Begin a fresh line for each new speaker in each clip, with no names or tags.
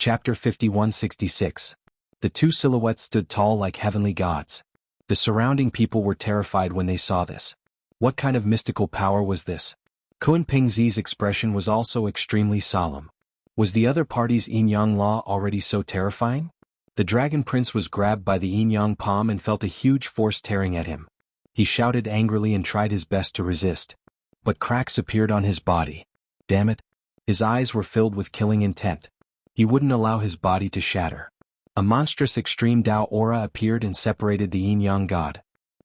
Chapter 5166. The two silhouettes stood tall like heavenly gods. The surrounding people were terrified when they saw this. What kind of mystical power was this? Kun Pingzi's expression was also extremely solemn. Was the other party's yin-yang law already so terrifying? The Dragon Prince was grabbed by the yin-yang palm and felt a huge force tearing at him. He shouted angrily and tried his best to resist. But cracks appeared on his body. Damn it. His eyes were filled with killing intent. He wouldn't allow his body to shatter. A monstrous extreme Tao aura appeared and separated the yin-yang god.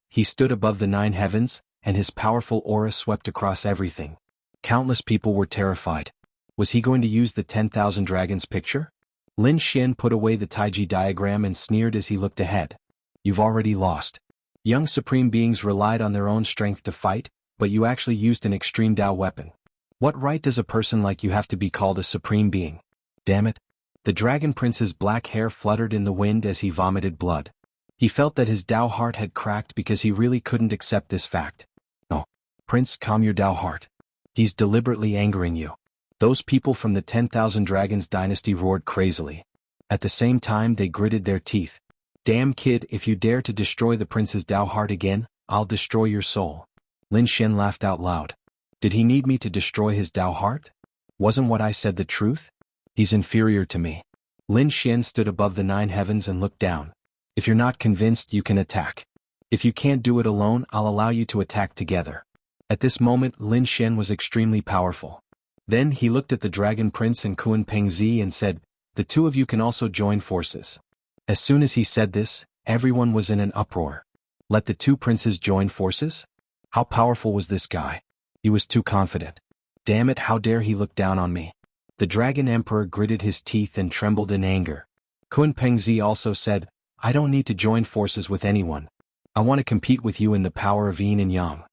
He stood above the 9 heavens, and his powerful aura swept across everything. Countless people were terrified. Was he going to use the 10,000 dragons picture? Lin Xian put away the Taiji diagram and sneered as he looked ahead. You've already lost. Young supreme beings relied on their own strength to fight, but you actually used an extreme Tao weapon. What right does a person like you have to be called a supreme being? Damn it. The Dragon Prince's black hair fluttered in the wind as he vomited blood. He felt that his Tao heart had cracked because he really couldn't accept this fact. No. Prince, calm your Tao heart. He's deliberately angering you. Those people from the 10,000 Dragons dynasty roared crazily. At the same time they gritted their teeth. Damn kid, if you dare to destroy the prince's Tao heart again, I'll destroy your soul. Lin Xian laughed out loud. Did he need me to destroy his Tao heart? Wasn't what I said the truth? He's inferior to me. Lin Xian stood above the 9 heavens and looked down. If you're not convinced, you can attack. If you can't do it alone, I'll allow you to attack together. At this moment, Lin Xian was extremely powerful. Then he looked at the Dragon Prince and Kun Pengzi and said, the two of you can also join forces. As soon as he said this, everyone was in an uproar. Let the two princes join forces? How powerful was this guy? He was too confident. Damn it, how dare he look down on me? The Dragon Emperor gritted his teeth and trembled in anger. Kun Pengzi also said, I don't need to join forces with anyone. I want to compete with you in the power of Yin and Yang.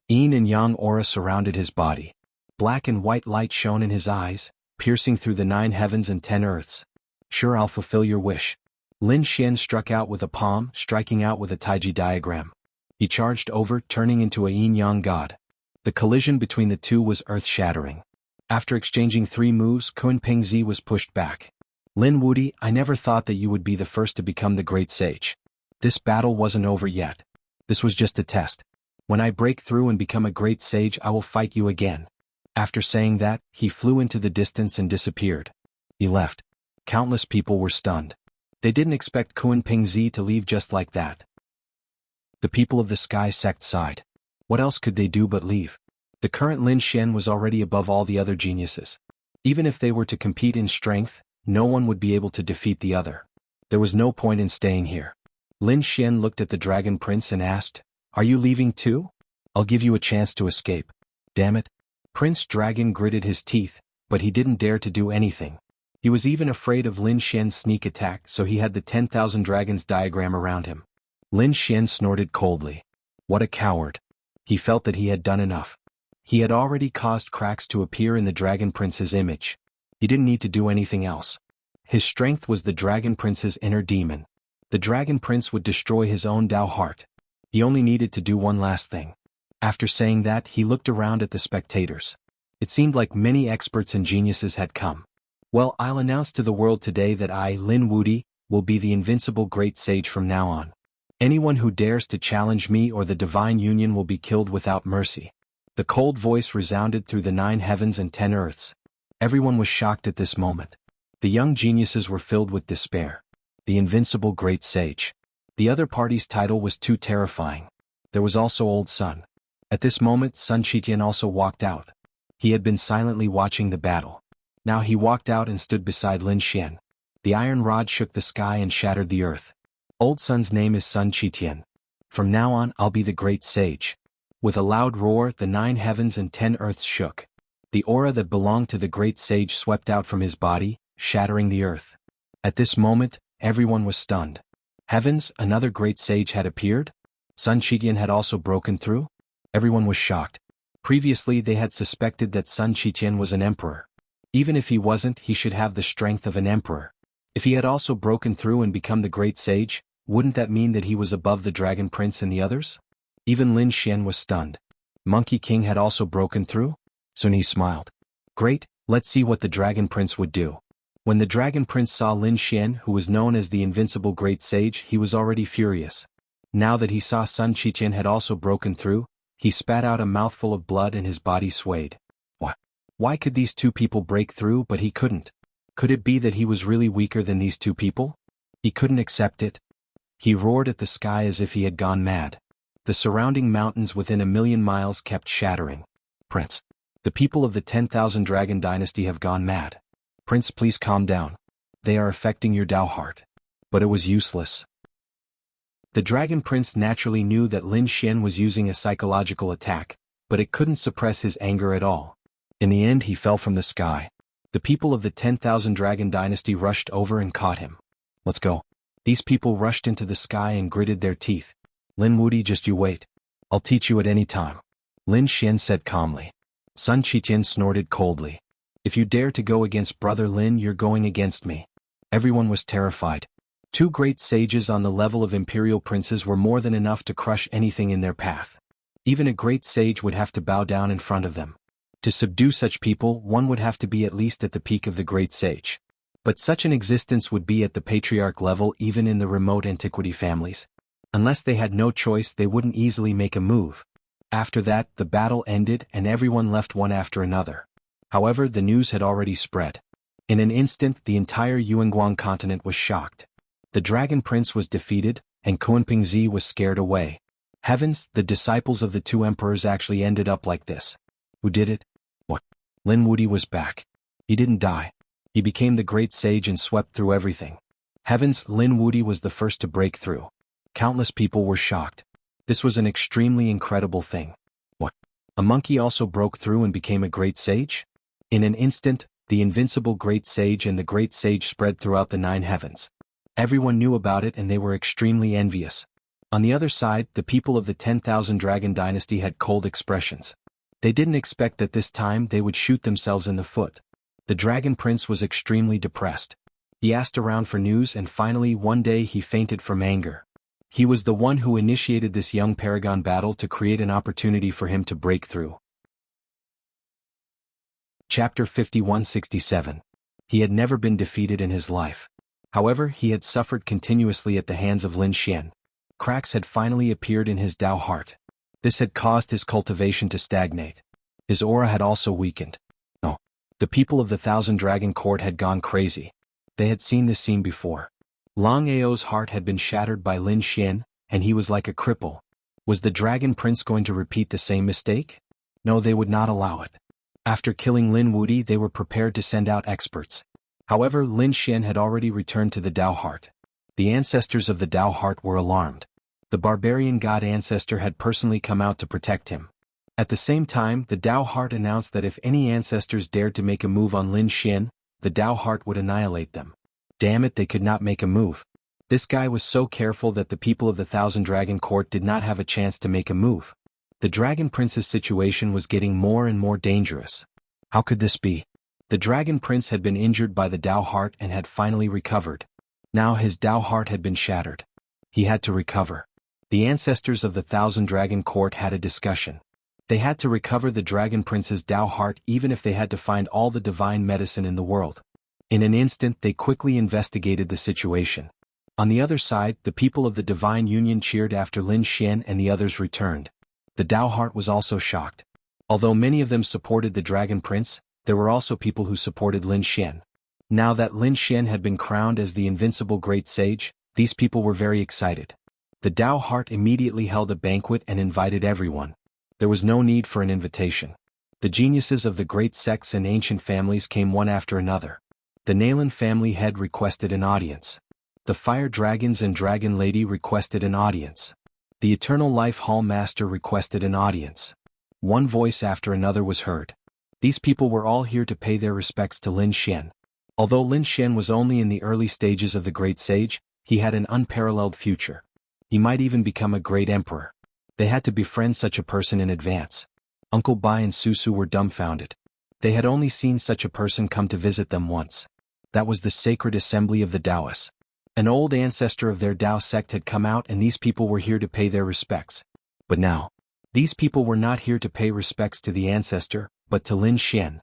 Yin and Yang aura surrounded his body. Black and white light shone in his eyes, piercing through the 9 heavens and 10 earths. Sure, I'll fulfill your wish. Lin Xian struck out with a palm, striking out with a Taiji diagram. He charged over, turning into a yin-yang god. The collision between the two was earth-shattering. After exchanging 3 moves, Kun Pengzi was pushed back. Lin Wudi, I never thought that you would be the first to become the great sage. This battle wasn't over yet. This was just a test. When I break through and become a great sage, I will fight you again. After saying that, he flew into the distance and disappeared. He left. Countless people were stunned. They didn't expect Kun Pengzi to leave just like that. The people of the Sky sect sighed. What else could they do but leave? The current Lin Xian was already above all the other geniuses. Even if they were to compete in strength, no one would be able to defeat the other. There was no point in staying here. Lin Xian looked at the Dragon Prince and asked, Are you leaving too? I'll give you a chance to escape. Damn it. Prince Dragon gritted his teeth, but he didn't dare to do anything. He was even afraid of Lin Xian's sneak attack, so he had the 10,000 dragons diagram around him. Lin Xian snorted coldly. What a coward. He felt that he had done enough. He had already caused cracks to appear in the Dragon Prince's image. He didn't need to do anything else. His strength was the Dragon Prince's inner demon. The Dragon Prince would destroy his own Tao heart. He only needed to do one last thing. After saying that, he looked around at the spectators. It seemed like many experts and geniuses had come. Well, I'll announce to the world today that I, Lin Wudi, will be the invincible great sage from now on. Anyone who dares to challenge me or the divine union will be killed without mercy. The cold voice resounded through the 9 heavens and 10 earths. Everyone was shocked at this moment. The young geniuses were filled with despair. The invincible great sage. The other party's title was too terrifying. There was also Old Sun. At this moment, Sun Qitian also walked out. He had been silently watching the battle. Now he walked out and stood beside Lin Xian. The iron rod shook the sky and shattered the earth. Old Sun's name is Sun Qitian. From now on, I'll be the great sage. With a loud roar, the 9 heavens and 10 earths shook. The aura that belonged to the great sage swept out from his body, shattering the earth. At this moment, everyone was stunned. Heavens, another great sage had appeared? Sun Qitian had also broken through? Everyone was shocked. Previously they had suspected that Sun Qitian was an emperor. Even if he wasn't, he should have the strength of an emperor. If he had also broken through and become the great sage, wouldn't that mean that he was above the Dragon Prince and the others? Even Lin Xian was stunned. Monkey King had also broken through? Sun Yi smiled. Great, let's see what the Dragon Prince would do. When the Dragon Prince saw Lin Xian, who was known as the invincible Great Sage, he was already furious. Now that he saw Sun Qiqian had also broken through, he spat out a mouthful of blood and his body swayed. What? Why could these two people break through but he couldn't? Could it be that he was really weaker than these two people? He couldn't accept it. He roared at the sky as if he had gone mad. The surrounding mountains within 1,000,000 miles kept shattering. Prince, the people of the 10,000 Dragon Dynasty have gone mad. Prince, please calm down. They are affecting your Dao heart. But it was useless. The Dragon Prince naturally knew that Lin Xian was using a psychological attack, but it couldn't suppress his anger at all. In the end he fell from the sky. The people of the 10,000 Dragon Dynasty rushed over and caught him. Let's go. These people rushed into the sky and gritted their teeth. Lin Wuti, just you wait. I'll teach you at any time. Lin Xian said calmly. Sun Qiqian snorted coldly. If you dare to go against Brother Lin, you're going against me. Everyone was terrified. Two great sages on the level of imperial princes were more than enough to crush anything in their path. Even a great sage would have to bow down in front of them. To subdue such people, one would have to be at least at the peak of the great sage. But such an existence would be at the patriarch level even in the remote antiquity families. Unless they had no choice, they wouldn't easily make a move. After that, the battle ended and everyone left one after another. However, the news had already spread. In an instant, the entire Yuanguang continent was shocked. The Dragon Prince was defeated, and Kunpingzi was scared away. Heavens, the disciples of the two emperors actually ended up like this. Who did it? What? Lin Wuti was back. He didn't die. He became the great sage and swept through everything. Heavens, Lin Wuti was the first to break through. Countless people were shocked. This was an extremely incredible thing. What? A monkey also broke through and became a great sage? In an instant, the invincible great sage and the great sage spread throughout the 9 heavens. Everyone knew about it and they were extremely envious. On the other side, the people of the 10,000 Dragon Dynasty had cold expressions. They didn't expect that this time they would shoot themselves in the foot. The Dragon Prince was extremely depressed. He asked around for news and finally one day he fainted from anger. He was the one who initiated this young paragon battle to create an opportunity for him to break through. Chapter 5167. He had never been defeated in his life. However, he had suffered continuously at the hands of Lin Xian. Cracks had finally appeared in his Dao heart. This had caused his cultivation to stagnate. His aura had also weakened. No. The people of the 1,000 Dragon Court had gone crazy. They had seen this scene before. Long Ao's heart had been shattered by Lin Xian, and he was like a cripple. Was the Dragon Prince going to repeat the same mistake? No, they would not allow it. After killing Lin Wuti, they were prepared to send out experts. However, Lin Xian had already returned to the Dao heart. The ancestors of the Dao heart were alarmed. The barbarian god ancestor had personally come out to protect him. At the same time, the Dao heart announced that if any ancestors dared to make a move on Lin Xian, the Dao heart would annihilate them. Damn it, they could not make a move. This guy was so careful that the people of the 1,000 Dragon Court did not have a chance to make a move. The Dragon Prince's situation was getting more and more dangerous. How could this be? The Dragon Prince had been injured by the Dao heart and had finally recovered. Now his Dao heart had been shattered. He had to recover. The ancestors of the 1,000 Dragon Court had a discussion. They had to recover the Dragon Prince's Dao heart even if they had to find all the divine medicine in the world. In an instant they quickly investigated the situation. On the other side, the people of the Divine Union cheered after Lin Xian and the others returned. The Dao heart was also shocked. Although many of them supported the Dragon Prince, there were also people who supported Lin Xian. Now that Lin Xian had been crowned as the invincible great sage, these people were very excited. The Dao heart immediately held a banquet and invited everyone. There was no need for an invitation. The geniuses of the great sects and ancient families came one after another. The Nalan family head requested an audience. The Fire Dragons and Dragon Lady requested an audience. The Eternal Life Hall Master requested an audience. One voice after another was heard. These people were all here to pay their respects to Lin Xian. Although Lin Xian was only in the early stages of the great sage, he had an unparalleled future. He might even become a great emperor. They had to befriend such a person in advance. Uncle Bai and Susu were dumbfounded. They had only seen such a person come to visit them once. That was the sacred assembly of the Taoists. An old ancestor of their Tao sect had come out and these people were here to pay their respects. But now, these people were not here to pay respects to the ancestor, but to Lin Xian.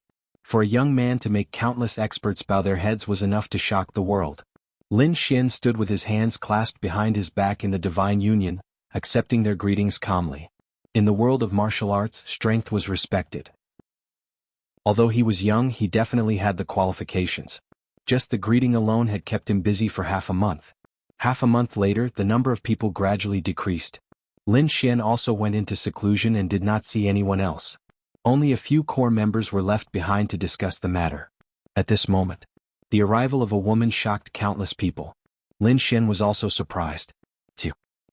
For a young man to make countless experts bow their heads was enough to shock the world. Lin Xian stood with his hands clasped behind his back in the divine union, accepting their greetings calmly. In the world of martial arts, strength was respected. Although he was young, he definitely had the qualifications. Just the greeting alone had kept him busy for half a month. Half a month later, the number of people gradually decreased. Lin Xian also went into seclusion and did not see anyone else. Only a few core members were left behind to discuss the matter. At this moment, the arrival of a woman shocked countless people. Lin Xian was also surprised.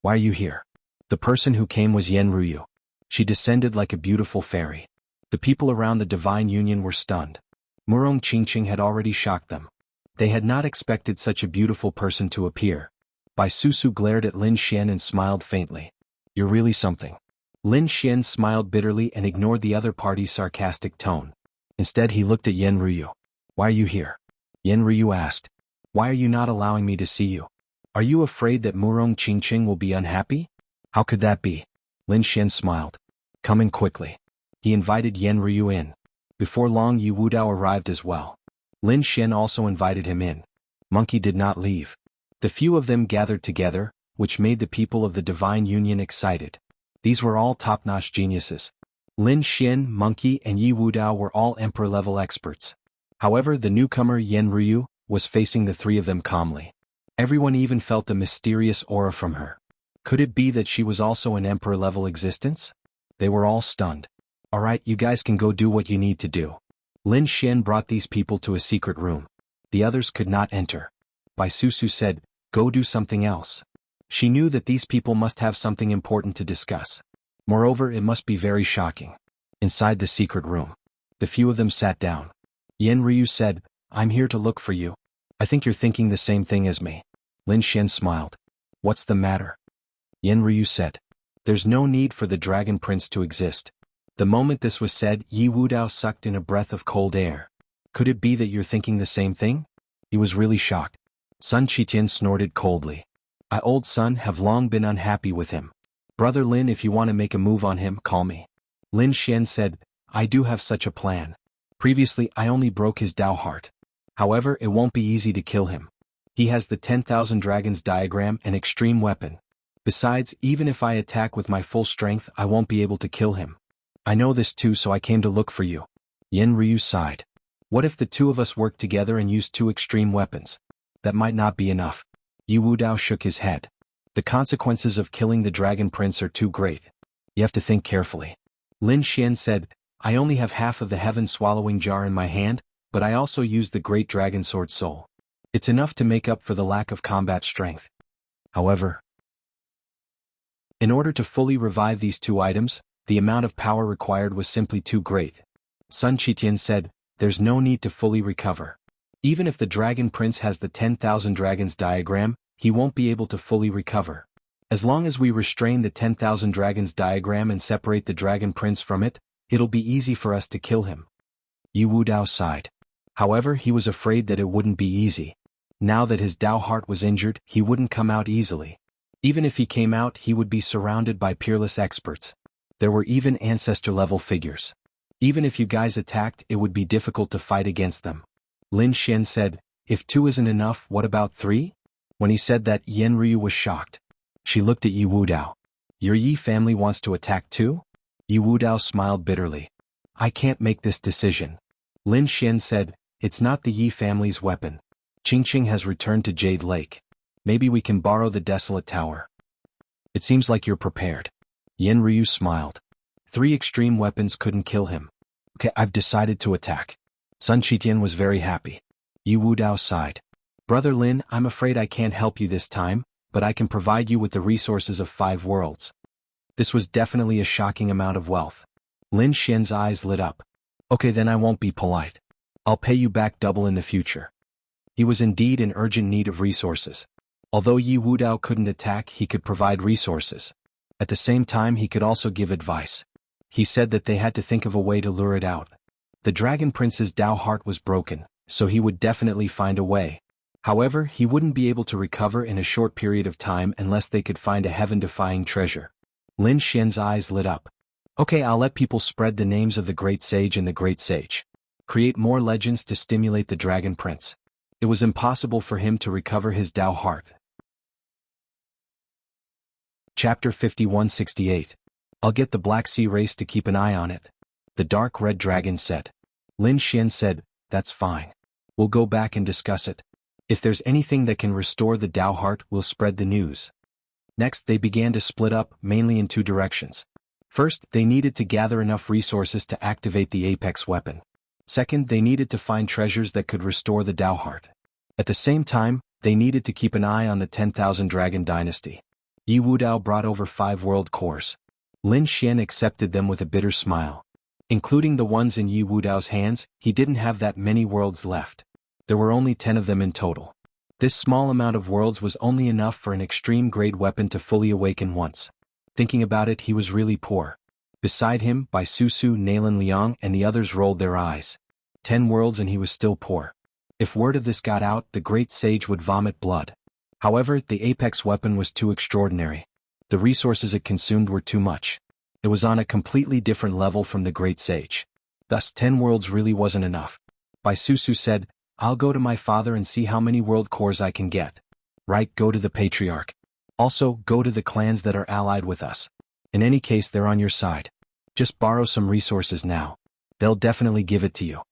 Why are you here? The person who came was Yen Ruyu. She descended like a beautiful fairy. The people around the divine union were stunned. Murong Qingqing had already shocked them. They had not expected such a beautiful person to appear. Bai Susu glared at Lin Xian and smiled faintly. You're really something. Lin Xian smiled bitterly and ignored the other party's sarcastic tone. Instead he looked at Yen Ruyu. Why are you here? Yen Ruyu asked. Why are you not allowing me to see you? Are you afraid that Murong Qingqing will be unhappy? How could that be? Lin Xian smiled. Come in quickly. He invited Yen Ruyu in. Before long Yi Wudao arrived as well. Lin Xian also invited him in. Monkey did not leave. The few of them gathered together, which made the people of the divine union excited. These were all top-notch geniuses. Lin Xian, Monkey, and Yi Wudao were all emperor-level experts. However, the newcomer Yen Ruyu was facing the three of them calmly. Everyone even felt a mysterious aura from her. Could it be that she was also an emperor-level existence? They were all stunned. Alright, you guys can go do what you need to do. Lin Xian brought these people to a secret room. The others could not enter. Bai Susu said, go do something else. She knew that these people must have something important to discuss. Moreover, it must be very shocking. Inside the secret room, the few of them sat down. Yen Ryu said, I'm here to look for you. I think you're thinking the same thing as me. Lin Xian smiled. What's the matter? Yen Ryu said, there's no need for the Dragon Prince to exist. The moment this was said, Yi Wudao sucked in a breath of cold air. Could it be that you're thinking the same thing? He was really shocked. Sun Qitian snorted coldly. I old son have long been unhappy with him. Brother Lin, if you want to make a move on him, call me. Lin Xian said, I do have such a plan. Previously I only broke his Dao heart. However, it won't be easy to kill him. He has the 10,000 dragons diagram and extreme weapon. Besides, even if I attack with my full strength, I won't be able to kill him. I know this too, so I came to look for you. Yen Ryu sighed. What if the two of us work together and use two extreme weapons? That might not be enough. Yi Wudao shook his head. The consequences of killing the Dragon Prince are too great. You have to think carefully. Lin Xian said, I only have half of the heaven-swallowing jar in my hand, but I also use the great dragon sword soul. It's enough to make up for the lack of combat strength. However, in order to fully revive these two items, the amount of power required was simply too great. Sun Qitian said, there's no need to fully recover. Even if the Dragon Prince has the 10,000 dragons diagram, he won't be able to fully recover. As long as we restrain the 10,000 dragons diagram and separate the Dragon Prince from it, it'll be easy for us to kill him. Yi Wudao sighed. However, he was afraid that it wouldn't be easy. Now that his Dao heart was injured, he wouldn't come out easily. Even if he came out, he would be surrounded by peerless experts. There were even ancestor-level figures. Even if you guys attacked, it would be difficult to fight against them. Lin Xian said, if 2 isn't enough, what about 3? When he said that, Yen Ryu was shocked. She looked at Yi Wudao. Your Yi family wants to attack too? Yi Wudao smiled bitterly. I can't make this decision. Lin Xian said, it's not the Yi family's weapon. Qingqing has returned to Jade Lake. Maybe we can borrow the Desolate Tower. It seems like you're prepared. Yen Ryu smiled. 3 extreme weapons couldn't kill him. Okay, I've decided to attack. Sun Qitian was very happy. Yi Wudao sighed. Brother Lin, I'm afraid I can't help you this time, but I can provide you with the resources of 5 worlds. This was definitely a shocking amount of wealth. Lin Xian's eyes lit up. Okay, then I won't be polite. I'll pay you back double in the future. He was indeed in urgent need of resources. Although Yi Wudao couldn't attack, he could provide resources. At the same time, he could also give advice. He said that they had to think of a way to lure it out. The Dragon Prince's Dao heart was broken, so he would definitely find a way. However, he wouldn't be able to recover in a short period of time unless they could find a heaven-defying treasure. Lin Xian's eyes lit up. Okay, I'll let people spread the names of the Great Sage and the Great Sage. Create more legends to stimulate the Dragon Prince. It was impossible for him to recover his Tao heart. Chapter 5168. I'll get the Black Sea race to keep an eye on it. The dark red dragon said. Lin Xian said, that's fine. We'll go back and discuss it. If there's anything that can restore the Tao heart, we'll spread the news. Next, they began to split up, mainly in two directions. First, they needed to gather enough resources to activate the apex weapon. Second, they needed to find treasures that could restore the Tao heart. At the same time, they needed to keep an eye on the 10,000 Dragon Dynasty. Yi Wudao brought over 5 world cores. Lin Xian accepted them with a bitter smile. Including the ones in Yi Wudao's hands, he didn't have that many worlds left. There were only 10 of them in total. This small amount of worlds was only enough for an extreme-grade weapon to fully awaken once. Thinking about it, he was really poor. Beside him, Bai Susu, Nalan Liang, and the others rolled their eyes. 10 worlds and he was still poor. If word of this got out, the great sage would vomit blood. However, the apex weapon was too extraordinary. The resources it consumed were too much. It was on a completely different level from the great sage. Thus 10 worlds really wasn't enough. Bai Susu said, I'll go to my father and see how many world cores I can get. Right, go to the patriarch. Also, go to the clans that are allied with us. In any case, they're on your side. Just borrow some resources now. They'll definitely give it to you.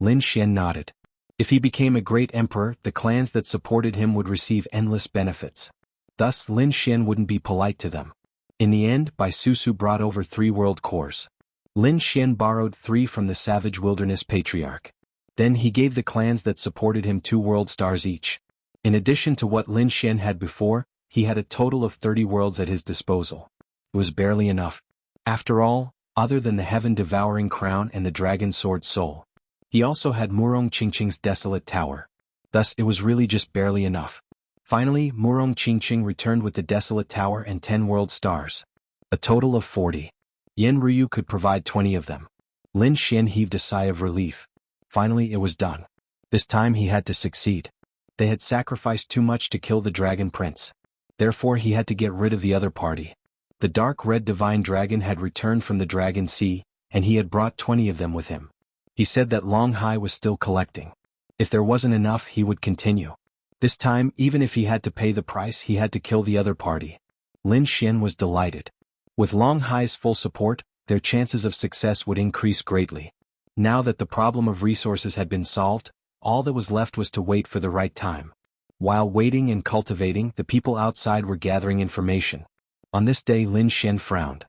Lin Xian nodded. If he became a great emperor, the clans that supported him would receive endless benefits. Thus, Lin Xian wouldn't be polite to them. In the end, Bai Susu brought over 3 world cores. Lin Xian borrowed 3 from the Savage Wilderness Patriarch. Then he gave the clans that supported him 2 world stars each. In addition to what Lin Xian had before, he had a total of 30 worlds at his disposal. It was barely enough. After all, other than the heaven-devouring crown and the dragon sword soul, he also had Murong Qingqing's desolate tower. Thus, it was really just barely enough. Finally, Murong Qingqing returned with the desolate tower and 10 world stars. A total of 40. Yen Ryu could provide 20 of them. Lin Xian heaved a sigh of relief. Finally, it was done. This time he had to succeed. They had sacrificed too much to kill the Dragon Prince. Therefore, he had to get rid of the other party. The dark red divine dragon had returned from the Dragon Sea, and he had brought 20 of them with him. He said that Long Hai was still collecting. If there wasn't enough, he would continue. This time, even if he had to pay the price, he had to kill the other party. Lin Xian was delighted. With Long Hai's full support, their chances of success would increase greatly. Now that the problem of resources had been solved, all that was left was to wait for the right time. While waiting and cultivating, the people outside were gathering information. On this day, Lin Xian frowned.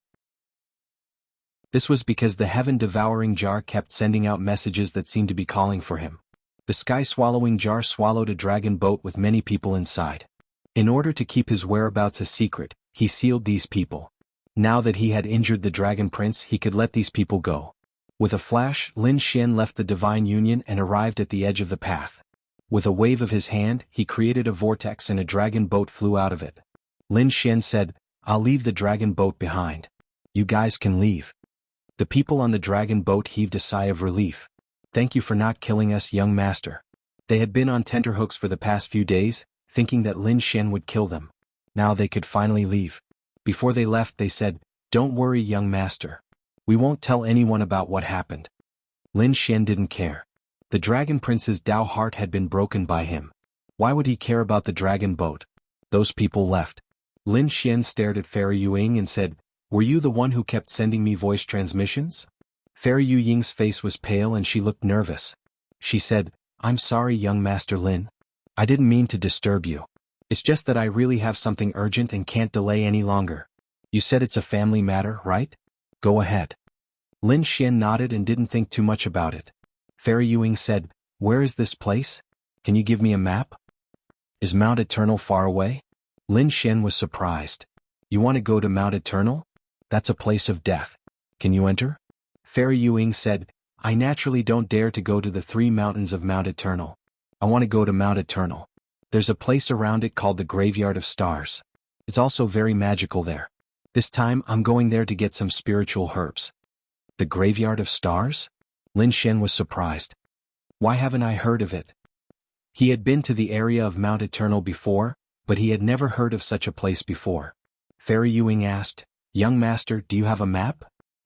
This was because the heaven-devouring jar kept sending out messages that seemed to be calling for him. The sky-swallowing jar swallowed a dragon boat with many people inside. In order to keep his whereabouts a secret, he sealed these people. Now that he had injured the Dragon Prince, he could let these people go. With a flash, Lin Xian left the Divine Union and arrived at the edge of the path. With a wave of his hand, he created a vortex and a dragon boat flew out of it. Lin Xian said, I'll leave the dragon boat behind. You guys can leave. The people on the dragon boat heaved a sigh of relief. Thank you for not killing us, young master. They had been on tenterhooks for the past few days, thinking that Lin Xian would kill them. Now they could finally leave. Before they left, they said, Don't worry, young master. We won't tell anyone about what happened. Lin Xian didn't care. The Dragon Prince's Tao heart had been broken by him. Why would he care about the dragon boat? Those people left. Lin Xian stared at Fairy Yu Ying and said, Were you the one who kept sending me voice transmissions? Fairy Yu Ying's face was pale and she looked nervous. She said, I'm sorry, young Master Lin. I didn't mean to disturb you. It's just that I really have something urgent and can't delay any longer. You said it's a family matter, right? Go ahead. Lin Xian nodded and didn't think too much about it. Fairy Yu Ying said, Where is this place? Can you give me a map? Is Mount Eternal far away? Lin Xian was surprised. You want to go to Mount Eternal? That's a place of death. Can you enter? Fairy Yu Ying said, I naturally don't dare to go to the 3 mountains of Mount Eternal. I want to go to Mount Eternal. There's a place around it called the Graveyard of Stars. It's also very magical there. This time, I'm going there to get some spiritual herbs. The Graveyard of Stars? Lin Xian was surprised. Why haven't I heard of it? He had been to the area of Mount Eternal before, but he had never heard of such a place before. Fairy Yu Ying asked, Young Master, do you have a map?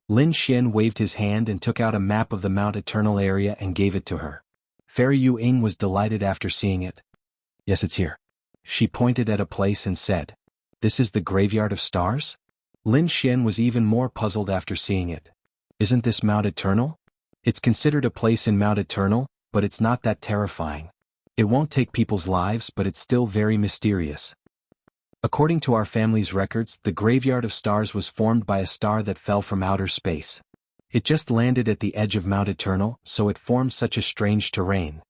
Lin Xian waved his hand and took out a map of the Mount Eternal area and gave it to her. Fairy Yu Ying was delighted after seeing it. Yes, it's here. She pointed at a place and said, "This is the Graveyard of Stars?" Lin Xian was even more puzzled after seeing it. Isn't this Mount Eternal? It's considered a place in Mount Eternal, but it's not that terrifying. It won't take people's lives, but it's still very mysterious. According to our family's records, the Graveyard of Stars was formed by a star that fell from outer space. It just landed at the edge of Mount Eternal, so it formed such a strange terrain.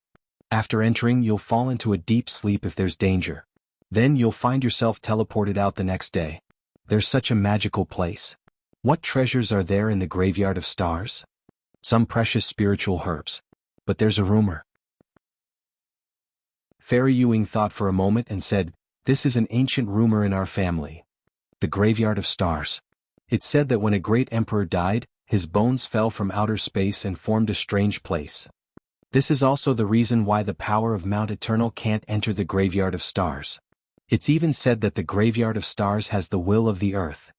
After entering, you'll fall into a deep sleep if there's danger. Then you'll find yourself teleported out the next day. There's such a magical place. What treasures are there in the Graveyard of Stars? Some precious spiritual herbs. But there's a rumor. Fairy Yu Ying thought for a moment and said, "This is an ancient rumor in our family. The Graveyard of Stars. It's said that when a great emperor died, his bones fell from outer space and formed a strange place. This is also the reason why the power of Mount Eternal can't enter the Graveyard of Stars. It's even said that the Graveyard of Stars has the will of the earth.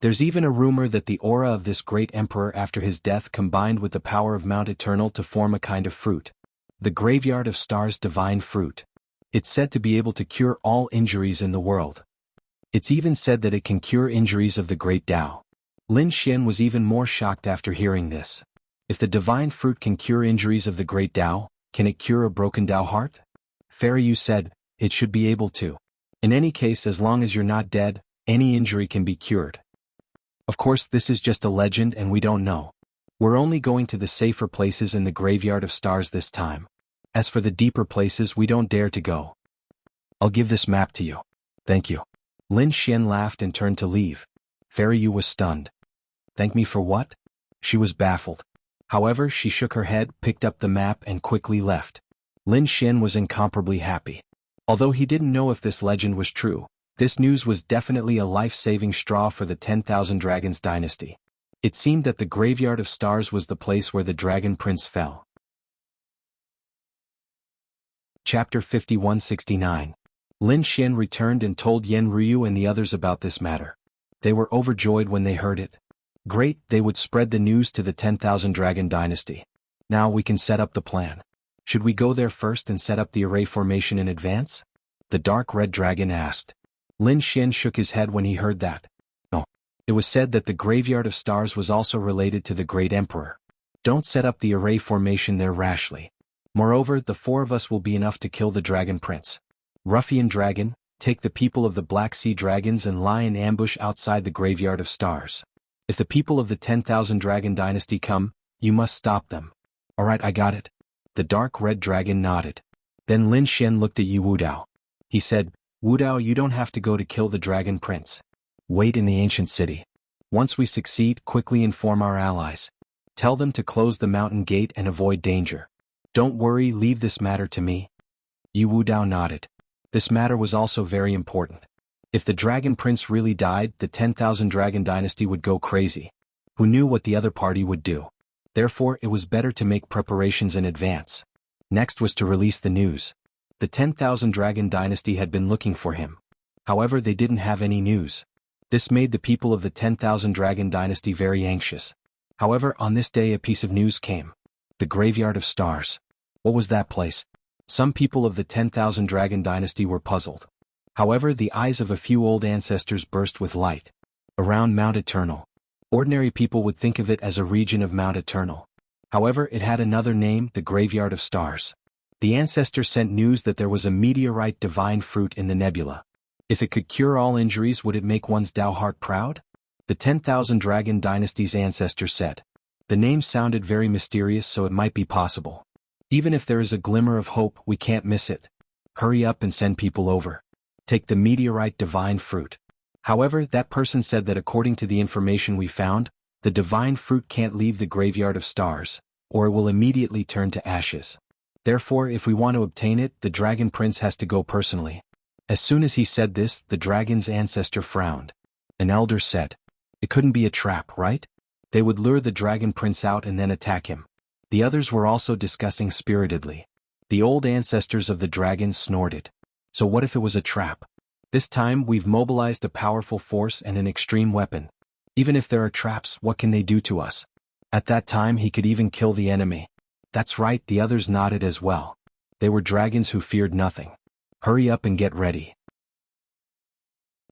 There's even a rumor that the aura of this great emperor after his death combined with the power of Mount Eternal to form a kind of fruit. The Graveyard of Stars divine fruit. It's said to be able to cure all injuries in the world. It's even said that it can cure injuries of the great Tao." Lin Xian was even more shocked after hearing this. If the divine fruit can cure injuries of the great Tao, can it cure a broken Tao heart? Fairy Yu said, "It should be able to. In any case, as long as you're not dead, any injury can be cured. Of course, this is just a legend and we don't know. We're only going to the safer places in the Graveyard of Stars this time. As for the deeper places, we don't dare to go. I'll give this map to you. Thank you." Lin Xian laughed and turned to leave. Fairy Yu was stunned. Thank me for what? She was baffled. However, she shook her head, picked up the map and quickly left. Lin Xian was incomparably happy. Although he didn't know if this legend was true, this news was definitely a life-saving straw for the 10,000 Dragons dynasty. It seemed that the Graveyard of Stars was the place where the Dragon Prince fell. Chapter 5169. Lin Xian returned and told Yen Ryu and the others about this matter. They were overjoyed when they heard it. Great, they would spread the news to the 10,000 Dragon dynasty. Now we can set up the plan. Should we go there first and set up the array formation in advance? The dark red dragon asked. Lin Xian shook his head when he heard that. No. It was said that the Graveyard of Stars was also related to the Great Emperor. Don't set up the array formation there rashly. Moreover, the four of us will be enough to kill the Dragon Prince. Ruffian Dragon, take the people of the Black Sea Dragons and lie in ambush outside the Graveyard of Stars. If the people of the 10,000 Dragon dynasty come, you must stop them. Alright, I got it. The dark red dragon nodded. Then Lin Xian looked at Yu Wudao. He said, "Wudao, you don't have to go to kill the Dragon Prince. Wait in the ancient city. Once we succeed, quickly inform our allies. Tell them to close the mountain gate and avoid danger. Don't worry, leave this matter to me." Yu Wudao nodded. This matter was also very important. If the Dragon Prince really died, the 10,000 Dragon dynasty would go crazy. Who knew what the other party would do? Therefore, it was better to make preparations in advance. Next was to release the news. The 10,000 Dragon dynasty had been looking for him. However, they didn't have any news. This made the people of the 10,000 Dragon dynasty very anxious. However, on this day a piece of news came. The Graveyard of Stars. What was that place? Some people of the 10,000 Dragon dynasty were puzzled. However, the eyes of a few old ancestors burst with light. Around Mount Eternal. Ordinary people would think of it as a region of Mount Eternal. However, it had another name, the Graveyard of Stars. The ancestor sent news that there was a meteorite divine fruit in the nebula. If it could cure all injuries, would it make one's Tao heart proud? The 10,000 Dragon dynasty's ancestor said. The name sounded very mysterious, so it might be possible. Even if there is a glimmer of hope, we can't miss it. Hurry up and send people over. Take the meteorite divine fruit. However, that person said that according to the information we found, the divine fruit can't leave the Graveyard of Stars, or it will immediately turn to ashes. Therefore, if we want to obtain it, the Dragon Prince has to go personally. As soon as he said this, the dragon's ancestor frowned. An elder said, "It couldn't be a trap, right? They would lure the Dragon Prince out and then attack him." The others were also discussing spiritedly. The old ancestors of the dragons snorted. So what if it was a trap? This time we've mobilized a powerful force and an extreme weapon. Even if there are traps, what can they do to us? At that time he could even kill the enemy. That's right, the others nodded as well. They were dragons who feared nothing. Hurry up and get ready.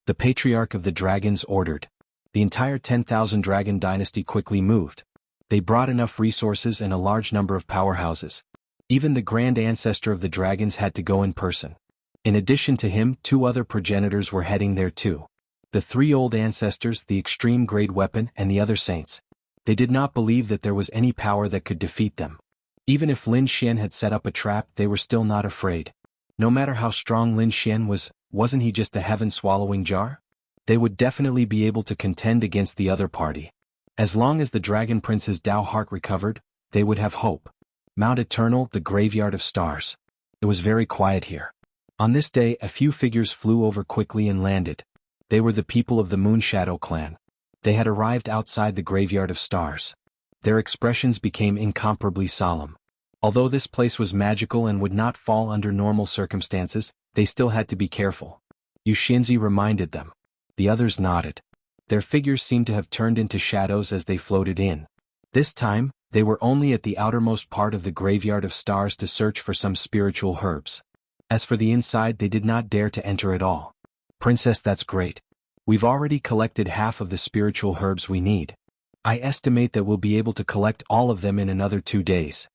The patriarch of the dragons ordered. The entire 10,000 dragon dynasty quickly moved. They brought enough resources and a large number of powerhouses. Even the grand ancestor of the dragons had to go in person. In addition to him, 2 other progenitors were heading there too. The 3 old ancestors, the extreme grade weapon, and the other saints. They did not believe that there was any power that could defeat them. Even if Lin Xian had set up a trap, they were still not afraid. No matter how strong Lin Xian was, wasn't he just a heaven-swallowing jar? They would definitely be able to contend against the other party. As long as the Dragon Prince's Dao heart recovered, they would have hope. Mount Eternal, the graveyard of stars. It was very quiet here. On this day, a few figures flew over quickly and landed. They were the people of the Moonshadow clan. They had arrived outside the graveyard of stars. Their expressions became incomparably solemn. Although this place was magical and would not fall under normal circumstances, they still had to be careful. Yu Xinzi reminded them. The others nodded. Their figures seemed to have turned into shadows as they floated in. This time, they were only at the outermost part of the graveyard of stars to search for some spiritual herbs. As for the inside, they did not dare to enter at all. Princess, that's great. We've already collected half of the spiritual herbs we need. I estimate that we'll be able to collect all of them in another 2 days.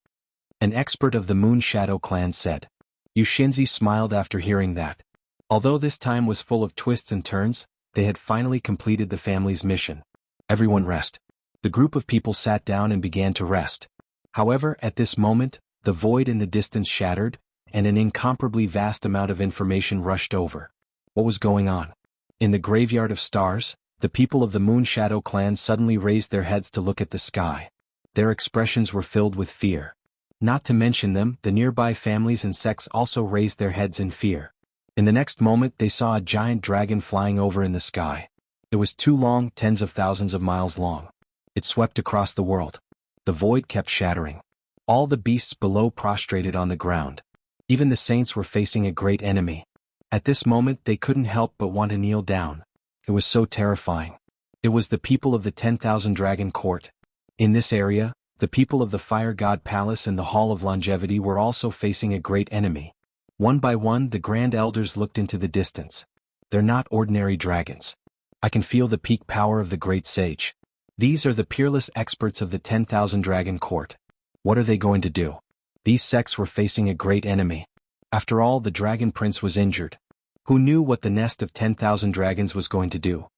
An expert of the Moonshadow clan said. Yu Xinzi smiled after hearing that. Although this time was full of twists and turns, they had finally completed the family's mission. Everyone rest. The group of people sat down and began to rest. However, at this moment, the void in the distance shattered, and an incomparably vast amount of information rushed over. What was going on? In the graveyard of stars, the people of the Moonshadow clan suddenly raised their heads to look at the sky. Their expressions were filled with fear. Not to mention them, the nearby families and sects also raised their heads in fear. In the next moment they saw a giant dragon flying over in the sky. It was too long, tens of thousands of miles long. It swept across the world. The void kept shattering. All the beasts below prostrated on the ground. Even the saints were facing a great enemy. At this moment they couldn't help but want to kneel down. It was so terrifying. It was the people of the 10,000 Dragon Court. In this area, the people of the Fire God Palace and the Hall of Longevity were also facing a great enemy. One by one the Grand Elders looked into the distance. They're not ordinary dragons. I can feel the peak power of the Great Sage. These are the peerless experts of the 10,000 Dragon Court. What are they going to do? These sects were facing a great enemy. After all, the Dragon Prince was injured. Who knew what the nest of 10,000 dragons was going to do?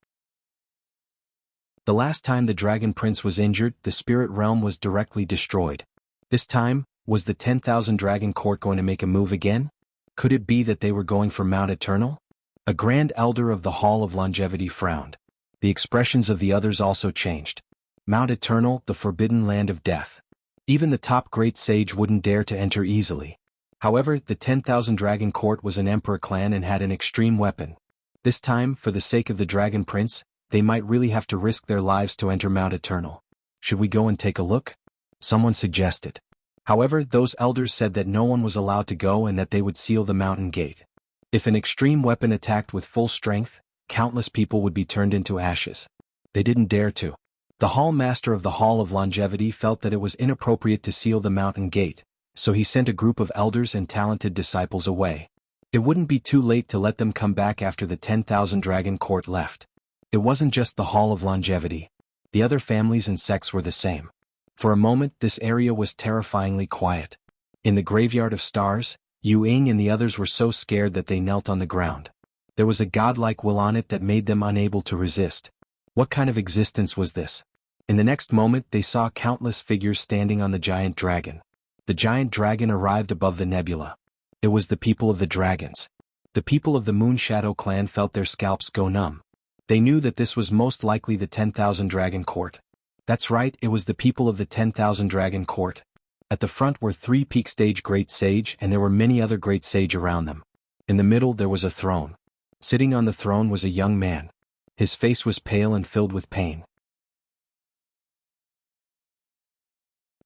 The last time the Dragon Prince was injured, the spirit realm was directly destroyed. This time, was the 10,000 Dragon Court going to make a move again? Could it be that they were going for Mount Eternal? A Grand Elder of the Hall of Longevity frowned. The expressions of the others also changed. Mount Eternal, the forbidden land of death. Even the top great sage wouldn't dare to enter easily. However, the 10,000 Dragon Court was an emperor clan and had an extreme weapon. This time, for the sake of the Dragon Prince, they might really have to risk their lives to enter Mount Eternal. Should we go and take a look? Someone suggested. However, those elders said that no one was allowed to go and that they would seal the mountain gate. If an extreme weapon attacked with full strength, countless people would be turned into ashes. They didn't dare to. The Hall Master of the Hall of Longevity felt that it was inappropriate to seal the mountain gate, so he sent a group of elders and talented disciples away. It wouldn't be too late to let them come back after the 10,000 Dragon Court left. It wasn't just the Hall of Longevity. The other families and sects were the same. For a moment, this area was terrifyingly quiet. In the graveyard of stars, Yu Ying and the others were so scared that they knelt on the ground. There was a godlike will on it that made them unable to resist. What kind of existence was this? In the next moment, they saw countless figures standing on the giant dragon. The giant dragon arrived above the nebula. It was the people of the dragons. The people of the Moonshadow clan felt their scalps go numb. They knew that this was most likely the 10,000 Dragon Court. That's right, it was the people of the 10,000 Dragon Court. At the front were 3 peak stage great sage and there were many other great sage around them. In the middle there was a throne. Sitting on the throne was a young man. His face was pale and filled with pain.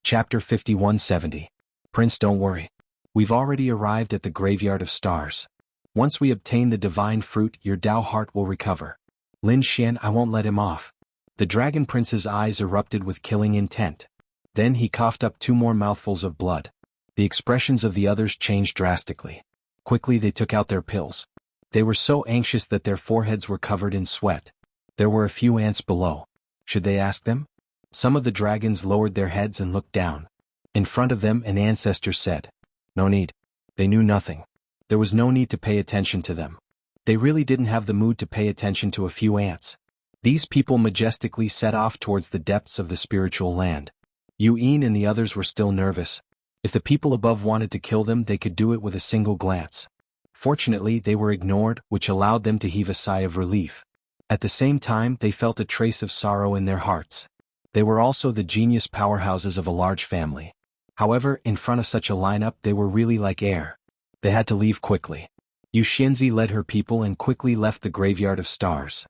Chapter 5170. Prince, don't worry. We've already arrived at the graveyard of stars. Once we obtain the divine fruit, your Dao heart will recover. Lin Xian, I won't let him off. The Dragon Prince's eyes erupted with killing intent. Then he coughed up 2 more mouthfuls of blood. The expressions of the others changed drastically. Quickly they took out their pills. They were so anxious that their foreheads were covered in sweat. There were a few ants below. Should they ask them? Some of the dragons lowered their heads and looked down. In front of them an ancestor said, "No need." They knew nothing. There was no need to pay attention to them. They really didn't have the mood to pay attention to a few ants. These people majestically set off towards the depths of the spiritual land. Yuan and the others were still nervous. If the people above wanted to kill them, they could do it with a single glance. Fortunately, they were ignored, which allowed them to heave a sigh of relief. At the same time, they felt a trace of sorrow in their hearts. They were also the genius powerhouses of a large family. However, in front of such a lineup, they were really like air. They had to leave quickly. Yu Xianzi led her people and quickly left the graveyard of stars.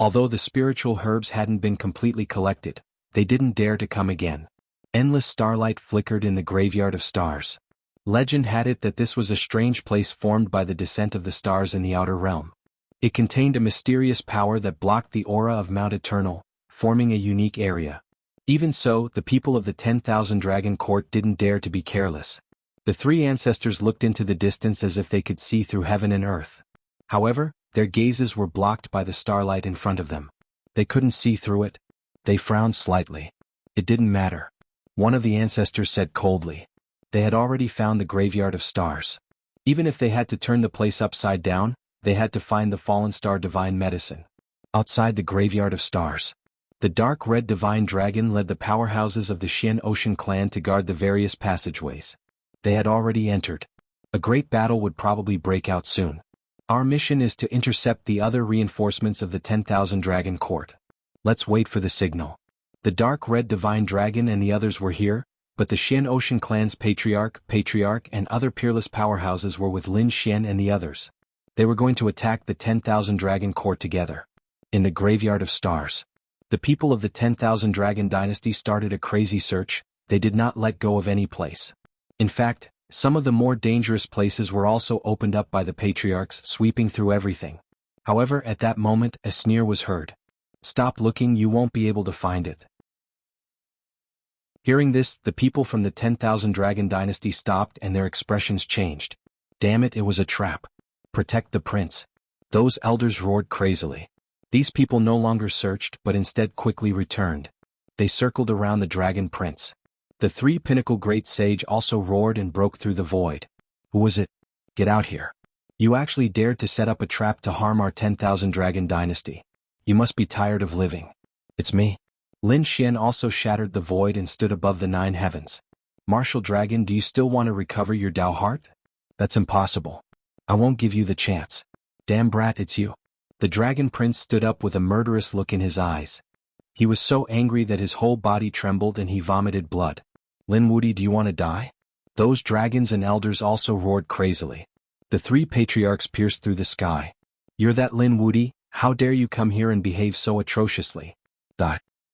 Although the spiritual herbs hadn't been completely collected, they didn't dare to come again. Endless starlight flickered in the graveyard of stars. Legend had it that this was a strange place formed by the descent of the stars in the outer realm. It contained a mysterious power that blocked the aura of Mount Eternal, forming a unique area. Even so, the people of the 10,000 Dragon Court didn't dare to be careless. The 3 ancestors looked into the distance as if they could see through heaven and earth. However, their gazes were blocked by the starlight in front of them. They couldn't see through it. They frowned slightly. It didn't matter. One of the ancestors said coldly. They had already found the graveyard of stars. Even if they had to turn the place upside down, they had to find the fallen star divine medicine. Outside the graveyard of stars, the dark red divine dragon led the powerhouses of the Xian Ocean clan to guard the various passageways. They had already entered. A great battle would probably break out soon. Our mission is to intercept the other reinforcements of the 10,000 Dragon Court. Let's wait for the signal. The dark red divine dragon and the others were here, but the Xian Ocean clan's patriarch, and other peerless powerhouses were with Lin Xian and the others. They were going to attack the 10,000 Dragon Court together. In the graveyard of stars, the people of the 10,000 Dragon Dynasty started a crazy search. They did not let go of any place. In fact, some of the more dangerous places were also opened up by the patriarchs, sweeping through everything. However, at that moment, a sneer was heard. "Stop looking, you won't be able to find it." Hearing this, the people from the 10,000 Dragon Dynasty stopped and their expressions changed. Damn it, it was a trap. Protect the prince. Those elders roared crazily. These people no longer searched but instead quickly returned. They circled around the Dragon Prince. The 3 Pinnacle Great Sage also roared and broke through the void. "Who was it? Get out here. You actually dared to set up a trap to harm our 10,000 Dragon Dynasty. You must be tired of living." "It's me." Lin Xian also shattered the void and stood above the 9 heavens. "Martial Dragon, do you still want to recover your Dao heart? That's impossible. I won't give you the chance." "Damn brat, it's you." The Dragon Prince stood up with a murderous look in his eyes. He was so angry that his whole body trembled and he vomited blood. "Lin Wudi, do you want to die?" Those dragons and elders also roared crazily. The 3 patriarchs pierced through the sky. "You're that Lin Wudi? How dare you come here and behave so atrociously?"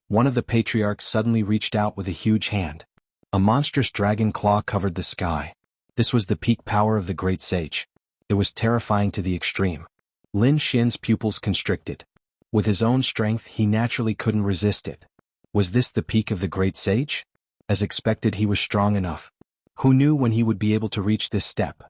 One of the patriarchs suddenly reached out with a huge hand. A monstrous dragon claw covered the sky. This was the peak power of the Great Sage. It was terrifying to the extreme. Lin Xian's pupils constricted. With his own strength, he naturally couldn't resist it. Was this the peak of the Great Sage? As expected, he was strong enough. Who knew when he would be able to reach this step?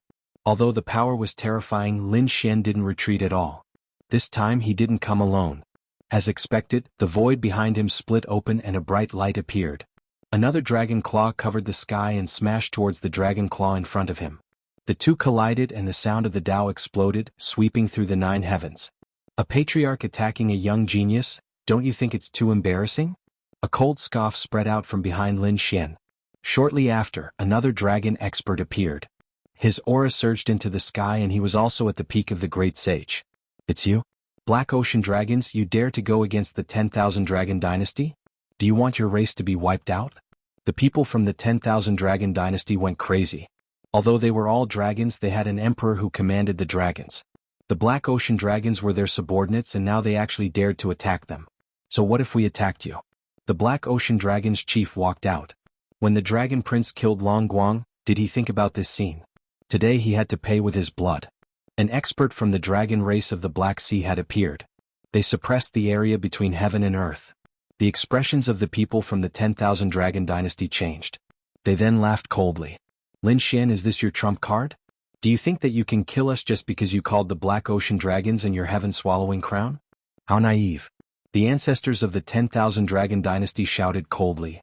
Although the power was terrifying, Lin Xian didn't retreat at all. This time he didn't come alone. As expected, the void behind him split open and a bright light appeared. Another dragon claw covered the sky and smashed towards the dragon claw in front of him. The two collided and the sound of the Tao exploded, sweeping through the 9 heavens. A patriarch attacking a young genius? Don't you think it's too embarrassing? A cold scoff spread out from behind Lin Xian. Shortly after, another dragon expert appeared. His aura surged into the sky and he was also at the peak of the Great Sage. "It's you? Black Ocean Dragons, you dare to go against the 10,000 Dragon Dynasty? Do you want your race to be wiped out?" The people from the 10,000 Dragon Dynasty went crazy. Although they were all dragons, they had an emperor who commanded the dragons. The Black Ocean Dragons were their subordinates and now they actually dared to attack them. "So what if we attacked you?" The Black Ocean Dragons chief walked out. When the Dragon Prince killed Long Guang, did he think about this scene? Today he had to pay with his blood. An expert from the dragon race of the Black Sea had appeared. They suppressed the area between heaven and earth. The expressions of the people from the 10,000 Dragon Dynasty changed. They then laughed coldly. Lin Xian, is this your trump card? Do you think that you can kill us just because you called the Black Ocean dragons in your heaven-swallowing crown? How naive. The ancestors of the 10,000 Dragon Dynasty shouted coldly.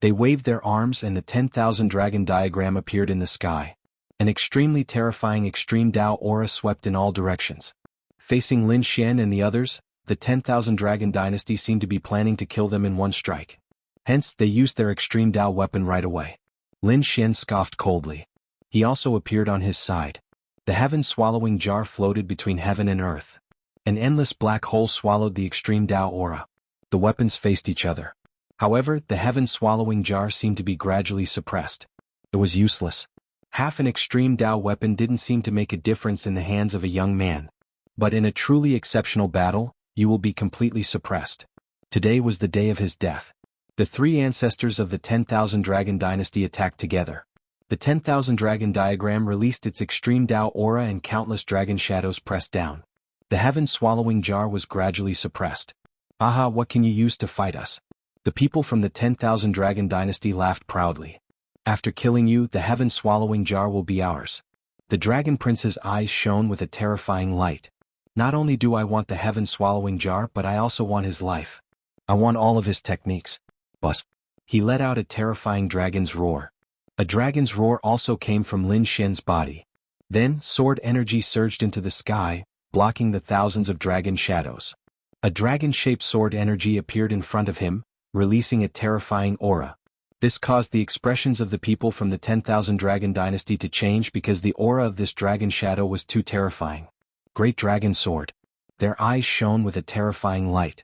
They waved their arms and the 10,000 dragon diagram appeared in the sky. An extremely terrifying extreme Dao aura swept in all directions. Facing Lin Xian and the others, the 10,000 Dragon Dynasty seemed to be planning to kill them in one strike. Hence, they used their extreme Dao weapon right away. Lin Xian scoffed coldly. He also appeared on his side. The heaven-swallowing jar floated between heaven and earth. An endless black hole swallowed the extreme Dao aura. The weapons faced each other. However, the heaven-swallowing jar seemed to be gradually suppressed. It was useless. Half an extreme Dao weapon didn't seem to make a difference in the hands of a young man. But in a truly exceptional battle, you will be completely suppressed. Today was the day of his death. The three ancestors of the 10,000 Dragon Dynasty attacked together. The 10,000 Dragon diagram released its extreme Dao aura and countless dragon shadows pressed down. The heaven-swallowing jar was gradually suppressed. Aha, what can you use to fight us? The people from the 10,000 Dragon Dynasty laughed proudly. After killing you, the heaven-swallowing jar will be ours. The Dragon Prince's eyes shone with a terrifying light. Not only do I want the heaven-swallowing jar, but I also want his life. I want all of his techniques. Buzz. He let out a terrifying dragon's roar. A dragon's roar also came from Lin Xian's body. Then, sword energy surged into the sky, blocking the thousands of dragon shadows. A dragon-shaped sword energy appeared in front of him, releasing a terrifying aura. This caused the expressions of the people from the 10,000 Dragon Dynasty to change because the aura of this dragon shadow was too terrifying. Great Dragon Sword. Their eyes shone with a terrifying light.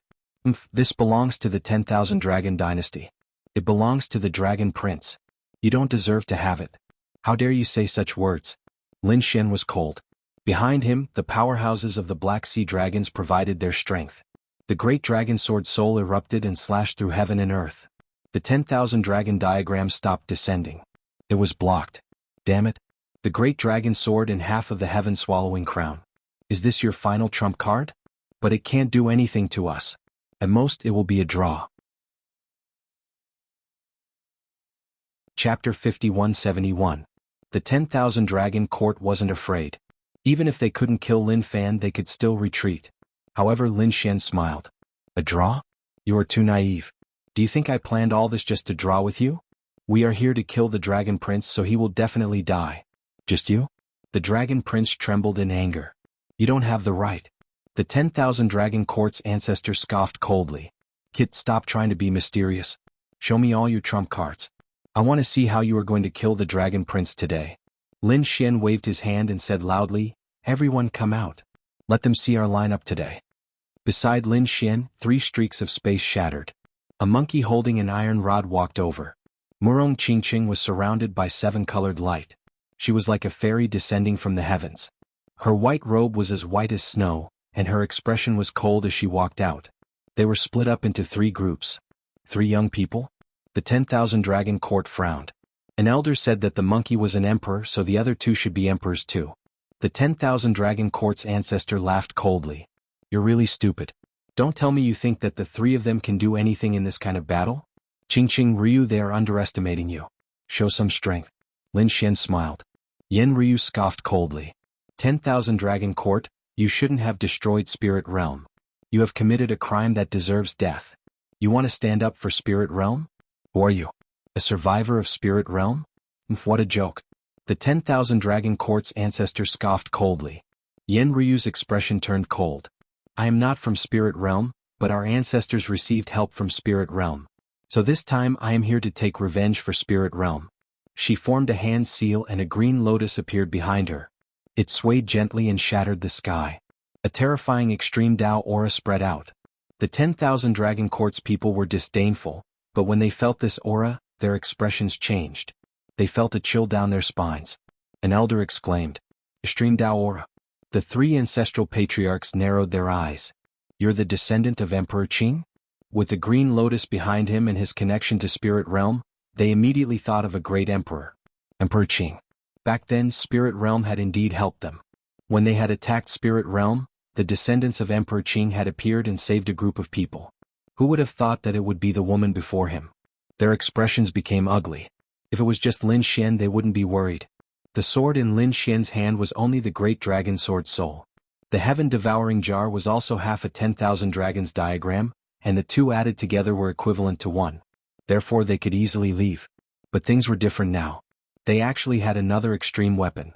This belongs to the 10,000 Dragon Dynasty. It belongs to the Dragon Prince. You don't deserve to have it. How dare you say such words? Lin Xian was cold. Behind him, the powerhouses of the Black Sea Dragons provided their strength. The great dragon sword soul erupted and slashed through heaven and earth. The 10,000 dragon diagram stopped descending. It was blocked. Damn it. The great dragon sword and half of the heaven-swallowing crown. Is this your final trump card? But it can't do anything to us. At most, it will be a draw. Chapter 5171. The 10,000 Dragon Court wasn't afraid. Even if they couldn't kill Lin Fan, they could still retreat. However, Lin Xian smiled. A draw? You are too naive. Do you think I planned all this just to draw with you? We are here to kill the Dragon Prince, so he will definitely die. Just you? The Dragon Prince trembled in anger. You don't have the right. The 10,000 Dragon Court's ancestor scoffed coldly. Kid, stop trying to be mysterious. Show me all your trump cards. I want to see how you are going to kill the Dragon Prince today. Lin Xian waved his hand and said loudly, everyone come out. Let them see our lineup today. Beside Lin Xian, 3 streaks of space shattered. A monkey holding an iron rod walked over. Murong Qingqing was surrounded by 7-colored light. She was like a fairy descending from the heavens. Her white robe was as white as snow, and her expression was cold as she walked out. They were split up into 3 groups. 3 young people? The 10,000 Dragon Court frowned. An elder said that the monkey was an emperor, so the other 2 should be emperors too. The 10,000 Dragon Court's ancestor laughed coldly. You're really stupid. Don't tell me you think that the 3 of them can do anything in this kind of battle? Qingqing Ryu, they are underestimating you. Show some strength. Lin Xian smiled. Yen Ryu scoffed coldly. 10,000 Dragon Court, you shouldn't have destroyed Spirit Realm. You have committed a crime that deserves death. You want to stand up for Spirit Realm? Who are you? A survivor of Spirit Realm? What a joke. The 10,000 Dragon Court's ancestor scoffed coldly. Yen Ryu's expression turned cold. I am not from Spirit Realm, but our ancestors received help from Spirit Realm. So this time I am here to take revenge for Spirit Realm. She formed a hand seal and a green lotus appeared behind her. It swayed gently and shattered the sky. A terrifying extreme Dao aura spread out. The 10,000 Dragon Court's people were disdainful, but when they felt this aura, their expressions changed. They felt a chill down their spines. An elder exclaimed, Extreme Dao aura. The 3 ancestral patriarchs narrowed their eyes. You're the descendant of Emperor Qing? With the green lotus behind him and his connection to Spirit Realm, they immediately thought of a great emperor. Emperor Qing. Back then, Spirit Realm had indeed helped them. When they had attacked Spirit Realm, the descendants of Emperor Qing had appeared and saved a group of people. Who would have thought that it would be the woman before him? Their expressions became ugly. If it was just Lin Xian, they wouldn't be worried. The sword in Lin Xian's hand was only the great dragon sword soul. The heaven-devouring jar was also half a 10,000 dragons diagram, and the two added together were equivalent to one. Therefore they could easily leave. But things were different now. They actually had another extreme weapon.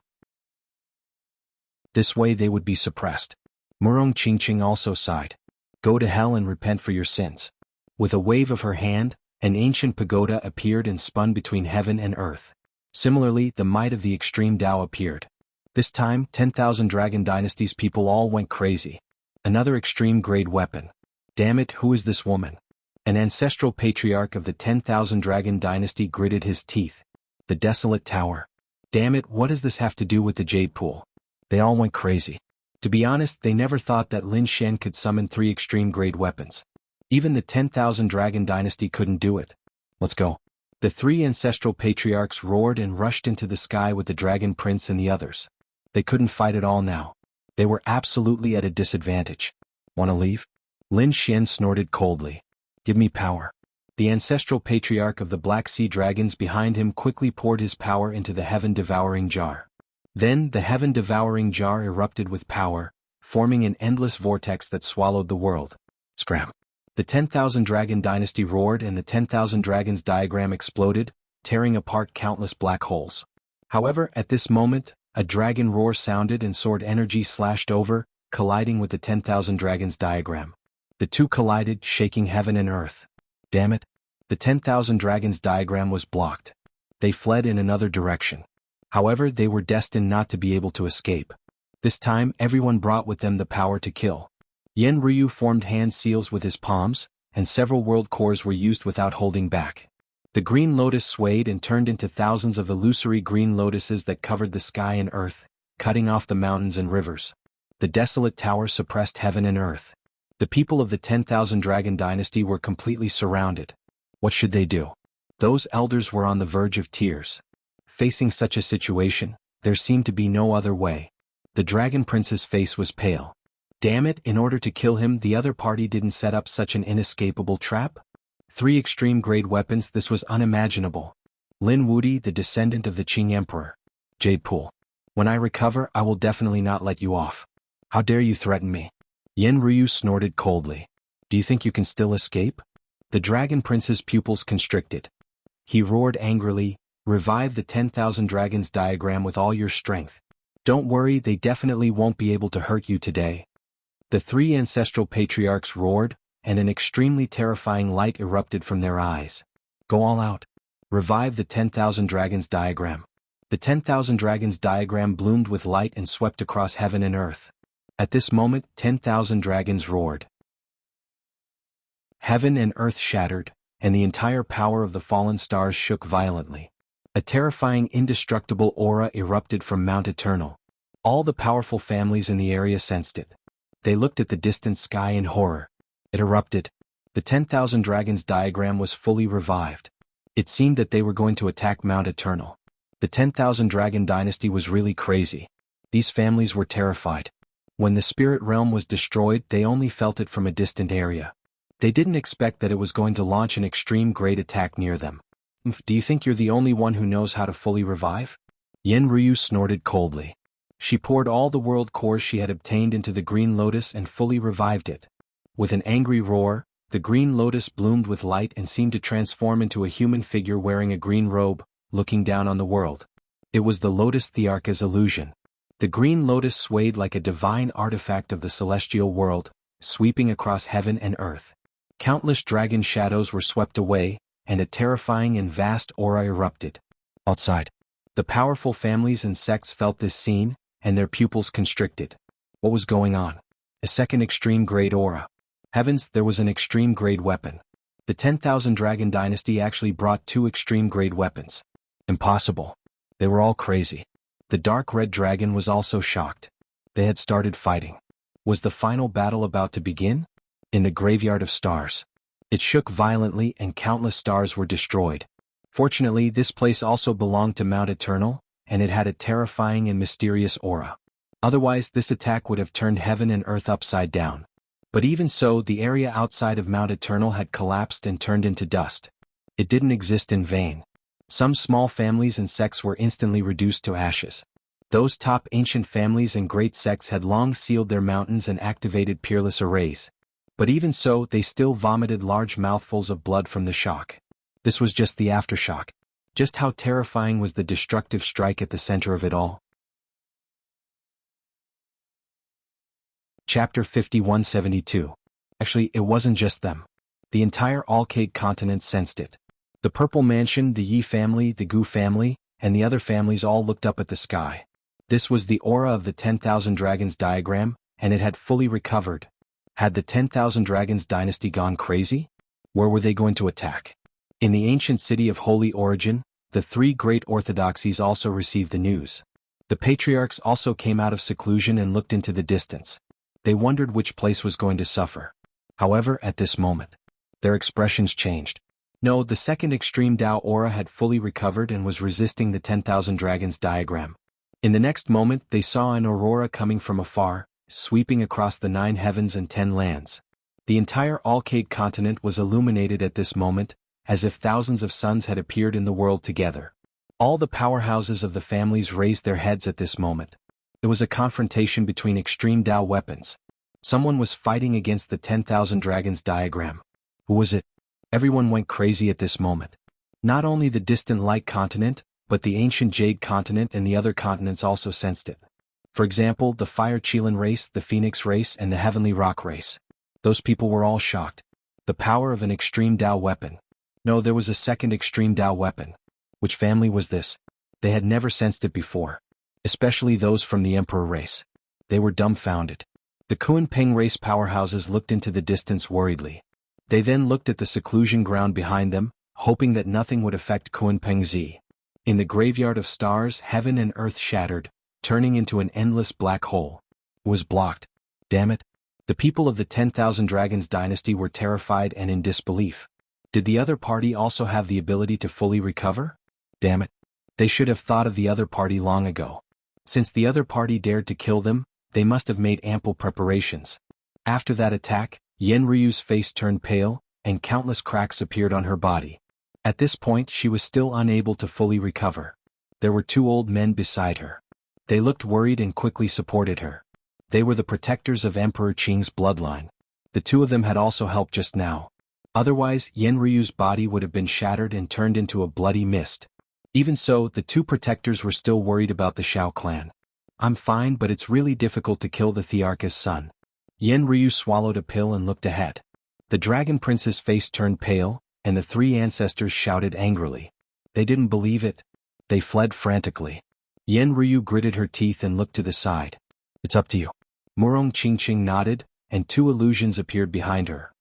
This way they would be suppressed. Murong Qingqing also sighed. Go to hell and repent for your sins. With a wave of her hand, an ancient pagoda appeared and spun between heaven and earth. Similarly, the might of the extreme Tao appeared. This time, 10,000 Dragon Dynasty's people all went crazy. Another extreme grade weapon. Damn it, who is this woman? An ancestral patriarch of the 10,000 Dragon Dynasty gritted his teeth. The desolate tower. Damn it, what does this have to do with the Jade Pool? They all went crazy. To be honest, they never thought that Lin Xian could summon 3 extreme grade weapons. Even the 10,000 Dragon Dynasty couldn't do it. Let's go. The 3 ancestral patriarchs roared and rushed into the sky with the Dragon Prince and the others. They couldn't fight at all now. They were absolutely at a disadvantage. Wanna leave? Lin Xian snorted coldly. Give me power. The ancestral patriarch of the Black Sea Dragons behind him quickly poured his power into the heaven-devouring jar. Then the heaven-devouring jar erupted with power, forming an endless vortex that swallowed the world. Scram. The 10,000 Dragon Dynasty roared and the 10,000 Dragons diagram exploded, tearing apart countless black holes. However, at this moment, a dragon roar sounded and sword energy slashed over, colliding with the 10,000 Dragons diagram. The two collided, shaking heaven and earth. Damn it. The 10,000 Dragons diagram was blocked. They fled in another direction. However, they were destined not to be able to escape. This time, everyone brought with them the power to kill. Yen Ryu formed hand seals with his palms, and several world cores were used without holding back. The green lotus swayed and turned into thousands of illusory green lotuses that covered the sky and earth, cutting off the mountains and rivers. The desolate tower suppressed heaven and earth. The people of the 10,000 Dragon Dynasty were completely surrounded. What should they do? Those elders were on the verge of tears. Facing such a situation, there seemed to be no other way. The Dragon Prince's face was pale. Damn it, in order to kill him, the other party didn't set up such an inescapable trap? 3 extreme-grade weapons, this was unimaginable. Lin Wudi, the descendant of the Qing Emperor. Jade Pool. When I recover, I will definitely not let you off. How dare you threaten me? Yen Ryu snorted coldly. Do you think you can still escape? The Dragon Prince's pupils constricted. He roared angrily, revive the 10,000 Dragons diagram with all your strength. Don't worry, they definitely won't be able to hurt you today. The 3 ancestral patriarchs roared, and an extremely terrifying light erupted from their eyes. Go all out. Revive the 10,000 Dragons diagram. The 10,000 Dragons diagram bloomed with light and swept across heaven and earth. At this moment, 10,000 dragons roared. Heaven and earth shattered, and the entire power of the fallen stars shook violently. A terrifying indestructible aura erupted from Mount Eternal. All the powerful families in the area sensed it. They looked at the distant sky in horror. It erupted. The 10,000 Dragons diagram was fully revived. It seemed that they were going to attack Mount Eternal. The 10,000 Dragon Dynasty was really crazy. These families were terrified. When the spirit realm was destroyed, they only felt it from a distant area. They didn't expect that it was going to launch an extreme grade attack near them. Do you think you're the only one who knows how to fully revive? Yen Ryu snorted coldly. She poured all the world cores she had obtained into the green lotus and fully revived it. With an angry roar, the green lotus bloomed with light and seemed to transform into a human figure wearing a green robe, looking down on the world. It was the Lotus Thearka's illusion. The green lotus swayed like a divine artifact of the celestial world, sweeping across heaven and earth. Countless dragon shadows were swept away, and a terrifying and vast aura erupted. Outside, the powerful families and sects felt this scene, and their pupils constricted. What was going on? A second extreme grade aura. Heavens, there was an extreme grade weapon. The 10,000 Dragon Dynasty actually brought 2 extreme grade weapons. Impossible. They were all crazy. The dark red dragon was also shocked. They had started fighting. Was the final battle about to begin? In the graveyard of stars. It shook violently and countless stars were destroyed. Fortunately, this place also belonged to Mount Eternal, and it had a terrifying and mysterious aura. Otherwise, this attack would have turned heaven and earth upside down. But even so, the area outside of Mount Eternal had collapsed and turned into dust. It didn't exist in vain. Some small families and sects were instantly reduced to ashes. Those top ancient families and great sects had long sealed their mountains and activated peerless arrays. But even so, they still vomited large mouthfuls of blood from the shock. This was just the aftershock. Just how terrifying was the destructive strike at the center of it all? Chapter 5172. Actually, it wasn't just them. The entire Alcade continent sensed it. The Purple Mansion, the Yi family, the Gu family, and the other families all looked up at the sky. This was the aura of the 10,000 Dragons diagram, and it had fully recovered. Had the 10,000 Dragons dynasty gone crazy? Where were they going to attack? In the ancient city of Holy Origin, the three great orthodoxies also received the news. The patriarchs also came out of seclusion and looked into the distance. They wondered which place was going to suffer. However, at this moment, their expressions changed. No, the second extreme Tao aura had fully recovered and was resisting the 10,000 Dragons diagram. In the next moment, they saw an aurora coming from afar, sweeping across the 9 heavens and 10 lands. The entire Alcade continent was illuminated at this moment, as if thousands of suns had appeared in the world together. All the powerhouses of the families raised their heads at this moment. It was a confrontation between extreme Tao weapons. Someone was fighting against the 10,000 Dragons diagram. Who was it? Everyone went crazy at this moment. Not only the distant Light continent, but the ancient Jade continent and the other continents also sensed it. For example, the Fire Qilin race, the Phoenix race, and the Heavenly Rock race. Those people were all shocked. The power of an extreme Tao weapon. No, there was a second extreme Tao weapon. Which family was this? They had never sensed it before. Especially those from the Emperor race. They were dumbfounded. The Kunping race powerhouses looked into the distance worriedly. They then looked at the seclusion ground behind them, hoping that nothing would affect Kunping Z. In the graveyard of stars, heaven and earth shattered, turning into an endless black hole. It was blocked. Damn it. The people of the 10,000 Dragons dynasty were terrified and in disbelief. Did the other party also have the ability to fully recover? Damn it. They should have thought of the other party long ago. Since the other party dared to kill them, they must have made ample preparations. After that attack, Yen Ryu's face turned pale, and countless cracks appeared on her body. At this point, she was still unable to fully recover. There were 2 old men beside her. They looked worried and quickly supported her. They were the protectors of Emperor Qing's bloodline. The 2 of them had also helped just now. Otherwise, Yen Ryu's body would have been shattered and turned into a bloody mist. Even so, the 2 protectors were still worried about the Shao clan. I'm fine, but it's really difficult to kill the Thearch's son. Yen Ryu swallowed a pill and looked ahead. The Dragon Prince's face turned pale, and the 3 ancestors shouted angrily. They didn't believe it. They fled frantically. Yen Ryu gritted her teeth and looked to the side. It's up to you. Murong Qingqing nodded, and 2 illusions appeared behind her.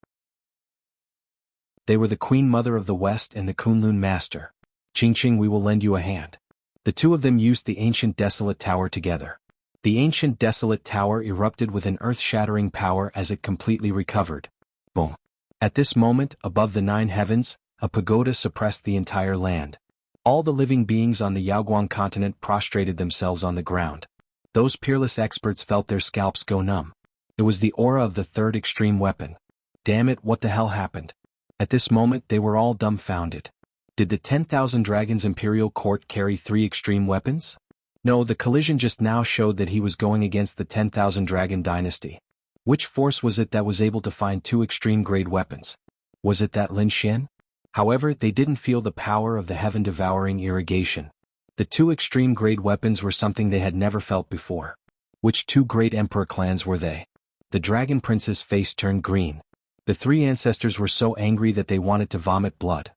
They were the Queen Mother of the West and the Kunlun Master. Qingqing, we will lend you a hand. The 2 of them used the ancient desolate tower together. The ancient desolate tower erupted with an earth-shattering power as it completely recovered. Boom. At this moment, above the 9 heavens, a pagoda suppressed the entire land. All the living beings on the Yaoguang continent prostrated themselves on the ground. Those peerless experts felt their scalps go numb. It was the aura of the 3rd extreme weapon. Damn it, what the hell happened? At this moment, they were all dumbfounded. Did the 10,000 Dragons Imperial Court carry 3 extreme weapons? No, the collision just now showed that he was going against the 10,000 Dragon dynasty. Which force was it that was able to find 2 extreme-grade weapons? Was it that Lin Xian? However, they didn't feel the power of the heaven-devouring irrigation. The 2 extreme-grade weapons were something they had never felt before. Which 2 great emperor clans were they? The Dragon Prince's face turned green. The 3 ancestors were so angry that they wanted to vomit blood.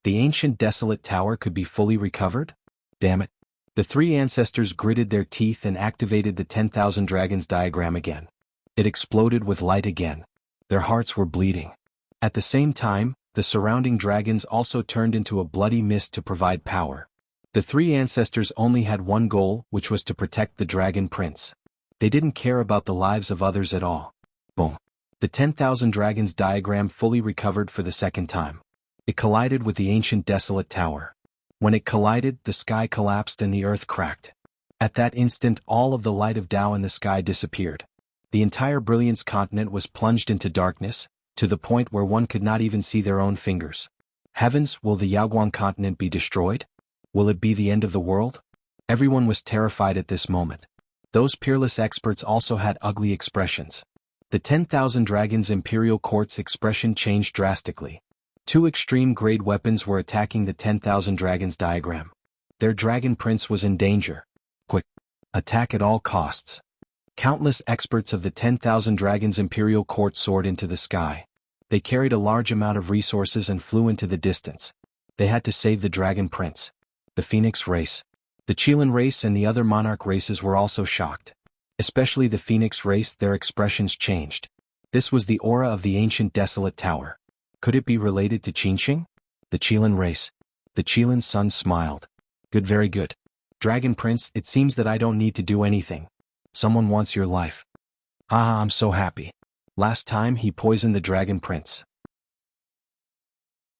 The ancient desolate tower could be fully recovered? Damn it. The 3 ancestors gritted their teeth and activated the 10,000 Dragons diagram again. It exploded with light again. Their hearts were bleeding. At the same time, the surrounding dragons also turned into a bloody mist to provide power. The 3 ancestors only had one goal, which was to protect the Dragon Prince. They didn't care about the lives of others at all. Boom. The 10,000 Dragons diagram fully recovered for the 2nd time. It collided with the ancient desolate tower. When it collided, the sky collapsed and the earth cracked. At that instant all of the light of Tao in the sky disappeared. The entire Brilliance continent was plunged into darkness, to the point where one could not even see their own fingers. Heavens, will the Yaoguang continent be destroyed? Will it be the end of the world? Everyone was terrified at this moment. Those peerless experts also had ugly expressions. The 10,000 Dragons Imperial Court's expression changed drastically. Two extreme-grade weapons were attacking the 10,000 Dragons diagram. Their Dragon Prince was in danger. Quick! Attack at all costs. Countless experts of the 10,000 Dragons Imperial Court soared into the sky. They carried a large amount of resources and flew into the distance. They had to save the Dragon Prince. The Phoenix race. The Qilin race and the other monarch races were also shocked. Especially the Phoenix race, their expressions changed. This was the aura of the ancient desolate tower. Could it be related to Qinxing? The Qilin race. The Qilin sun smiled. Good, very good. Dragon Prince, it seems that I don't need to do anything. Someone wants your life. Ah, I'm so happy. Last time he poisoned the Dragon Prince.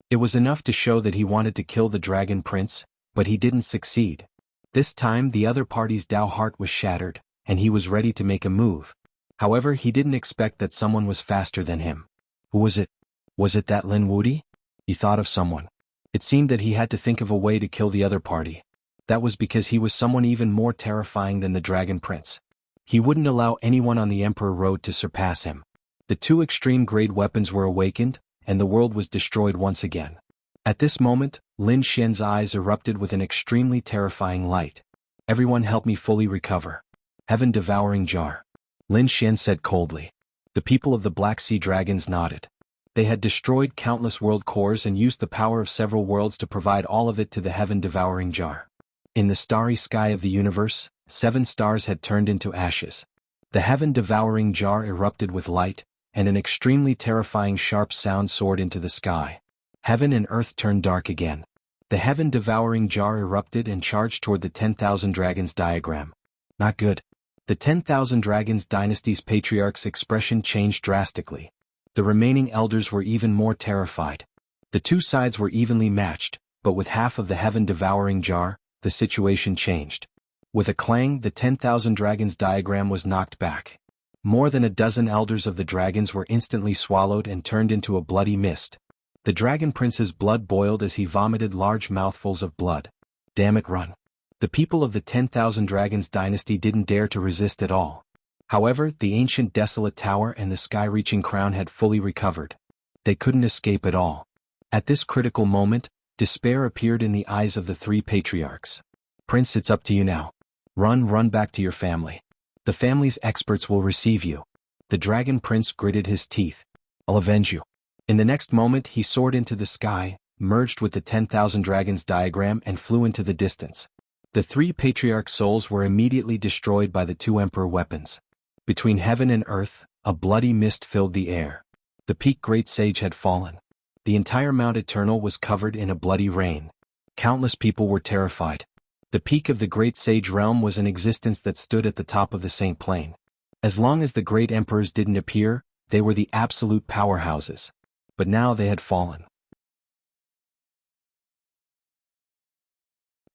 It was enough to show that he wanted to kill the Dragon Prince, but he didn't succeed. This time the other party's Tao heart was shattered, and he was ready to make a move. However, he didn't expect that someone was faster than him. Who was it? Was it that Lin Wuti? He thought of someone. It seemed that he had to think of a way to kill the other party. That was because he was someone even more terrifying than the Dragon Prince. He wouldn't allow anyone on the Emperor Road to surpass him. The two extreme-grade weapons were awakened, and the world was destroyed once again. At this moment, Lin Xian's eyes erupted with an extremely terrifying light. Everyone help me fully recover. Heaven-devouring jar. Lin Xian said coldly. The people of the Black Sea Dragons nodded. They had destroyed countless world cores and used the power of several worlds to provide all of it to the heaven-devouring jar. In the starry sky of the universe, 7 stars had turned into ashes. The heaven-devouring jar erupted with light, and an extremely terrifying sharp sound soared into the sky. Heaven and earth turned dark again. The heaven-devouring jar erupted and charged toward the 10,000 Dragons diagram. Not good. The 10,000 Dragons dynasty's patriarch's expression changed drastically. The remaining elders were even more terrified. The two sides were evenly matched, but with half of the heaven-devouring jar, the situation changed. With a clang, the 10,000 Dragons diagram was knocked back. More than a dozen elders of the dragons were instantly swallowed and turned into a bloody mist. The Dragon Prince's blood boiled as he vomited large mouthfuls of blood. Damn it, run. The people of the 10,000 Dragons dynasty didn't dare to resist at all. However, the ancient desolate tower and the sky-reaching crown had fully recovered. They couldn't escape at all. At this critical moment, despair appeared in the eyes of the 3 patriarchs. Prince, it's up to you now. Run back to your family. The family's experts will receive you. The Dragon Prince gritted his teeth. I'll avenge you. In the next moment he soared into the sky, merged with the 10,000 Dragons diagram and flew into the distance. The 3 patriarch souls were immediately destroyed by the 2 emperor weapons. Between heaven and earth, a bloody mist filled the air. The peak great sage had fallen. The entire Mount Eternal was covered in a bloody rain. Countless people were terrified. The peak of the great sage realm was an existence that stood at the top of the Saint Plain. As long as the great emperors didn't appear, they were the absolute powerhouses. But now they had fallen.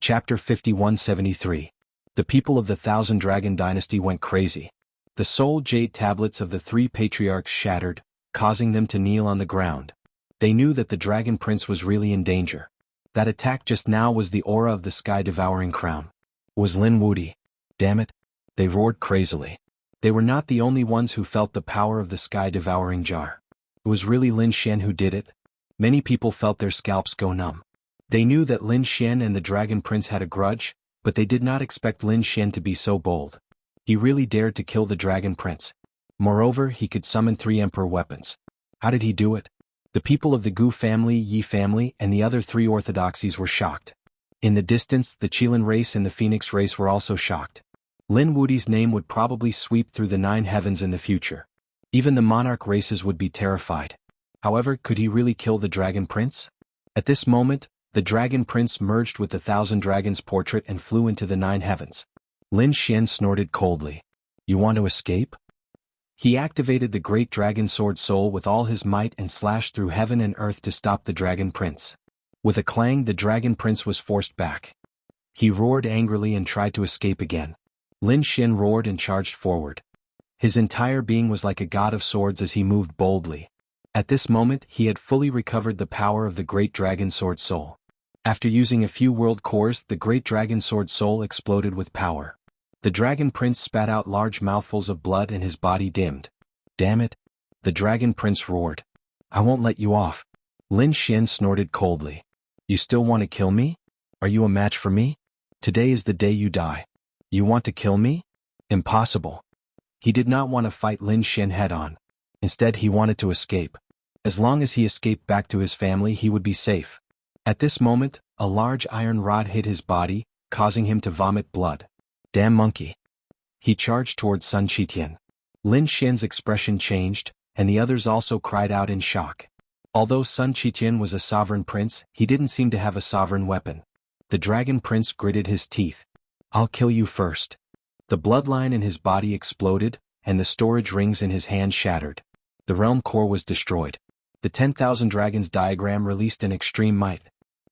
Chapter 5173. The people of the Thousand Dragon Dynasty went crazy. The soul jade tablets of the 3 patriarchs shattered, causing them to kneel on the ground. They knew that the Dragon Prince was really in danger. That attack just now was the aura of the sky-devouring crown. It was Lin Wuti. Damn it. They roared crazily. They were not the only ones who felt the power of the sky-devouring jar. It was really Lin Xian who did it. Many people felt their scalps go numb. They knew that Lin Xian and the Dragon Prince had a grudge, but they did not expect Lin Xian to be so bold. He really dared to kill the Dragon Prince. Moreover, he could summon 3 emperor weapons. How did he do it? The people of the Gu family, Yi family, and the other 3 orthodoxies were shocked. In the distance, the Qilin race and the Phoenix race were also shocked. Lin Wuti's name would probably sweep through the 9 heavens in the future. Even the monarch races would be terrified. However, could he really kill the Dragon Prince? At this moment, the Dragon Prince merged with the 1,000 Dragons portrait and flew into the 9 heavens. Lin Xian snorted coldly. You want to escape? He activated the great dragon sword soul with all his might and slashed through heaven and earth to stop the Dragon Prince. With a clang, the Dragon Prince was forced back. He roared angrily and tried to escape again. Lin Xin roared and charged forward. His entire being was like a god of swords as he moved boldly. At this moment he had fully recovered the power of the Great Dragon Sword Soul. After using a few world cores, the Great Dragon Sword Soul exploded with power. The Dragon Prince spat out large mouthfuls of blood and his body dimmed. Damn it! The Dragon Prince roared. I won't let you off. Lin Xin snorted coldly. You still want to kill me? Are you a match for me? Today is the day you die. You want to kill me? Impossible. He did not want to fight Lin Xin head-on. Instead he wanted to escape. As long as he escaped back to his family he would be safe. At this moment, a large iron rod hit his body, causing him to vomit blood. Damn monkey. He charged towards Sun Qitian. Lin Xian's expression changed, and the others also cried out in shock. Although Sun Qitian was a sovereign prince, he didn't seem to have a sovereign weapon. The Dragon Prince gritted his teeth. I'll kill you first. The bloodline in his body exploded, and the storage rings in his hand shattered. The realm core was destroyed. The 10,000 dragons diagram released an extreme might.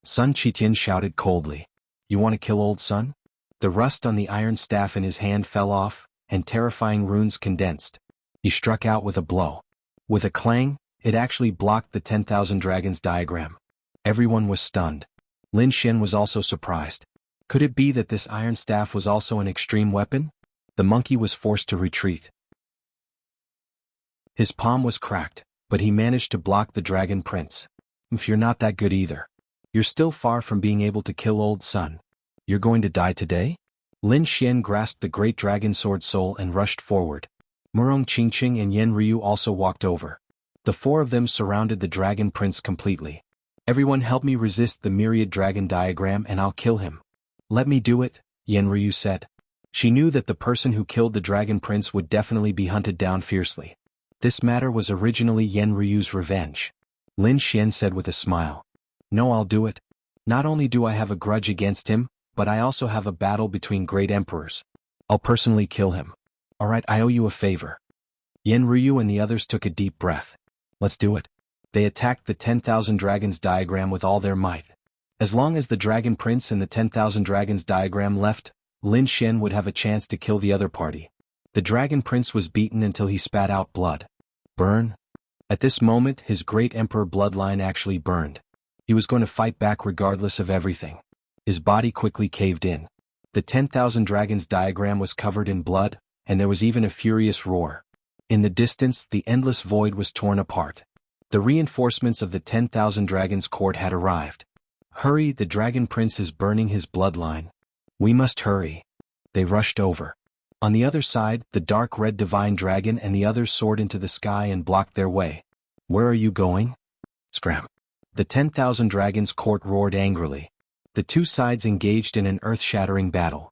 Sun Qitian shouted coldly. You want to kill old Sun? The rust on the iron staff in his hand fell off, and terrifying runes condensed. He struck out with a blow. With a clang, it actually blocked the 10,000 dragons diagram. Everyone was stunned. Lin Xin was also surprised. Could it be that this iron staff was also an extreme weapon? The monkey was forced to retreat. His palm was cracked, but he managed to block the Dragon Prince. If you're not that good either. You're still far from being able to kill old Sun. You're going to die today? Lin Xian grasped the Great Dragon Sword Soul and rushed forward. Murong Qingqing and Yen Ryu also walked over. The four of them surrounded the Dragon Prince completely. Everyone help me resist the myriad dragon diagram and I'll kill him. Let me do it, Yen Ryu said. She knew that the person who killed the Dragon Prince would definitely be hunted down fiercely. This matter was originally Yen Ryu's revenge. Lin Xian said with a smile. No, I'll do it. Not only do I have a grudge against him, but I also have a battle between great emperors. I'll personally kill him. Alright, I owe you a favor. Yen Ryu and the others took a deep breath. Let's do it. They attacked the 10,000 dragons diagram with all their might. As long as the Dragon Prince and the 10,000 dragons diagram left, Lin Xian would have a chance to kill the other party. The Dragon Prince was beaten until he spat out blood. Burn? At this moment his great emperor bloodline actually burned. He was going to fight back regardless of everything. His body quickly caved in. The 10,000 dragons diagram was covered in blood, and there was even a furious roar. In the distance, the endless void was torn apart. The reinforcements of the 10,000 dragons court had arrived. Hurry, the Dragon Prince is burning his bloodline. We must hurry. They rushed over. On the other side, the dark red divine dragon and the others soared into the sky and blocked their way. Where are you going? Scram. The 10,000 dragons court roared angrily. The two sides engaged in an earth-shattering battle.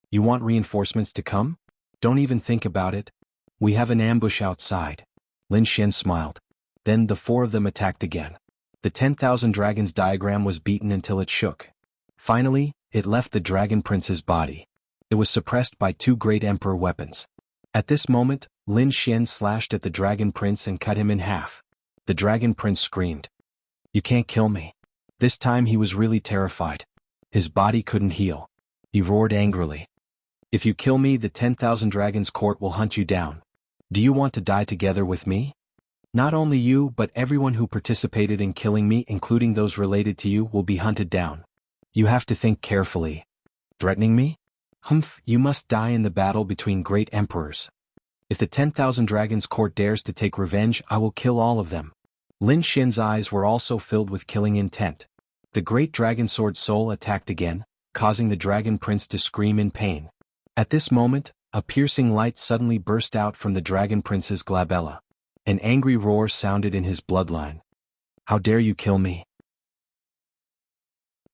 You want reinforcements to come? Don't even think about it. We have an ambush outside. Lin Xian smiled. Then the four of them attacked again. The 10,000 dragons diagram was beaten until it shook. Finally, it left the Dragon Prince's body. It was suppressed by two great emperor weapons. At this moment, Lin Xian slashed at the Dragon Prince and cut him in half. The Dragon Prince screamed. You can't kill me. This time he was really terrified. His body couldn't heal. He roared angrily. If you kill me, the 10,000 dragons court will hunt you down. Do you want to die together with me? Not only you, but everyone who participated in killing me, including those related to you, will be hunted down. You have to think carefully. Threatening me? Humph, you must die in the battle between great emperors. If the 10,000 dragons court dares to take revenge, I will kill all of them. Lin Xian's eyes were also filled with killing intent. The great dragon sword soul attacked again, causing the Dragon Prince to scream in pain. At this moment, a piercing light suddenly burst out from the Dragon Prince's glabella. An angry roar sounded in his bloodline. How dare you kill me?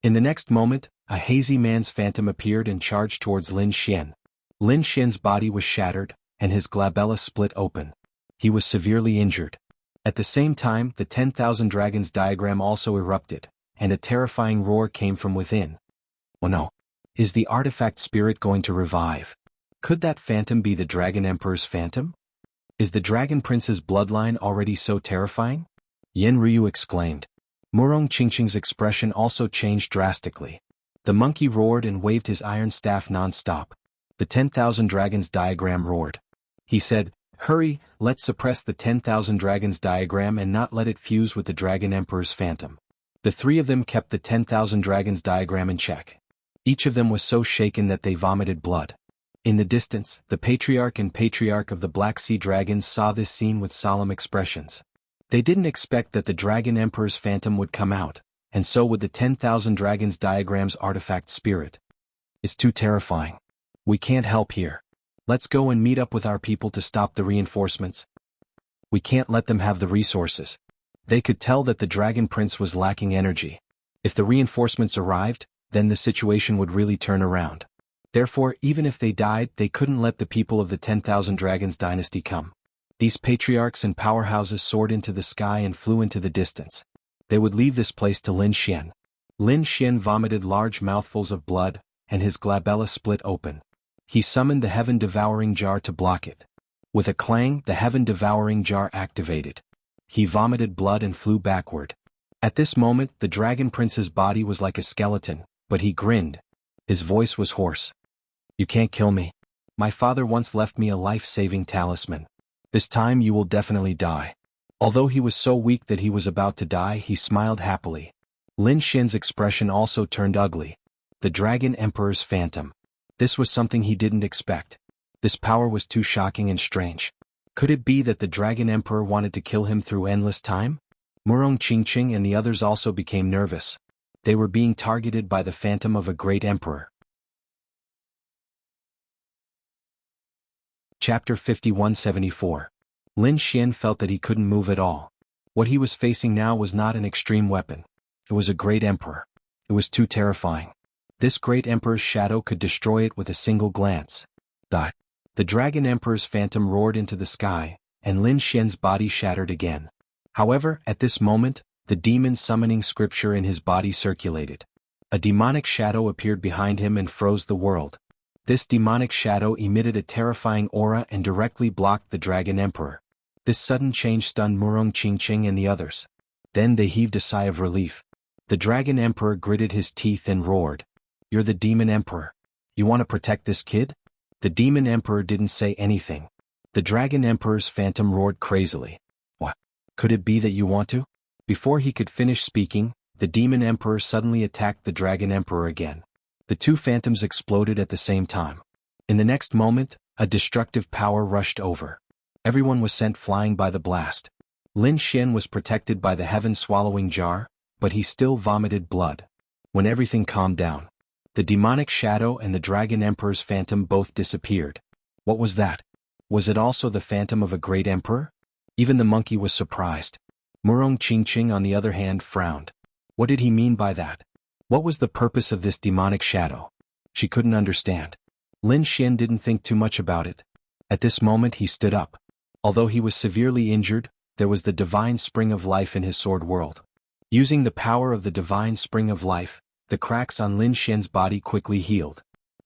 In the next moment, a hazy man's phantom appeared and charged towards Lin Xian. Lin Xian's body was shattered, and his glabella split open. He was severely injured. At the same time, the 10,000 dragons diagram also erupted, and a terrifying roar came from within. Oh no! Is the artifact spirit going to revive? Could that phantom be the Dragon Emperor's phantom? Is the Dragon Prince's bloodline already so terrifying? Yen Ryu exclaimed. Murong Qingqing's expression also changed drastically. The monkey roared and waved his iron staff non-stop. The 10,000 dragons diagram roared. He said, "Hurry, let's suppress the 10,000 dragons diagram and not let it fuse with the Dragon Emperor's phantom." The three of them kept the 10,000 dragons diagram in check. Each of them was so shaken that they vomited blood. In the distance, the patriarch and patriarch of the Black Sea Dragons saw this scene with solemn expressions. They didn't expect that the Dragon Emperor's phantom would come out, and so would the 10,000 dragons diagram's artifact spirit. It's too terrifying. We can't help here. Let's go and meet up with our people to stop the reinforcements. We can't let them have the resources. They could tell that the Dragon Prince was lacking energy. If the reinforcements arrived, then the situation would really turn around. Therefore, even if they died, they couldn't let the people of the 10,000 Dragons dynasty come. These patriarchs and powerhouses soared into the sky and flew into the distance. They would leave this place to Lin Xian. Lin Xian vomited large mouthfuls of blood, and his glabella split open. He summoned the heaven-devouring jar to block it. With a clang, the heaven-devouring jar activated. He vomited blood and flew backward. At this moment, the Dragon Prince's body was like a skeleton, but he grinned. His voice was hoarse. "You can't kill me. My father once left me a life-saving talisman. This time you will definitely die." Although he was so weak that he was about to die, he smiled happily. Lin Xian's expression also turned ugly. The Dragon Emperor's phantom. This was something he didn't expect. This power was too shocking and strange. Could it be that the Dragon Emperor wanted to kill him through endless time? Murong Qingqing and the others also became nervous. They were being targeted by the phantom of a great emperor. Chapter 5174. Lin Xian felt that he couldn't move at all. What he was facing now was not an extreme weapon. It was a great emperor. It was too terrifying. This great emperor's shadow could destroy it with a single glance. The Dragon Emperor's phantom roared into the sky, and Lin Xian's body shattered again. However, at this moment, the demon summoning scripture in his body circulated. A demonic shadow appeared behind him and froze the world. This demonic shadow emitted a terrifying aura and directly blocked the Dragon Emperor. This sudden change stunned Murong Qingqing and the others. Then they heaved a sigh of relief. The Dragon Emperor gritted his teeth and roared. "You're the Demon Emperor. You want to protect this kid?" The Demon Emperor didn't say anything. The Dragon Emperor's phantom roared crazily. "What? Could it be that you want to?" Before he could finish speaking, the Demon Emperor suddenly attacked the Dragon Emperor again. The two phantoms exploded at the same time. In the next moment, a destructive power rushed over. Everyone was sent flying by the blast. Lin Xian was protected by the heaven-swallowing jar, but he still vomited blood. When everything calmed down, the demonic shadow and the Dragon Emperor's phantom both disappeared. What was that? Was it also the phantom of a great emperor? Even the monkey was surprised. Murong Qingqing on the other hand frowned. What did he mean by that? What was the purpose of this demonic shadow? She couldn't understand. Lin Xian didn't think too much about it. At this moment he stood up. Although he was severely injured, there was the divine spring of life in his sword world. Using the power of the divine spring of life, the cracks on Lin Xian's body quickly healed.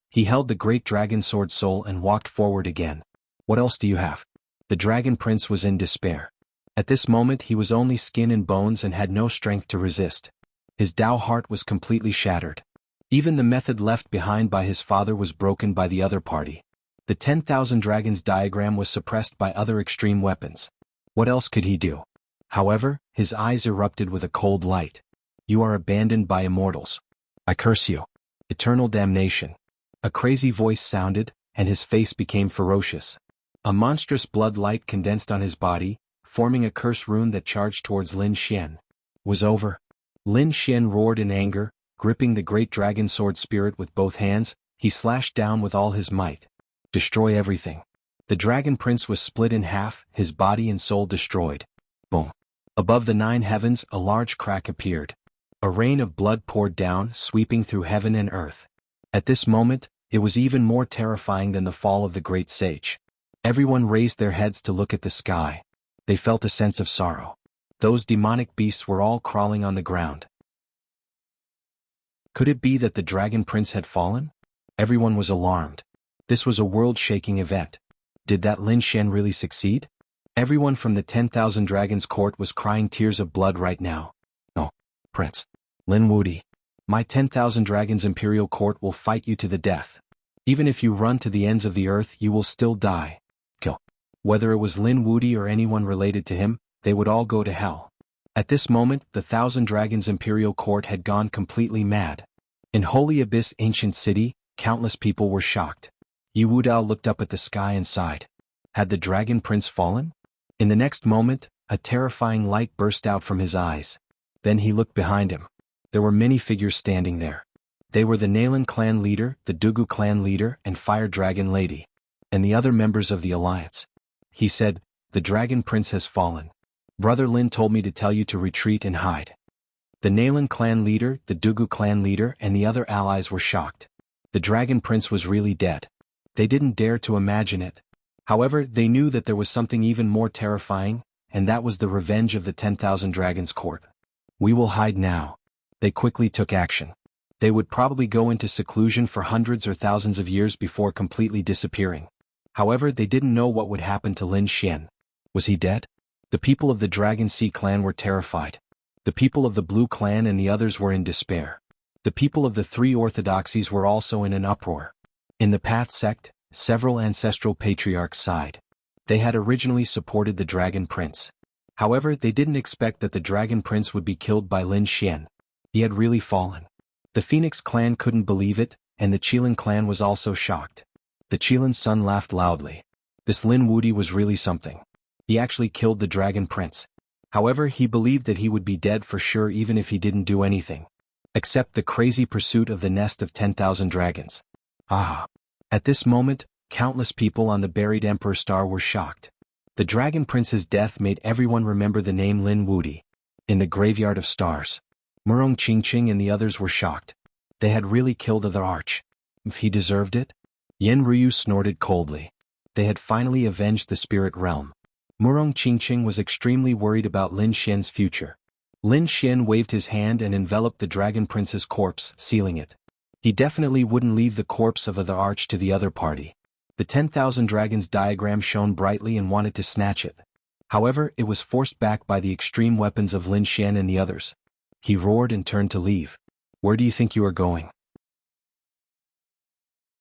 He held the great dragon sword soul and walked forward again. "What else do you have?" The Dragon Prince was in despair. At this moment he was only skin and bones and had no strength to resist. His Tao heart was completely shattered. Even the method left behind by his father was broken by the other party. The 10,000 dragons diagram was suppressed by other extreme weapons. What else could he do? However, his eyes erupted with a cold light. "You are abandoned by immortals. I curse you. Eternal damnation." A crazy voice sounded, and his face became ferocious. A monstrous blood light condensed on his body, forming a curse rune that charged towards Lin Xian. Was over. Lin Xian roared in anger, gripping the great dragon sword spirit with both hands, he slashed down with all his might. "Destroy everything." The Dragon Prince was split in half, his body and soul destroyed. Boom. Above the 9 heavens, a large crack appeared. A rain of blood poured down, sweeping through heaven and earth. At this moment, it was even more terrifying than the fall of the great sage. Everyone raised their heads to look at the sky. They felt a sense of sorrow. Those demonic beasts were all crawling on the ground. Could it be that the Dragon Prince had fallen? Everyone was alarmed. This was a world-shaking event. Did that Lin Xian really succeed? Everyone from the 10,000 Dragons court was crying tears of blood right now. "No, Prince. Lin Wudi. My 10,000 dragons imperial court will fight you to the death. Even if you run to the ends of the earth, you will still die. Kill. Whether it was Lin Wudi or anyone related to him, they would all go to hell. At this moment, the 1,000 dragons imperial court had gone completely mad. In Holy Abyss ancient city, countless people were shocked. Yu Wudao looked up at the sky and sighed. Had the dragon prince fallen? In the next moment, a terrifying light burst out from his eyes. Then he looked behind him. There were many figures standing there. They were the Nalan clan leader, the Dugu clan leader, and Fire Dragon Lady, and the other members of the alliance. He said, "The dragon prince has fallen. Brother Lin told me to tell you to retreat and hide." The Nalan clan leader, the Dugu clan leader, and the other allies were shocked. The dragon prince was really dead. They didn't dare to imagine it. However, they knew that there was something even more terrifying, and that was the revenge of the 10,000 dragons court. We will hide now. They quickly took action. They would probably go into seclusion for hundreds or thousands of years before completely disappearing. However, they didn't know what would happen to Lin Xian. Was he dead? The people of the Dragon Sea clan were terrified. The people of the Blue clan and the others were in despair. The people of the three orthodoxies were also in an uproar. In the Path sect, several ancestral patriarchs sighed. They had originally supported the Dragon Prince. However, they didn't expect that the Dragon Prince would be killed by Lin Xian. He had really fallen. The Phoenix clan couldn't believe it, and the Qilin clan was also shocked. The Qilin son laughed loudly. This Lin Wudi was really something. He actually killed the Dragon Prince. However, he believed that he would be dead for sure even if he didn't do anything. Except the crazy pursuit of the nest of 10,000 dragons. Ah! At this moment, countless people on the buried Emperor Star were shocked. The Dragon Prince's death made everyone remember the name Lin Wudi. In the Graveyard of Stars, Murong Qingqing and the others were shocked. They had really killed the arch. If he deserved it? Yen Ryu snorted coldly. They had finally avenged the spirit realm. Murong Qingqing was extremely worried about Lin Xian's future. Lin Xian waved his hand and enveloped the Dragon Prince's corpse, sealing it. He definitely wouldn't leave the corpse of the arch to the other party. The 10,000 dragons diagram shone brightly and wanted to snatch it. However, it was forced back by the extreme weapons of Lin Xian and the others. He roared and turned to leave. Where do you think you are going?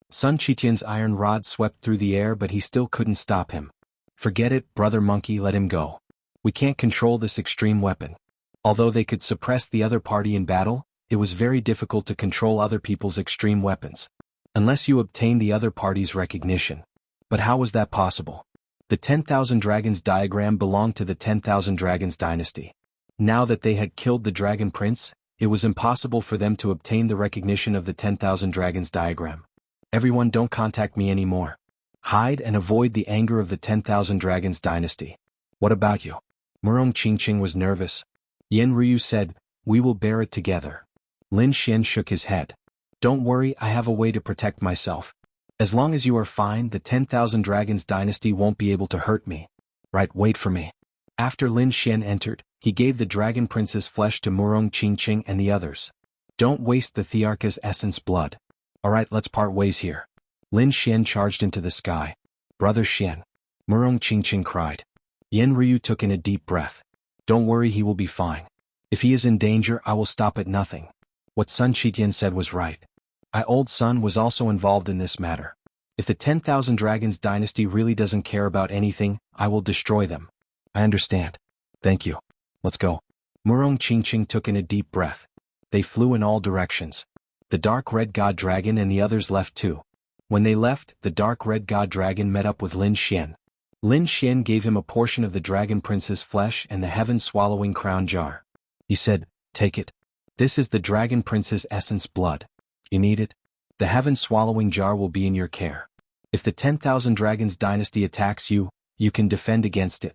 Sun Qitian's iron rod swept through the air, but he still couldn't stop him. Forget it, brother monkey, let him go. We can't control this extreme weapon. Although they could suppress the other party in battle, it was very difficult to control other people's extreme weapons. Unless you obtain the other party's recognition. But how was that possible? The 10,000 dragons diagram belonged to the 10,000 dragons dynasty. Now that they had killed the Dragon Prince, it was impossible for them to obtain the recognition of the 10,000 dragons diagram. Everyone, don't contact me anymore. Hide and avoid the anger of the 10,000 dragons dynasty. What about you? Murong Qingqing was nervous. Yen Ryu said, we will bear it together. Lin Xian shook his head. Don't worry, I have a way to protect myself. As long as you are fine, the 10,000 dragons dynasty won't be able to hurt me. Right, wait for me. After Lin Xian entered, he gave the Dragon Prince's flesh to Murong Qingqing and the others. Don't waste the Thearka's essence blood. Alright, let's part ways here. Lin Xian charged into the sky. Brother Xian. Murong Qingqing cried. Yen Ryu took in a deep breath. Don't worry, he will be fine. If he is in danger, I will stop at nothing. What Sun Qitian said was right. I old Sun was also involved in this matter. If the 10,000 dragons dynasty really doesn't care about anything, I will destroy them. I understand. Thank you. Let's go. Murong Qingqing took in a deep breath. They flew in all directions. The dark red god dragon and the others left too. When they left, the dark red god dragon met up with Lin Xian. Lin Xian gave him a portion of the Dragon Prince's flesh and the heaven-swallowing crown jar. He said, take it. This is the Dragon Prince's essence blood. You need it? The heaven-swallowing jar will be in your care. If the 10,000 dragons dynasty attacks you, you can defend against it.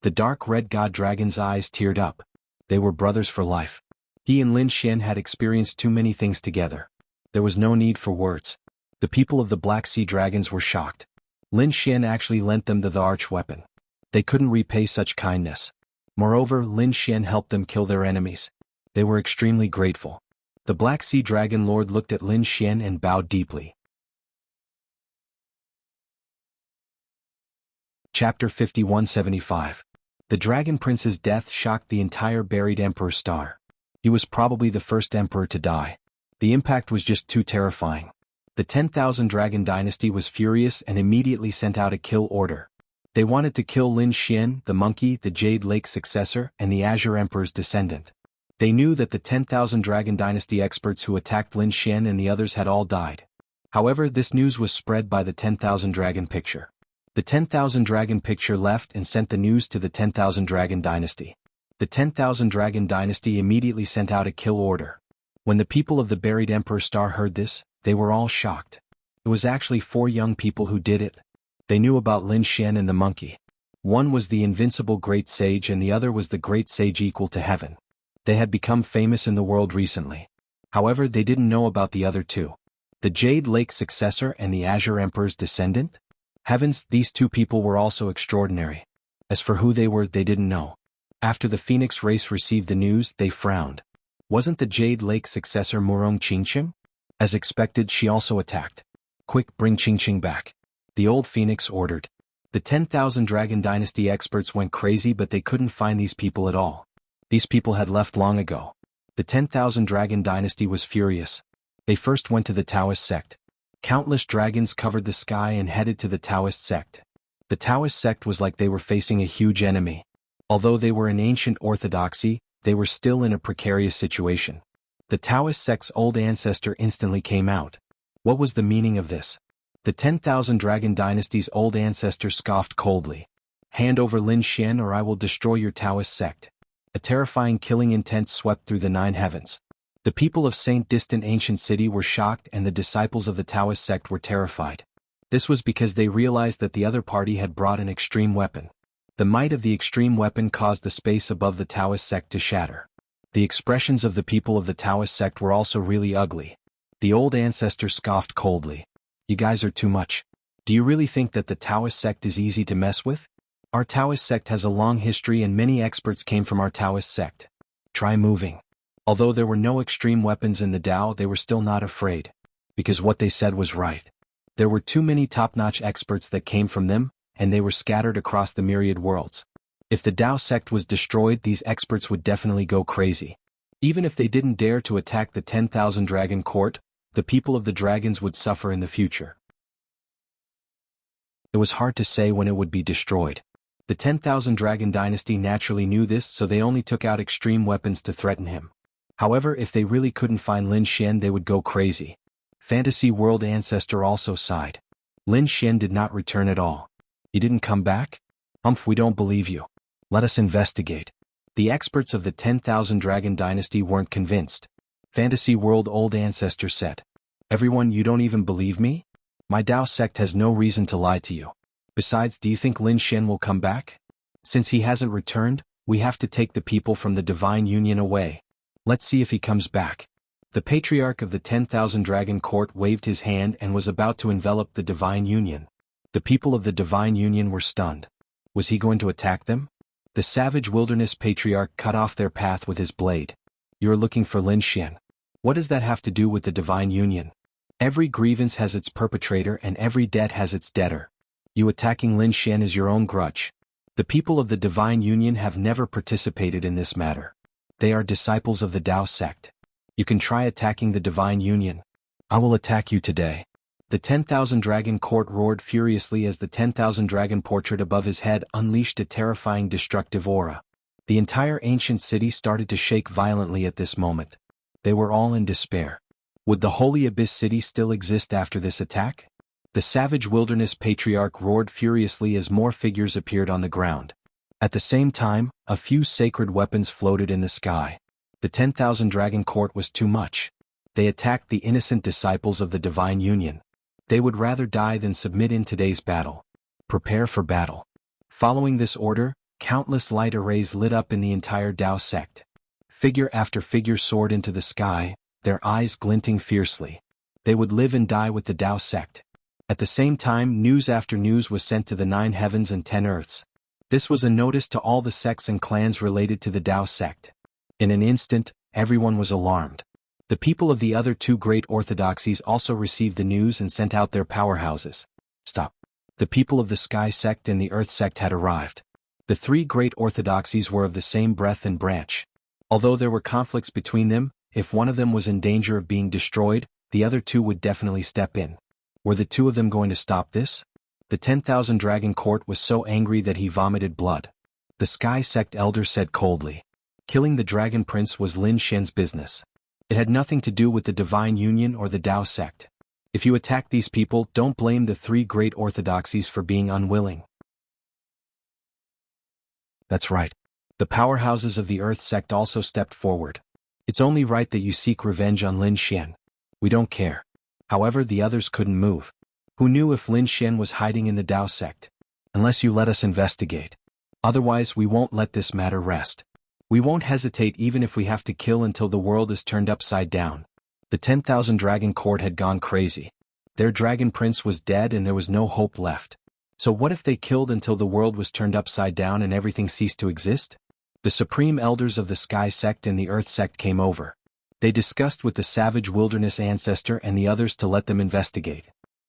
The dark red god dragon's eyes teared up. They were brothers for life. He and Lin Xian had experienced too many things together. There was no need for words. The people of the Black Sea Dragons were shocked. Lin Xian actually lent them the arch weapon. They couldn't repay such kindness. Moreover, Lin Xian helped them kill their enemies. They were extremely grateful. The Black Sea Dragon Lord looked at Lin Xian and bowed deeply. Chapter 5175. The Dragon Prince's death shocked the entire buried Emperor Star. He was probably the first emperor to die. The impact was just too terrifying. The 10,000 Dragon Dynasty was furious and immediately sent out a kill order. They wanted to kill Lin Xian, the monkey, the Jade Lake successor, and the Azure Emperor's descendant. They knew that the 10,000 Dragon Dynasty experts who attacked Lin Xian and the others had all died. However, this news was spread by the 10,000 Dragon Picture. The 10,000 Dragon Picture left and sent the news to the 10,000 Dragon Dynasty. The 10,000 Dragon Dynasty immediately sent out a kill order. When the people of the buried Emperor Star heard this, they were all shocked. It was actually 4 young people who did it. They knew about Lin Xian and the monkey. One was the invincible Great Sage and the other was the Great Sage equal to heaven. They had become famous in the world recently. However, they didn't know about the other 2. The Jade Lake successor and the Azure Emperor's descendant? Heavens, these 2 people were also extraordinary. As for who they were, they didn't know. After the Phoenix race received the news, they frowned. Wasn't the Jade Lake successor Murong Qingqing? As expected, she also attacked. Quick, bring Qingqing back. The old Phoenix ordered. The 10,000 Dragon Dynasty experts went crazy, but they couldn't find these people at all. These people had left long ago. The 10,000 Dragon Dynasty was furious. They first went to the Taoist sect. Countless dragons covered the sky and headed to the Taoist sect. The Taoist sect was like they were facing a huge enemy. Although they were in ancient orthodoxy, they were still in a precarious situation. The Taoist sect's old ancestor instantly came out. What was the meaning of this? The 10,000 Dragon Dynasty's old ancestor scoffed coldly. Hand over Lin Xian or I will destroy your Taoist sect. A terrifying killing intent swept through the 9 heavens. The people of Saint Distant Ancient City were shocked and the disciples of the Taoist sect were terrified. This was because they realized that the other party had brought an extreme weapon. The might of the extreme weapon caused the space above the Taoist sect to shatter. The expressions of the people of the Taoist sect were also really ugly. The old ancestor scoffed coldly. You guys are too much. Do you really think that the Taoist sect is easy to mess with? Our Taoist sect has a long history and many experts came from our Taoist sect. Try moving. Although there were no extreme weapons in the Tao, they were still not afraid. Because what they said was right. There were too many top-notch experts that came from them, and they were scattered across the myriad worlds. If the Tao sect was destroyed, these experts would definitely go crazy. Even if they didn't dare to attack the 10,000 Dragon Court, the people of the dragons would suffer in the future. It was hard to say when it would be destroyed. The 10,000 Dragon Dynasty naturally knew this, so they only took out extreme weapons to threaten him. However, if they really couldn't find Lin Xian, they would go crazy. Fantasy World Ancestor also sighed. Lin Xian did not return at all. He didn't come back? We don't believe you. Let us investigate. The experts of the 10,000 Dragon Dynasty weren't convinced. Fantasy World Old Ancestor said. Everyone, you don't even believe me? My Tao sect has no reason to lie to you. Besides, do you think Lin Xian will come back? Since he hasn't returned, we have to take the people from the Divine Union away. Let's see if he comes back. The Patriarch of the 10,000 Dragon Court waved his hand and was about to envelop the Divine Union. The people of the Divine Union were stunned. Was he going to attack them? The savage wilderness Patriarch cut off their path with his blade. You're looking for Lin Xian. What does that have to do with the Divine Union? Every grievance has its perpetrator and every debt has its debtor. You attacking Lin Xian is your own grudge. The people of the Divine Union have never participated in this matter. They are disciples of the Tao sect. You can try attacking the Divine Union. I will attack you today. The 10,000 Dragon Court roared furiously as the 10,000 Dragon portrait above his head unleashed a terrifying destructive aura. The entire ancient city started to shake violently at this moment. They were all in despair. Would the Holy Abyss City still exist after this attack? The savage wilderness Patriarch roared furiously as more figures appeared on the ground. At the same time, a few sacred weapons floated in the sky. The 10,000 Dragon Court was too much. They attacked the innocent disciples of the Divine Union. They would rather die than submit in today's battle. Prepare for battle. Following this order, countless light arrays lit up in the entire Tao sect. Figure after figure soared into the sky, their eyes glinting fiercely. They would live and die with the Tao sect. At the same time, news after news was sent to the 9 heavens and 10 earths. This was a notice to all the sects and clans related to the Tao sect. In an instant, everyone was alarmed. The people of the other 2 great orthodoxies also received the news and sent out their powerhouses. Stop. The people of the Sky sect and the Earth sect had arrived. The 3 great orthodoxies were of the same breath and branch. Although there were conflicts between them, if one of them was in danger of being destroyed, the other two would definitely step in. Were the two of them going to stop this? The 10,000 Dragon Court was so angry that he vomited blood. The Sky Sect elder said coldly, "Killing the Dragon Prince was Lin Shen's business. It had nothing to do with the Divine Union or the Tao sect. If you attack these people, don't blame the three great orthodoxies for being unwilling." That's right. The powerhouses of the Earth sect also stepped forward. "It's only right that you seek revenge on Lin Shen. We don't care." However, the others couldn't move. Who knew if Lin Shen was hiding in the Tao sect? "Unless you let us investigate. Otherwise, we won't let this matter rest. We won't hesitate even if we have to kill until the world is turned upside down." The 10,000 Dragon Court had gone crazy. Their Dragon Prince was dead and there was no hope left. So what if they killed until the world was turned upside down and everything ceased to exist? The supreme elders of the Sky Sect and the Earth Sect came over. They discussed with the savage wilderness ancestor and the others to let them investigate.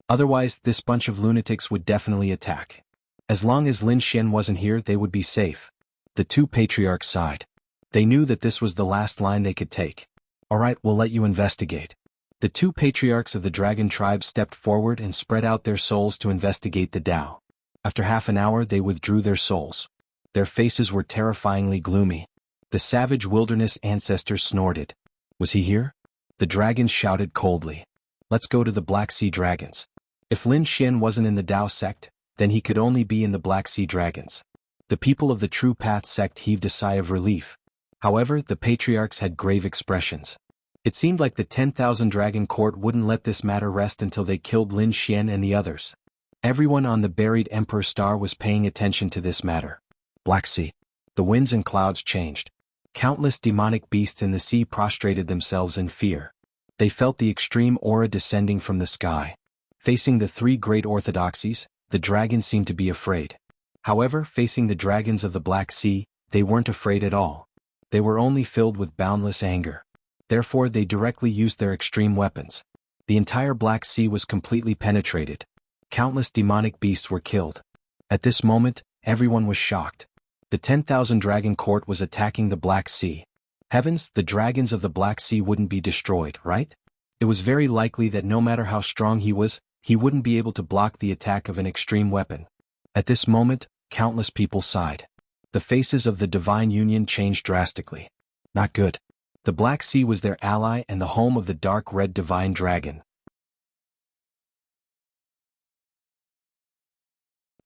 Otherwise, this bunch of lunatics would definitely attack. As long as Lin Shen wasn't here, they would be safe. The two patriarchs sighed. They knew that this was the last line they could take. "All right, we'll let you investigate." The two patriarchs of the dragon tribe stepped forward and spread out their souls to investigate the Tao. After half an hour, they withdrew their souls. Their faces were terrifyingly gloomy. The savage wilderness ancestor snorted. Was he here? The dragons shouted coldly. "Let's go to the Black Sea Dragons." If Lin Shen wasn't in the Tao sect, then he could only be in the Black Sea Dragons. The people of the True Path sect heaved a sigh of relief. However, the patriarchs had grave expressions. It seemed like the 10,000 Dragon Court wouldn't let this matter rest until they killed Lin Shen and the others. Everyone on the buried Emperor Star was paying attention to this matter. Black Sea. The winds and clouds changed. Countless demonic beasts in the sea prostrated themselves in fear. They felt the extreme aura descending from the sky. Facing the three great orthodoxies, the dragons seemed to be afraid. However, facing the dragons of the Black Sea, they weren't afraid at all. They were only filled with boundless anger. Therefore, they directly used their extreme weapons. The entire Black Sea was completely penetrated. Countless demonic beasts were killed. At this moment, everyone was shocked. The 10,000 Dragon Court was attacking the Black Sea. Heavens, the dragons of the Black Sea wouldn't be destroyed, right? It was very likely that no matter how strong he was, he wouldn't be able to block the attack of an extreme weapon. At this moment, countless people sighed. The faces of the Divine Union changed drastically. Not good. The Black Sea was their ally and the home of the dark red Divine Dragon.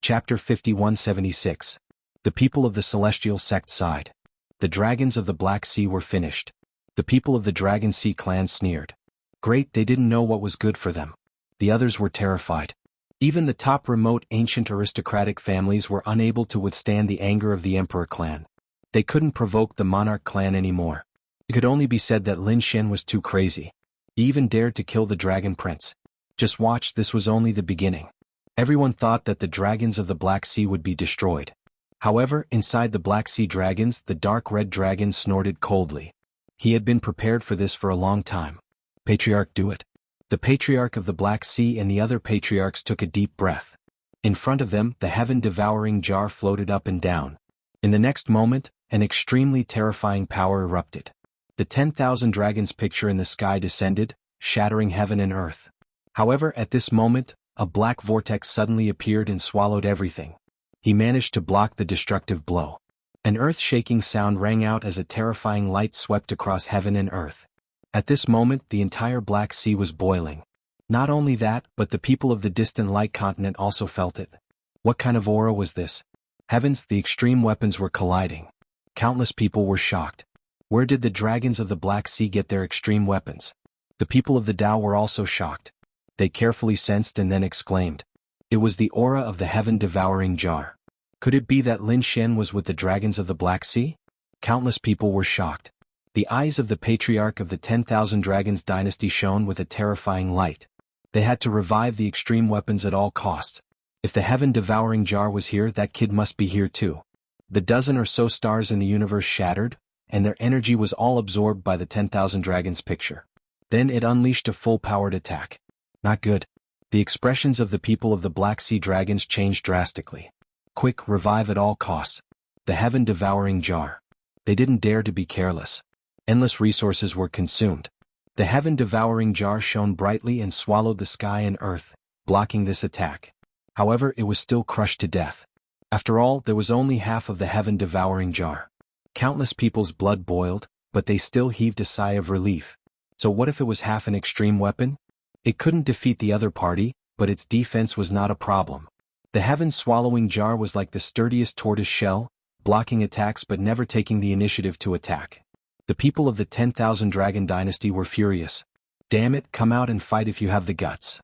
Chapter 5176. The people of the Celestial Sect sighed. The dragons of the Black Sea were finished. The people of the Dragon Sea clan sneered. Great, they didn't know what was good for them. The others were terrified. Even the top remote ancient aristocratic families were unable to withstand the anger of the Emperor clan. They couldn't provoke the Monarch clan anymore. It could only be said that Lin Shen was too crazy. He even dared to kill the Dragon Prince. Just watch, this was only the beginning. Everyone thought that the dragons of the Black Sea would be destroyed. However, inside the Black Sea Dragons, the dark red dragon snorted coldly. He had been prepared for this for a long time. "Patriarch, do it." The Patriarch of the Black Sea and the other patriarchs took a deep breath. In front of them, the heaven-devouring jar floated up and down. In the next moment, an extremely terrifying power erupted. The 10,000 dragons picture in the sky descended, shattering heaven and earth. However, at this moment, a black vortex suddenly appeared and swallowed everything. He managed to block the destructive blow. An earth-shaking sound rang out as a terrifying light swept across heaven and earth. At this moment, the entire Black Sea was boiling. Not only that, but the people of the distant Light Continent also felt it. What kind of aura was this? Heavens, the extreme weapons were colliding. Countless people were shocked. Where did the dragons of the Black Sea get their extreme weapons? The people of the Tao were also shocked. They carefully sensed and then exclaimed. It was the aura of the heaven-devouring jar. Could it be that Lin Shen was with the dragons of the Black Sea? Countless people were shocked. The eyes of the patriarch of the 10,000 Dragons dynasty shone with a terrifying light. They had to revive the extreme weapons at all costs. If the heaven-devouring jar was here, that kid must be here too. The dozen or so stars in the universe shattered, and their energy was all absorbed by the 10,000 Dragons picture. Then it unleashed a full-powered attack. Not good. The expressions of the people of the Black Sea Dragons changed drastically. Quick, revive at all costs. The heaven-devouring jar. They didn't dare to be careless. Endless resources were consumed. The heaven-devouring jar shone brightly and swallowed the sky and earth, blocking this attack. However, it was still crushed to death. After all, there was only half of the heaven-devouring jar. Countless people's blood boiled, but they still heaved a sigh of relief. So what if it was half an extreme weapon? It couldn't defeat the other party, but its defense was not a problem. The heaven-swallowing jar was like the sturdiest tortoise shell, blocking attacks but never taking the initiative to attack. The people of the 10,000 Dragon Dynasty were furious. Damn it, come out and fight if you have the guts.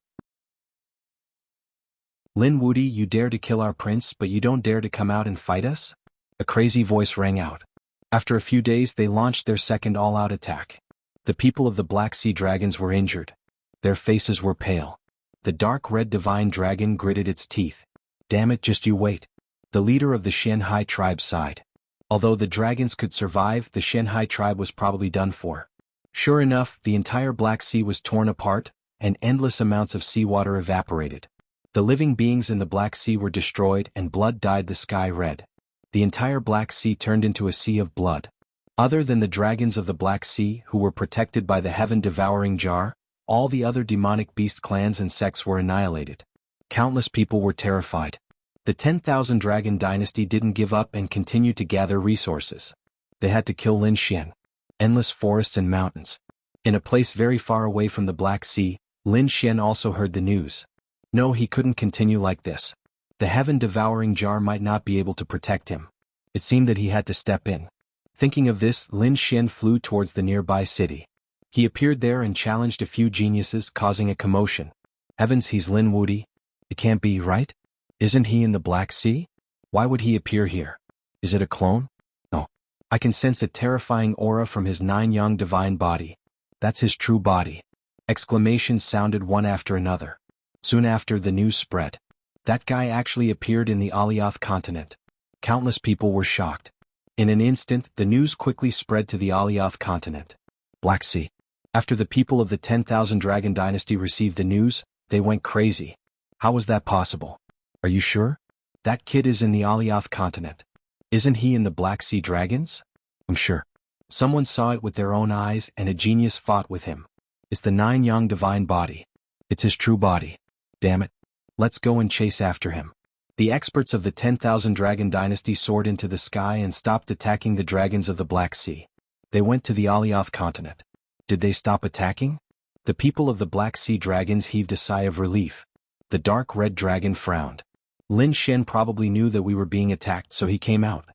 Lin Wuti, you dare to kill our prince but you don't dare to come out and fight us? A crazy voice rang out. After a few days they launched their second all-out attack. The people of the Black Sea Dragons were injured. Their faces were pale. The dark red divine dragon gritted its teeth. Damn it, just you wait. The leader of the Xianhai tribe sighed. Although the dragons could survive, the Xianhai tribe was probably done for. Sure enough, the entire Black Sea was torn apart, and endless amounts of seawater evaporated. The living beings in the Black Sea were destroyed and blood dyed the sky red. The entire Black Sea turned into a sea of blood. Other than the dragons of the Black Sea, who were protected by the heaven-devouring jar, all the other demonic beast clans and sects were annihilated. Countless people were terrified. The 10,000 Dragon Dynasty didn't give up and continued to gather resources. They had to kill Lin Xian. Endless forests and mountains. In a place very far away from the Black Sea, Lin Xian also heard the news. No, he couldn't continue like this. The heaven-devouring jar might not be able to protect him. It seemed that he had to step in. Thinking of this, Lin Xian flew towards the nearby city. He appeared there and challenged a few geniuses, causing a commotion. Heavens, he's Lin Wuti. It can't be, right? Isn't he in the Black Sea? Why would he appear here? Is it a clone? No. I can sense a terrifying aura from his 9-yang divine body. That's his true body. Exclamations sounded one after another. Soon after, the news spread. That guy actually appeared in the Alioth continent. Countless people were shocked. In an instant, the news quickly spread to the Alioth continent. Black Sea. After the people of the 10,000 Dragon Dynasty received the news, they went crazy. How was that possible? Are you sure? That kid is in the Alioth continent. Isn't he in the Black Sea Dragons? I'm sure. Someone saw it with their own eyes and a genius fought with him. It's the 9-yang divine body. It's his true body. Damn it. Let's go and chase after him. The experts of the 10,000 Dragon Dynasty soared into the sky and stopped attacking the dragons of the Black Sea. They went to the Alioth continent. Did they stop attacking? The people of the Black Sea Dragons heaved a sigh of relief. The dark red dragon frowned. Lin Xian probably knew that we were being attacked, so he came out.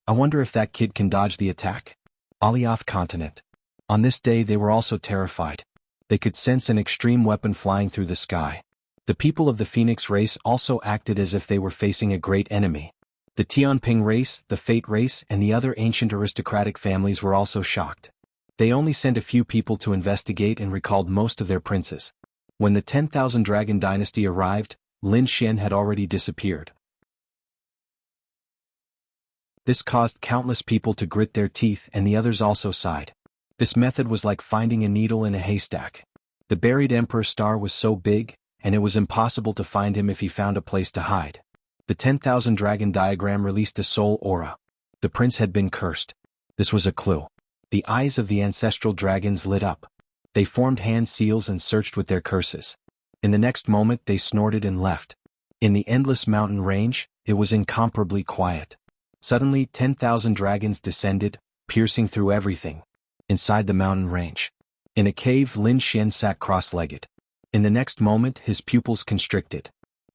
I wonder if that kid can dodge the attack? Alioth continent. On this day they were also terrified. They could sense an extreme weapon flying through the sky. The people of the Phoenix race also acted as if they were facing a great enemy. The Tianping race, the Fate race, and the other ancient aristocratic families were also shocked. They only sent a few people to investigate and recalled most of their princes. When the 10,000 Dragon Dynasty arrived, Lin Xian had already disappeared. This caused countless people to grit their teeth and the others also sighed. This method was like finding a needle in a haystack. The buried Emperor Star was so big, and it was impossible to find him if he found a place to hide. The 10,000 Dragon diagram released a soul aura. The prince had been cursed. This was a clue. The eyes of the ancestral dragons lit up. They formed hand seals and searched with their curses. In the next moment they snorted and left. In the endless mountain range, it was incomparably quiet. Suddenly 10,000 dragons descended, piercing through everything. Inside the mountain range. In a cave, Lin Xian sat cross-legged. In the next moment his pupils constricted.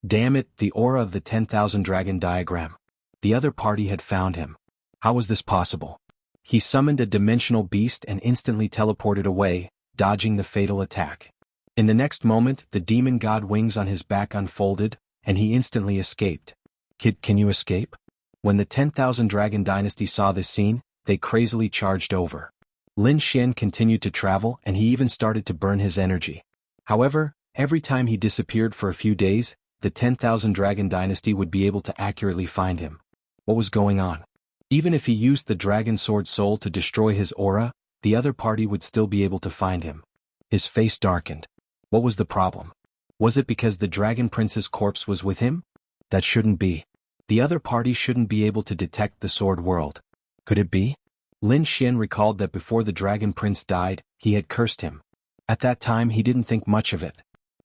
Damn it, the aura of the 10,000 dragon diagram. The other party had found him. How was this possible? He summoned a dimensional beast and instantly teleported away, dodging the fatal attack. In the next moment, the demon god wings on his back unfolded, and he instantly escaped. Kid, can you escape? When the 10,000 Dragon Dynasty saw this scene, they crazily charged over. Lin Xian continued to travel and he even started to burn his energy. However, every time he disappeared for a few days, the 10,000 Dragon Dynasty would be able to accurately find him. What was going on? Even if he used the Dragon Sword Soul to destroy his aura, the other party would still be able to find him. His face darkened. What was the problem? Was it because the Dragon Prince's corpse was with him? That shouldn't be. The other party shouldn't be able to detect the Sword World. Could it be? Lin Xian recalled that before the Dragon Prince died, he had cursed him. At that time he didn't think much of it.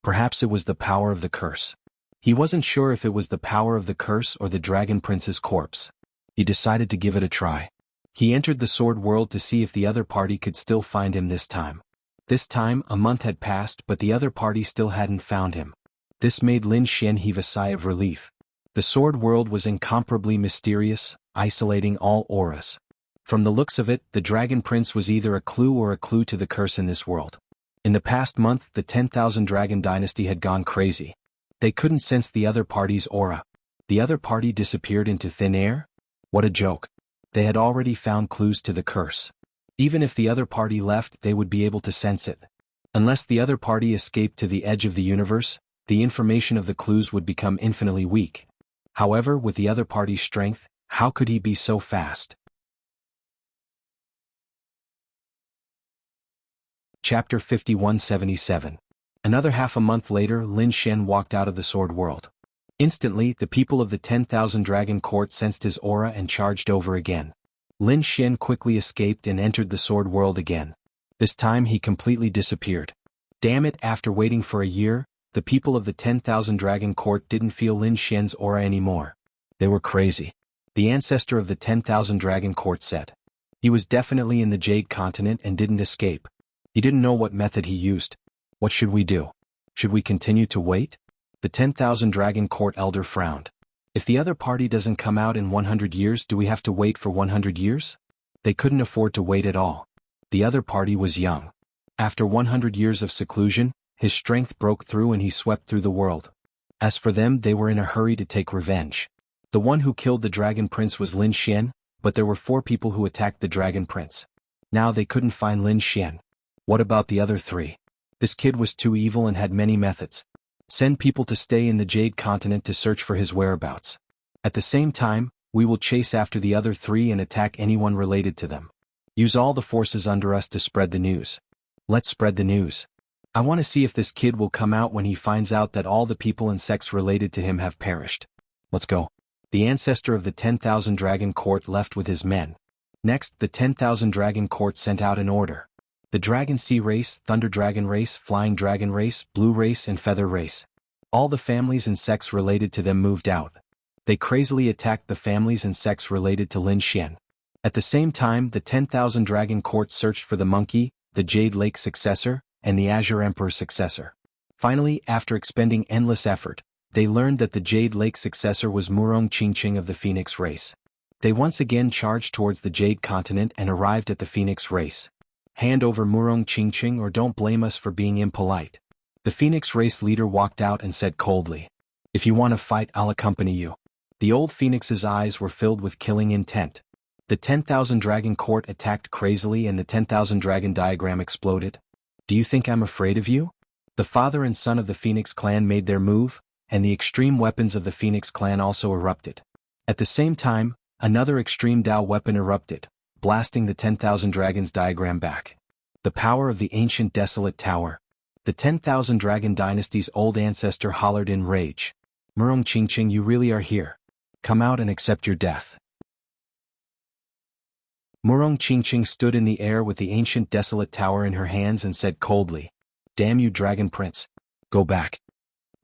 Perhaps it was the power of the curse. He wasn't sure if it was the power of the curse or the Dragon Prince's corpse. He decided to give it a try. He entered the sword world to see if the other party could still find him this time. This time, a month had passed but the other party still hadn't found him. This made Lin Xian heave a sigh of relief. The sword world was incomparably mysterious, isolating all auras. From the looks of it, the Dragon Prince was either a clue to the curse in this world. In the past month, the 10,000 Dragon Dynasty had gone crazy. They couldn't sense the other party's aura. The other party disappeared into thin air? What a joke. They had already found clues to the curse. Even if the other party left, they would be able to sense it. Unless the other party escaped to the edge of the universe, the information of the clues would become infinitely weak. However, with the other party's strength, how could he be so fast? Chapter 5177. Another half a month later, Lin Xian walked out of the sword world. Instantly, the people of the 10,000 Dragon Court sensed his aura and charged over again. Lin Xian quickly escaped and entered the sword world again. This time he completely disappeared. Damn it, after waiting for a year, the people of the 10,000 Dragon Court didn't feel Lin Xian's aura anymore. They were crazy. The ancestor of the 10,000 Dragon Court said. He was definitely in the Jade Continent and didn't escape. He didn't know what method he used. What should we do? Should we continue to wait? The 10,000 Dragon Court elder frowned. If the other party doesn't come out in 100 years, do we have to wait for 100 years? They couldn't afford to wait at all. The other party was young. After 100 years of seclusion, his strength broke through and he swept through the world. As for them, they were in a hurry to take revenge. The one who killed the Dragon Prince was Lin Xian, but there were 4 people who attacked the Dragon Prince. Now they couldn't find Lin Xian. What about the other 3? This kid was too evil and had many methods. Send people to stay in the Jade Continent to search for his whereabouts. At the same time, we will chase after the other 3 and attack anyone related to them. Use all the forces under us to spread the news. Let's spread the news. I want to see if this kid will come out when he finds out that all the people and sects related to him have perished. Let's go. The ancestor of the 10,000 Dragon Court left with his men. Next, the 10,000 Dragon Court sent out an order. The Dragon Sea Race, Thunder Dragon Race, Flying Dragon Race, Blue Race and Feather Race. All the families and sects related to them moved out. They crazily attacked the families and sects related to Lin Xian. At the same time, the 10,000 Dragon Court searched for the monkey, the Jade Lake successor, and the Azure Emperor's successor. Finally, after expending endless effort, they learned that the Jade Lake successor was Murong Qingqing of the Phoenix race. They once again charged towards the Jade Continent and arrived at the Phoenix race. Hand over Murong Qingqing or don't blame us for being impolite. The Phoenix race leader walked out and said coldly, "If you want to fight, I'll accompany you." The old Phoenix's eyes were filled with killing intent. The 10,000 Dragon Court attacked crazily and the 10,000 Dragon diagram exploded. Do you think I'm afraid of you? The father and son of the Phoenix clan made their move, and the extreme weapons of the Phoenix clan also erupted. At the same time, another extreme Dao weapon erupted, blasting the 10,000 Dragons diagram back. The power of the ancient desolate tower. The 10,000 Dragon dynasty's old ancestor hollered in rage. Murong Qingqing, you really are here. Come out and accept your death. Murong Qingqing stood in the air with the ancient desolate tower in her hands and said coldly, "Damn you, Dragon Prince. Go back."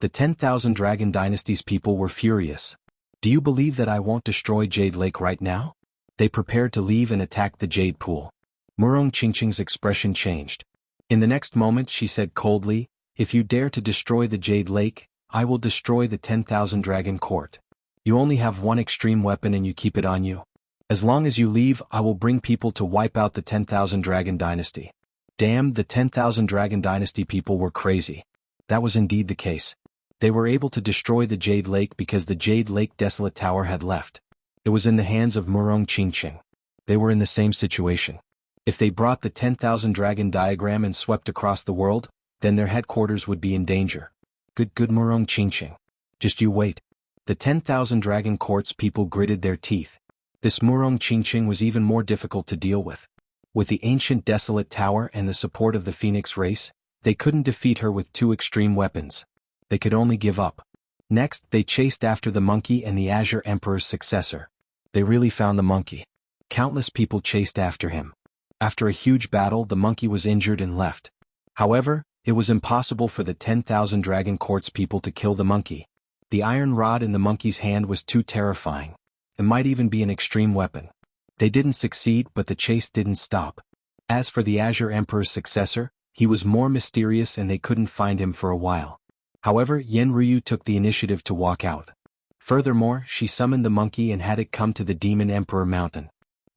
The 10,000 Dragon dynasty's people were furious. Do you believe that I won't destroy Jade Lake right now? They prepared to leave and attack the Jade Pool. Murong Qingqing's expression changed. In the next moment she said coldly, "If you dare to destroy the Jade Lake, I will destroy the 10,000 Dragon Court. You only have one extreme weapon and you keep it on you. As long as you leave, I will bring people to wipe out the 10,000 Dragon dynasty." Damn, the 10,000 Dragon dynasty people were crazy. That was indeed the case. They were able to destroy the Jade Lake because the Jade Lake Desolate Tower had left. It was in the hands of Murong Qingqing. They were in the same situation. If they brought the 10,000 Dragon diagram and swept across the world, then their headquarters would be in danger. Good Murong Qingqing. Just you wait. The 10,000 Dragon Court's people gritted their teeth. This Murong Qingqing was even more difficult to deal with. With the ancient desolate tower and the support of the Phoenix race, they couldn't defeat her with 2 extreme weapons. They could only give up. Next, they chased after the monkey and the Azure Emperor's successor. They really found the monkey. Countless people chased after him. After a huge battle, the monkey was injured and left. However, it was impossible for the 10,000 Dragon Court's people to kill the monkey. The iron rod in the monkey's hand was too terrifying. It might even be an extreme weapon. They didn't succeed, but the chase didn't stop. As for the Azure Emperor's successor, he was more mysterious and they couldn't find him for a while. However, Yen Ryu took the initiative to walk out. Furthermore, she summoned the monkey and had it come to the Demon Emperor Mountain.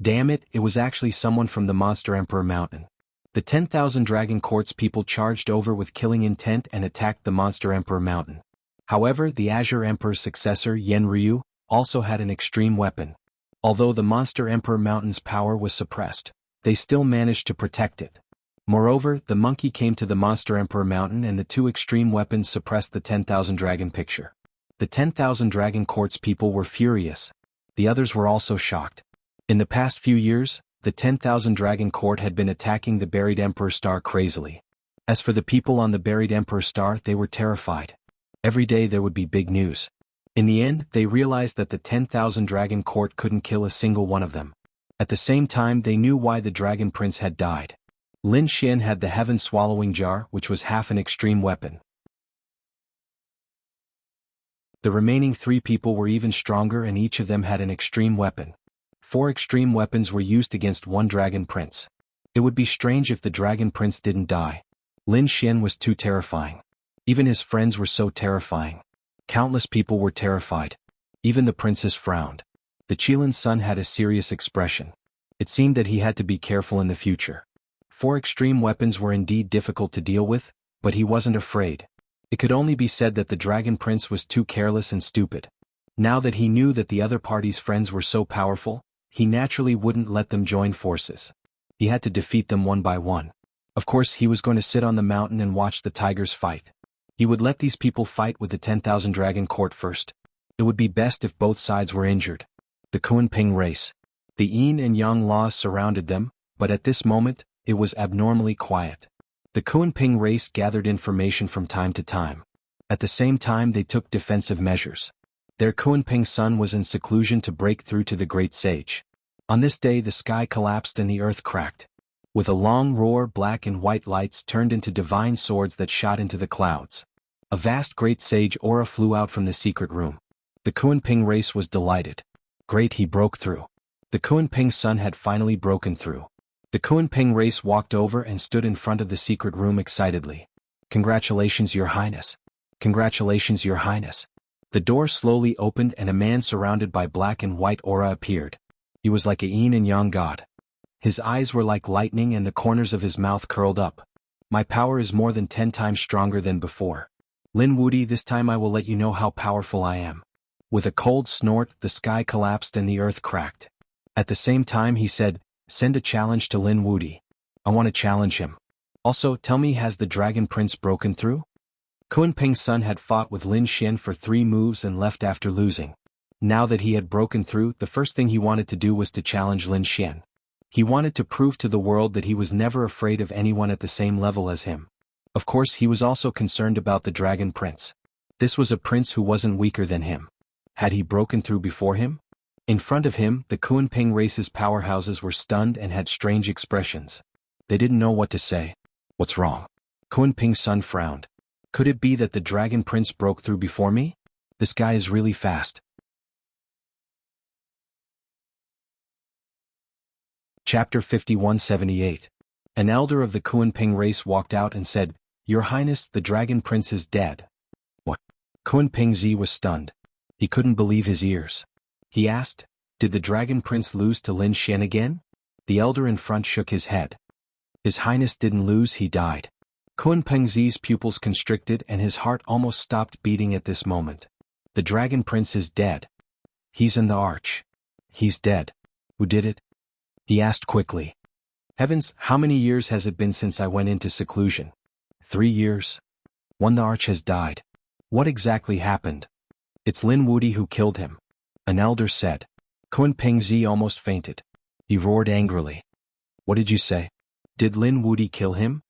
Damn it, it was actually someone from the Monster Emperor Mountain. The 10,000 Dragon Court's people charged over with killing intent and attacked the Monster Emperor Mountain. However, the Azure Emperor's successor, Yen Ryu, also had an extreme weapon. Although the Monster Emperor Mountain's power was suppressed, they still managed to protect it. Moreover, the monkey came to the Monster Emperor Mountain and the two extreme weapons suppressed the 10,000 Dragon picture. The 10,000 Dragon Court's people were furious. The others were also shocked. In the past few years, the 10,000 Dragon Court had been attacking the buried Emperor Star crazily. As for the people on the buried Emperor Star, they were terrified. Every day there would be big news. In the end, they realized that the 10,000 Dragon Court couldn't kill a single one of them. At the same time, they knew why the Dragon Prince had died. Lin Xian had the Heaven-Swallowing Jar, which was half an extreme weapon. The remaining three people were even stronger and each of them had an extreme weapon. 4 extreme weapons were used against one Dragon Prince. It would be strange if the Dragon Prince didn't die. Lin Xian was too terrifying. Even his friends were so terrifying. Countless people were terrified. Even the princess frowned. The Qilin's son had a serious expression. It seemed that he had to be careful in the future. 4 extreme weapons were indeed difficult to deal with, but he wasn't afraid. It could only be said that the Dragon Prince was too careless and stupid. Now that he knew that the other party's friends were so powerful, he naturally wouldn't let them join forces. He had to defeat them one by one. Of course, he was going to sit on the mountain and watch the tigers fight. He would let these people fight with the 10,000 Dragon Court first. It would be best if both sides were injured. The Kunping race. The yin and yang laws surrounded them, but at this moment, it was abnormally quiet. The Kunping race gathered information from time to time. At the same time, they took defensive measures. Their Kunping son was in seclusion to break through to the Great Sage. On this day, the sky collapsed and the earth cracked. With a long roar, black and white lights turned into divine swords that shot into the clouds. A vast Great Sage aura flew out from the secret room. The Kunping race was delighted. Great, he broke through. The Kunping son had finally broken through. The Kunping race walked over and stood in front of the secret room excitedly. Congratulations, Your Highness. Congratulations, Your Highness. The door slowly opened and a man surrounded by black and white aura appeared. He was like a yin and yang god. His eyes were like lightning and the corners of his mouth curled up. My power is more than 10 times stronger than before. Lin Wudi, this time I will let you know how powerful I am. With a cold snort, the sky collapsed and the earth cracked. At the same time he said, send a challenge to Lin Wudi. I want to challenge him. Also, tell me, has the Dragon Prince broken through? Kunping's son had fought with Lin Xian for 3 moves and left after losing. Now that he had broken through, the first thing he wanted to do was to challenge Lin Xian. He wanted to prove to the world that he was never afraid of anyone at the same level as him. Of course, he was also concerned about the Dragon Prince. This was a prince who wasn't weaker than him. Had he broken through before him? In front of him, the Kunping race's powerhouses were stunned and had strange expressions. They didn't know what to say. What's wrong? Kunping's son frowned. Could it be that the Dragon Prince broke through before me? This guy is really fast. Chapter 5178. An elder of the Kunping race walked out and said, Your Highness, the Dragon Prince is dead. What? Kunping Zi was stunned. He couldn't believe his ears. He asked, Did the Dragon Prince lose to Lin Xian again? The elder in front shook his head. His Highness didn't lose, he died. Kunping Zi's pupils constricted and his heart almost stopped beating at this moment. The Dragon Prince is dead. He's in the arch. He's dead. Who did it? He asked quickly. Heavens, how many years has it been since I went into seclusion? 3 years. The arch has died. What exactly happened? It's Lin Wudi who killed him. An elder said. Kunping Zi almost fainted. He roared angrily. What did you say? Did Lin Wudi kill him?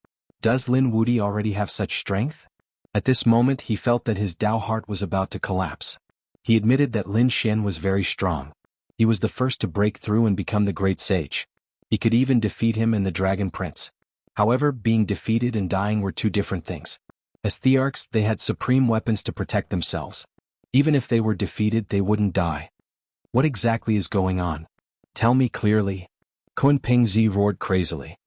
Does Lin Wudi already have such strength? At this moment he felt that his Dao heart was about to collapse. He admitted that Lin Xian was very strong. He was the first to break through and become the great sage. He could even defeat him and the Dragon Prince. However, being defeated and dying were two different things. As Thearchs, they had supreme weapons to protect themselves. Even if they were defeated, they wouldn't die. What exactly is going on? Tell me clearly. Kun Pingzi roared crazily.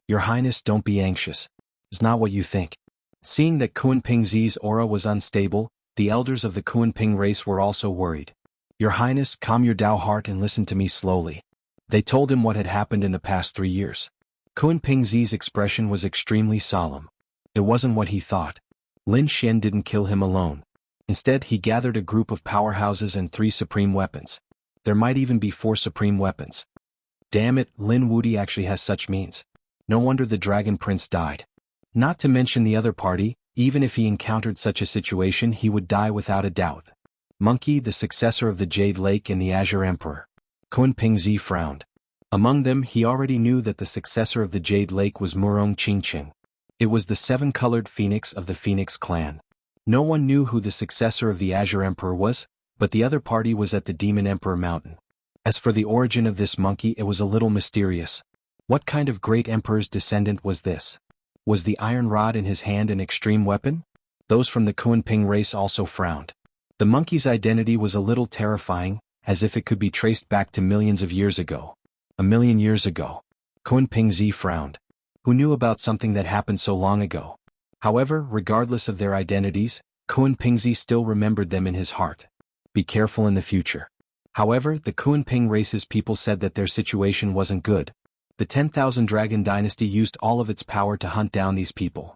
Your Highness, don't be anxious. It's not what you think. Seeing that Kun Pingzi's aura was unstable, the elders of the Kunping race were also worried. Your Highness, calm your Dao heart and listen to me slowly. They told him what had happened in the past 3 years. Kun Pingzi's expression was extremely solemn. It wasn't what he thought. Lin Xian didn't kill him alone. Instead, he gathered a group of powerhouses and 3 supreme weapons. There might even be 4 supreme weapons. Damn it, Lin Wudi actually has such means. No wonder the Dragon Prince died. Not to mention the other party, even if he encountered such a situation he would die without a doubt. Monkey, the successor of the Jade Lake and the Azure Emperor. Kun Pingzi frowned. Among them he already knew that the successor of the Jade Lake was Murong Qingqing. It was the 7-colored phoenix of the Phoenix clan. No one knew who the successor of the Azure Emperor was, but the other party was at the Demon Emperor Mountain. As for the origin of this monkey, it was a little mysterious. What kind of great emperor's descendant was this? Was the iron rod in his hand an extreme weapon? Those from the Kunping race also frowned. The monkey's identity was a little terrifying, as if it could be traced back to millions of years ago. A million years ago. Kunpingzi frowned. Who knew about something that happened so long ago? However, regardless of their identities, Kunpingzi still remembered them in his heart. Be careful in the future. However, the Kunping race's people said that their situation wasn't good. The 10,000 Dragon Dynasty used all of its power to hunt down these people.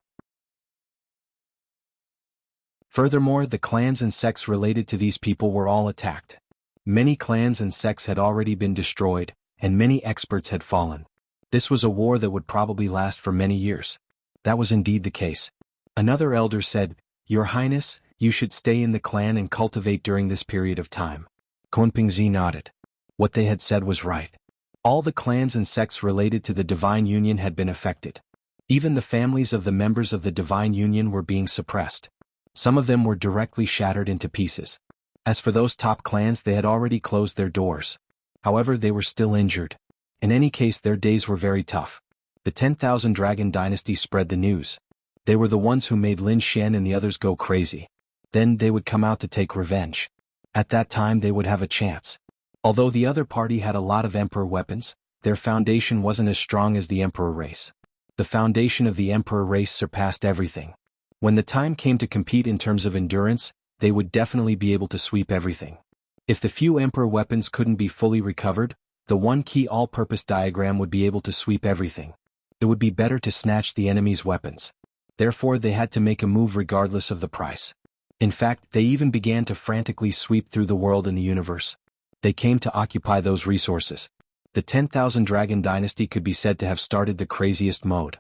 Furthermore, the clans and sects related to these people were all attacked. Many clans and sects had already been destroyed, and many experts had fallen. This was a war that would probably last for many years. That was indeed the case. Another elder said, Your Highness, you should stay in the clan and cultivate during this period of time. Kunpingzi nodded. What they had said was right. All the clans and sects related to the Divine Union had been affected. Even the families of the members of the Divine Union were being suppressed. Some of them were directly shattered into pieces. As for those top clans, they had already closed their doors. However, they were still injured. In any case, their days were very tough. The 10,000 Dragon Dynasty spread the news. They were the ones who made Lin Xian and the others go crazy. Then they would come out to take revenge. At that time they would have a chance. Although the other party had a lot of Emperor weapons, their foundation wasn't as strong as the Emperor race. The foundation of the Emperor race surpassed everything. When the time came to compete in terms of endurance, they would definitely be able to sweep everything. If the few Emperor weapons couldn't be fully recovered, the one key all-purpose diagram would be able to sweep everything. It would be better to snatch the enemy's weapons. Therefore they had to make a move regardless of the price. In fact, they even began to frantically sweep through the world and the universe. They came to occupy those resources. The 10,000 Dragon Dynasty could be said to have started the craziest mode.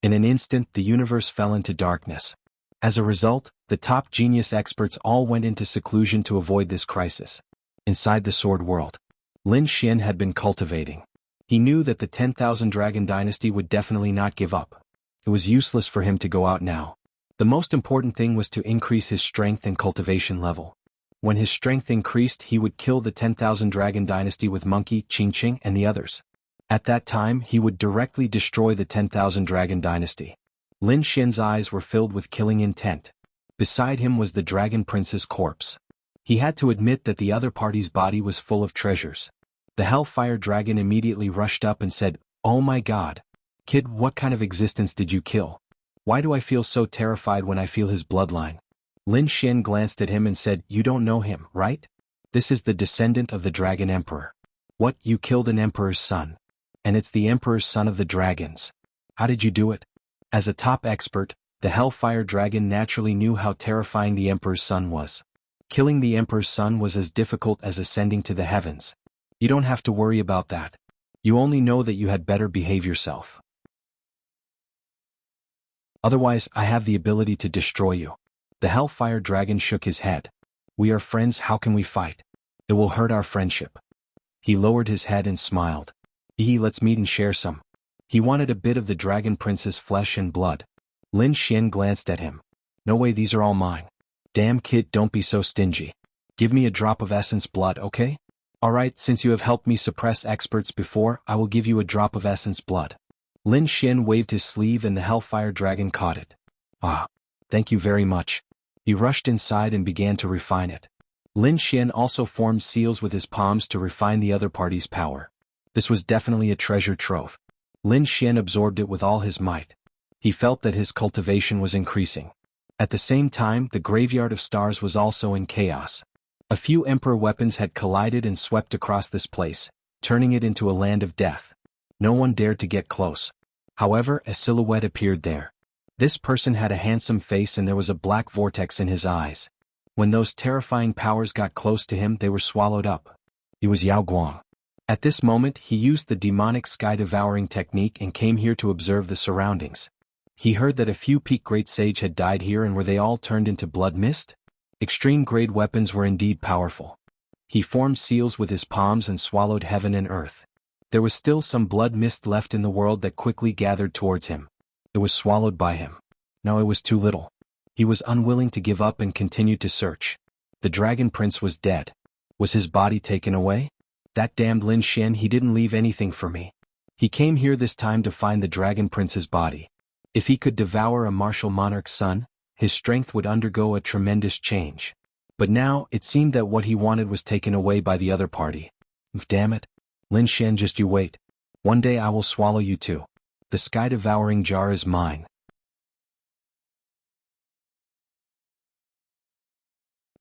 In an instant, the universe fell into darkness. As a result, the top genius experts all went into seclusion to avoid this crisis. Inside the Sword World, Lin Xian had been cultivating. He knew that the 10,000 Dragon Dynasty would definitely not give up. It was useless for him to go out now. The most important thing was to increase his strength and cultivation level. When his strength increased, he would kill the 10,000 Dragon Dynasty with Monkey, Qingqing and the others. At that time, he would directly destroy the 10,000 Dragon Dynasty. Lin Xian's eyes were filled with killing intent. Beside him was the Dragon Prince's corpse. He had to admit that the other party's body was full of treasures. The Hellfire Dragon immediately rushed up and said, Oh my God! Kid, what kind of existence did you kill? Why do I feel so terrified when I feel his bloodline? Lin Xian glanced at him and said, You don't know him, right? This is the descendant of the Dragon Emperor. What, you killed an Emperor's son? And it's the Emperor's son of the dragons. How did you do it? As a top expert, the Hellfire Dragon naturally knew how terrifying the Emperor's son was. Killing the Emperor's son was as difficult as ascending to the heavens. You don't have to worry about that. You only know that you had better behave yourself. Otherwise, I have the ability to destroy you. The Hellfire Dragon shook his head. We are friends, how can we fight? It will hurt our friendship. He lowered his head and smiled. Let's meet and share some. He wanted a bit of the Dragon Prince's flesh and blood. Lin Xian glanced at him. No way, these are all mine. Damn kid, don't be so stingy. Give me a drop of essence blood, okay? Alright, since you have helped me suppress experts before, I will give you a drop of essence blood. Lin Xian waved his sleeve and the Hellfire Dragon caught it. Ah, thank you very much. He rushed inside and began to refine it. Lin Xian also formed seals with his palms to refine the other party's power. This was definitely a treasure trove. Lin Xian absorbed it with all his might. He felt that his cultivation was increasing. At the same time, the graveyard of stars was also in chaos. A few emperor weapons had collided and swept across this place, turning it into a land of death. No one dared to get close. However, a silhouette appeared there. This person had a handsome face and there was a black vortex in his eyes. When those terrifying powers got close to him, they were swallowed up. He was Yao Guang. At this moment, he used the demonic sky-devouring technique and came here to observe the surroundings. He heard that a few peak great sage had died here, and were they all turned into blood mist? Extreme-grade weapons were indeed powerful. He formed seals with his palms and swallowed heaven and earth. There was still some blood mist left in the world that quickly gathered towards him. It was swallowed by him. Now it was too little. He was unwilling to give up and continued to search. The Dragon Prince was dead. Was his body taken away? That damned Lin Xian, he didn't leave anything for me. He came here this time to find the Dragon Prince's body. If he could devour a martial monarch's son, his strength would undergo a tremendous change. But now, it seemed that what he wanted was taken away by the other party. Damn it. Lin Xian, just you wait. One day I will swallow you too. The sky-devouring jar is mine.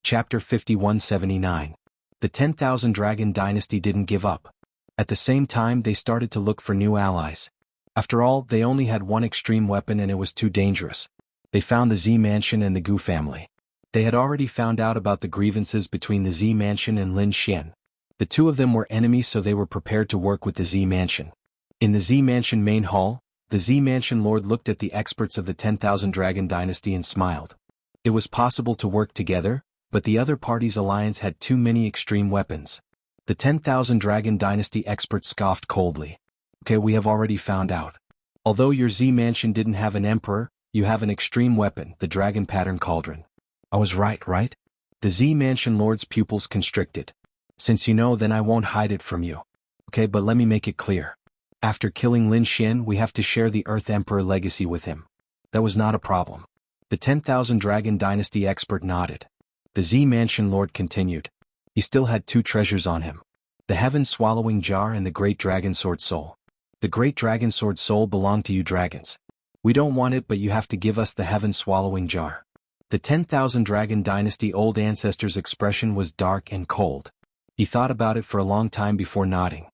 Chapter 5179. The 10,000 Dragon Dynasty didn't give up. At the same time, they started to look for new allies. After all, they only had one extreme weapon and it was too dangerous. They found the Z Mansion and the Gu family. They had already found out about the grievances between the Z Mansion and Lin Xian. The two of them were enemies, so they were prepared to work with the Z Mansion. In the Z Mansion main hall, the Z Mansion Lord looked at the experts of the 10,000 Dragon Dynasty and smiled. It was possible to work together, but the other party's alliance had too many extreme weapons. The 10,000 Dragon Dynasty experts scoffed coldly. Okay, we have already found out. Although your Z Mansion didn't have an emperor, you have an extreme weapon, the Dragon Pattern Cauldron. I was right? The Z Mansion Lord's pupils constricted. Since you know, then I won't hide it from you. Okay, but let me make it clear. After killing Lin Xian, we have to share the Earth Emperor legacy with him. That was not a problem. The 10,000 Dragon Dynasty expert nodded. The Z Mansion Lord continued. He still had two treasures on him. The Heaven-Swallowing Jar and the Great Dragon Sword Soul. The Great Dragon Sword Soul belonged to you dragons. We don't want it, but you have to give us the Heaven-Swallowing Jar. The 10,000 Dragon Dynasty old ancestor's expression was dark and cold. He thought about it for a long time before nodding.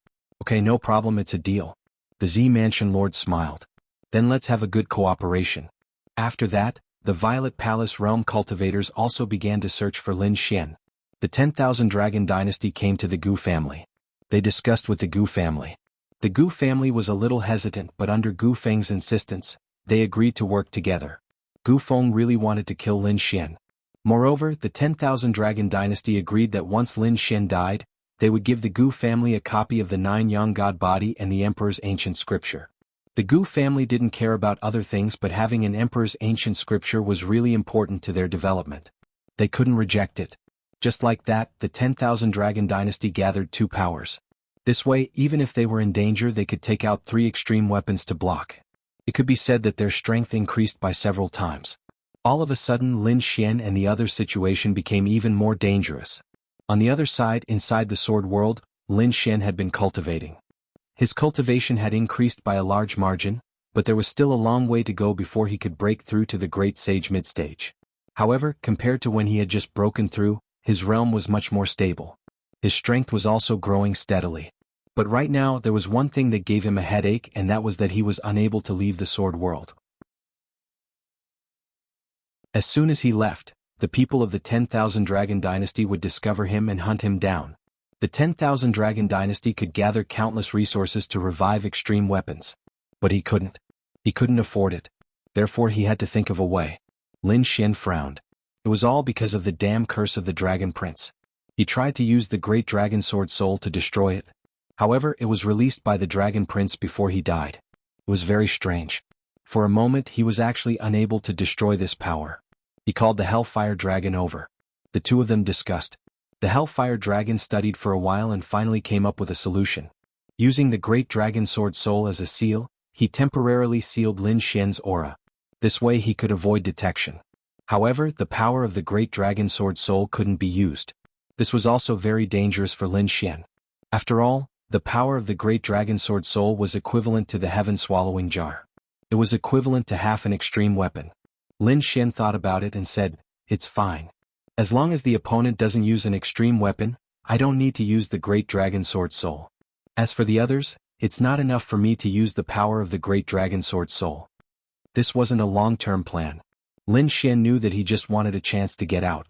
Okay, no problem, it's a deal. The Z Mansion Lord smiled. Then let's have a good cooperation. After that, the Violet Palace Realm cultivators also began to search for Lin Xian. The 10,000 Dragon Dynasty came to the Gu family. They discussed with the Gu family. The Gu family was a little hesitant, but under Gu Feng's insistence, they agreed to work together. Gu Feng really wanted to kill Lin Xian. Moreover, the 10,000 Dragon Dynasty agreed that once Lin Xian died, they would give the Gu family a copy of the 9 Yang God body and the Emperor's ancient scripture. The Gu family didn't care about other things, but having an Emperor's ancient scripture was really important to their development. They couldn't reject it. Just like that, the 10,000 Dragon Dynasty gathered 2 powers. This way, even if they were in danger, they could take out 3 extreme weapons to block. It could be said that their strength increased by several times. All of a sudden, Lin Xian and the other situation became even more dangerous. On the other side, inside the sword world, Lin Xian had been cultivating. His cultivation had increased by a large margin, but there was still a long way to go before he could break through to the Great Sage mid-stage. However, compared to when he had just broken through, his realm was much more stable. His strength was also growing steadily. But right now, there was one thing that gave him a headache, and that was that he was unable to leave the sword world. As soon as he left, the people of the 10,000 Dragon Dynasty would discover him and hunt him down. The 10,000 Dragon Dynasty could gather countless resources to revive extreme weapons. But he couldn't. He couldn't afford it. Therefore he had to think of a way. Lin Xian frowned. It was all because of the damn curse of the Dragon Prince. He tried to use the Great Dragon Sword Soul to destroy it. However, it was released by the Dragon Prince before he died. It was very strange. For a moment he was actually unable to destroy this power. He called the Hellfire Dragon over. The two of them discussed. The Hellfire Dragon studied for a while and finally came up with a solution. Using the Great Dragon Sword Soul as a seal, he temporarily sealed Lin Xian's aura. This way he could avoid detection. However, the power of the Great Dragon Sword Soul couldn't be used. This was also very dangerous for Lin Xian. After all, the power of the Great Dragon Sword Soul was equivalent to the Heaven-Swallowing Jar. It was equivalent to half an extreme weapon. Lin Xian thought about it and said, "It's fine. As long as the opponent doesn't use an extreme weapon, I don't need to use the Great Dragon Sword Soul. As for the others, it's not enough for me to use the power of the Great Dragon Sword Soul." This wasn't a long-term plan. Lin Xian knew that he just wanted a chance to get out.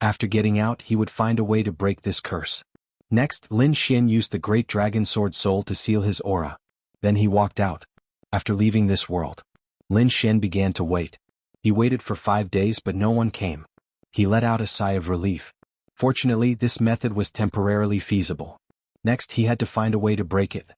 After getting out, he would find a way to break this curse. Next, Lin Xian used the Great Dragon Sword Soul to seal his aura. Then he walked out. After leaving this world, Lin Xian began to wait. He waited for 5 days but no one came. He let out a sigh of relief. Fortunately, this method was temporarily feasible. Next, he had to find a way to break it.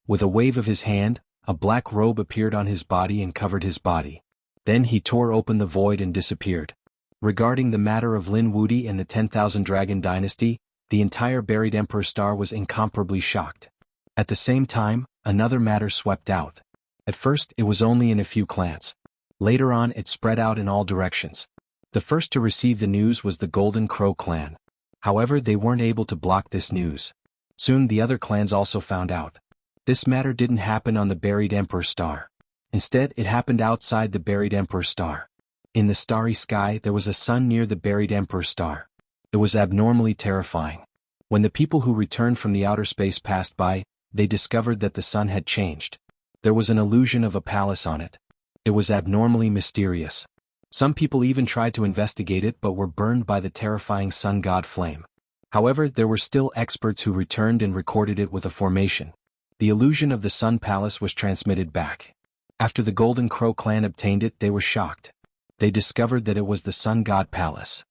With a wave of his hand, a black robe appeared on his body and covered his body. Then he tore open the void and disappeared. Regarding the matter of Lin Wudi and the 10,000 Dragon Dynasty, the entire Buried Emperor Star was incomparably shocked. At the same time, another matter swept out. At first, it was only in a few clans. Later on, it spread out in all directions. The first to receive the news was the Golden Crow clan. However, they weren't able to block this news. Soon the other clans also found out. This matter didn't happen on the Buried Emperor Star. Instead, it happened outside the Buried Emperor Star. In the starry sky, there was a sun near the Buried Emperor Star. It was abnormally terrifying. When the people who returned from the outer space passed by, they discovered that the sun had changed. There was an illusion of a palace on it. It was abnormally mysterious. Some people even tried to investigate it but were burned by the terrifying sun god flame. However, there were still experts who returned and recorded it with a formation. The illusion of the Sun Palace was transmitted back. After the Golden Crow clan obtained it, they were shocked. They discovered that it was the Sun God Palace.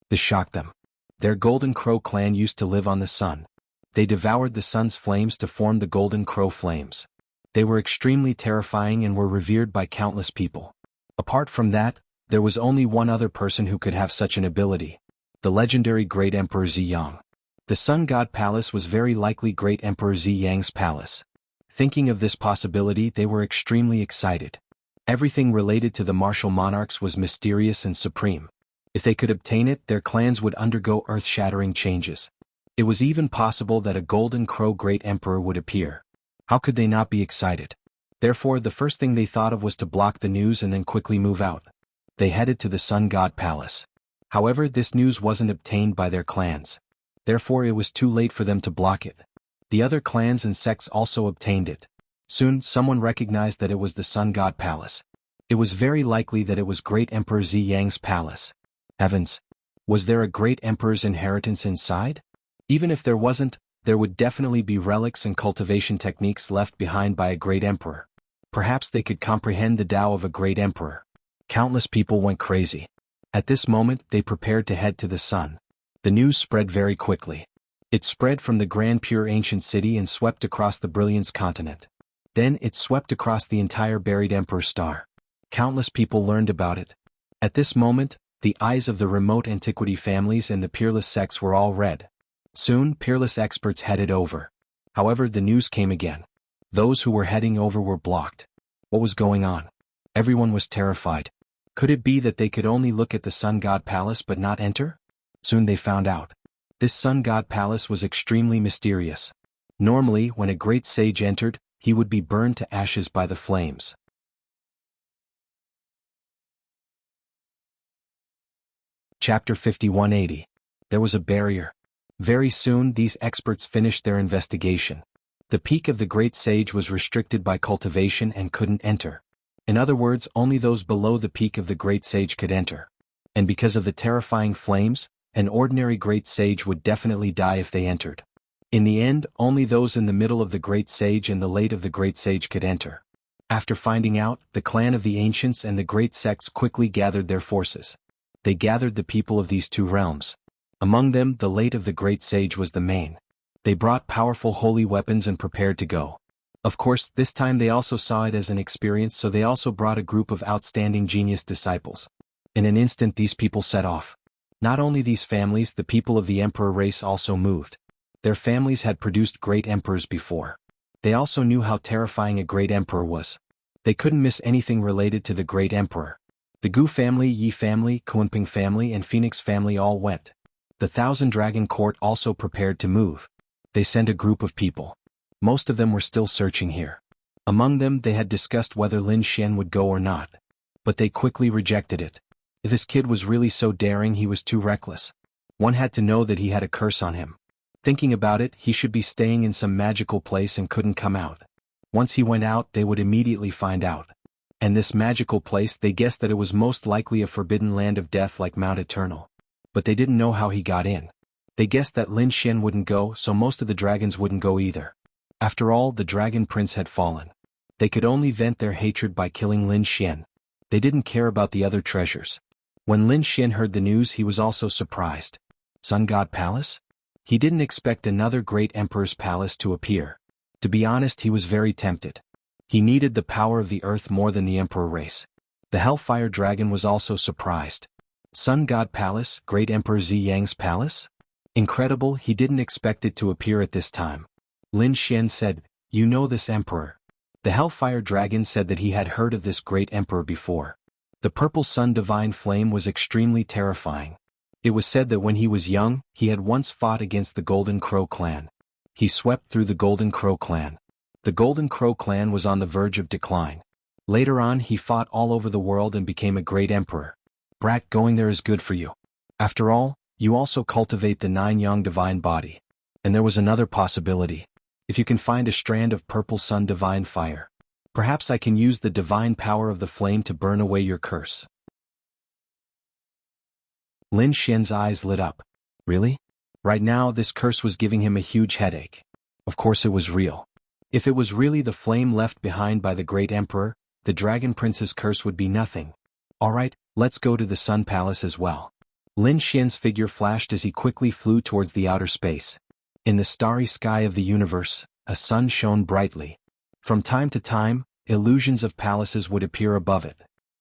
This shocked them. Their Golden Crow clan used to live on the sun. They devoured the sun's flames to form the Golden Crow flames. They were extremely terrifying and were revered by countless people. Apart from that, there was only one other person who could have such an ability: the legendary Great Emperor Ziyang. The Sun God Palace was very likely Great Emperor Ziyang's palace. Thinking of this possibility, they were extremely excited. Everything related to the martial monarchs was mysterious and supreme. If they could obtain it, their clans would undergo earth-shattering changes. It was even possible that a Golden Crow Great Emperor would appear. How could they not be excited? Therefore, the first thing they thought of was to block the news and then quickly move out. They headed to the Sun God Palace. However, this news wasn't obtained by their clans. Therefore, it was too late for them to block it. The other clans and sects also obtained it. Soon, someone recognized that it was the Sun God Palace. It was very likely that it was Great Emperor Ziyang's palace. Heavens! Was there a Great Emperor's inheritance inside? Even if there wasn't, there would definitely be relics and cultivation techniques left behind by a Great Emperor. Perhaps they could comprehend the Tao of a Great Emperor. Countless people went crazy. At this moment, they prepared to head to the sun. The news spread very quickly. It spread from the Grand Pure Ancient City and swept across the Brilliance continent. Then it swept across the entire Buried Emperor Star. Countless people learned about it. At this moment, the eyes of the remote antiquity families and the peerless sects were all red. Soon, peerless experts headed over. However, the news came again. Those who were heading over were blocked. What was going on? Everyone was terrified. Could it be that they could only look at the Sun God Palace but not enter? Soon they found out. This Sun God Palace was extremely mysterious. Normally, when a great sage entered, he would be burned to ashes by the flames. Chapter 5180. There was a barrier. Very soon, these experts finished their investigation. The peak of the great sage was restricted by cultivation and couldn't enter. In other words, only those below the peak of the great sage could enter. And because of the terrifying flames, an ordinary great sage would definitely die if they entered. In the end, only those in the middle of the great sage and the late of the great sage could enter. After finding out, the clan of the ancients and the great sects quickly gathered their forces. They gathered the people of these two realms. Among them, the late of the great sage was the main. They brought powerful holy weapons and prepared to go. Of course, this time they also saw it as an experience, so they also brought a group of outstanding genius disciples. In an instant, these people set off. Not only these families, the people of the emperor race also moved. Their families had produced great emperors before. They also knew how terrifying a great emperor was. They couldn't miss anything related to the great emperor. The Gu family, Yi family, Kunping family and Phoenix family all went. The Thousand Dragon Court also prepared to move. They sent a group of people. Most of them were still searching here. Among them they had discussed whether Lin Xian would go or not. But they quickly rejected it. If this kid was really so daring, he was too reckless. One had to know that he had a curse on him. Thinking about it, he should be staying in some magical place and couldn't come out. Once he went out, they would immediately find out. And this magical place, they guessed that it was most likely a forbidden land of death like Mount Eternal. But they didn't know how he got in. They guessed that Lin Xian wouldn't go, so most of the dragons wouldn't go either. After all, the dragon prince had fallen. They could only vent their hatred by killing Lin Xian. They didn't care about the other treasures. When Lin Xian heard the news, he was also surprised. Sun God Palace? He didn't expect another great emperor's palace to appear. To be honest, he was very tempted. He needed the power of the earth more than the emperor race. The Hellfire Dragon was also surprised. Sun God Palace, Great Emperor Ziyang's palace? Incredible, he didn't expect it to appear at this time. Lin Xian said, "You know this emperor?" The Hellfire Dragon said that he had heard of this great emperor before. The Purple Sun Divine Flame was extremely terrifying. It was said that when he was young, he had once fought against the Golden Crow clan. He swept through the Golden Crow clan. The Golden Crow clan was on the verge of decline. Later on, he fought all over the world and became a great emperor. Brat, going there is good for you. After all, you also cultivate the 9-yang divine body. And there was another possibility. If you can find a strand of Purple Sun Divine Fire, perhaps I can use the divine power of the flame to burn away your curse. Lin Xian's eyes lit up. Really? Right now, this curse was giving him a huge headache. Of course it was real. If it was really the flame left behind by the great emperor, the Dragon Prince's curse would be nothing. Alright, let's go to the Sun Palace as well. Lin Xian's figure flashed as he quickly flew towards the outer space. In the starry sky of the universe, a sun shone brightly. From time to time, illusions of palaces would appear above it.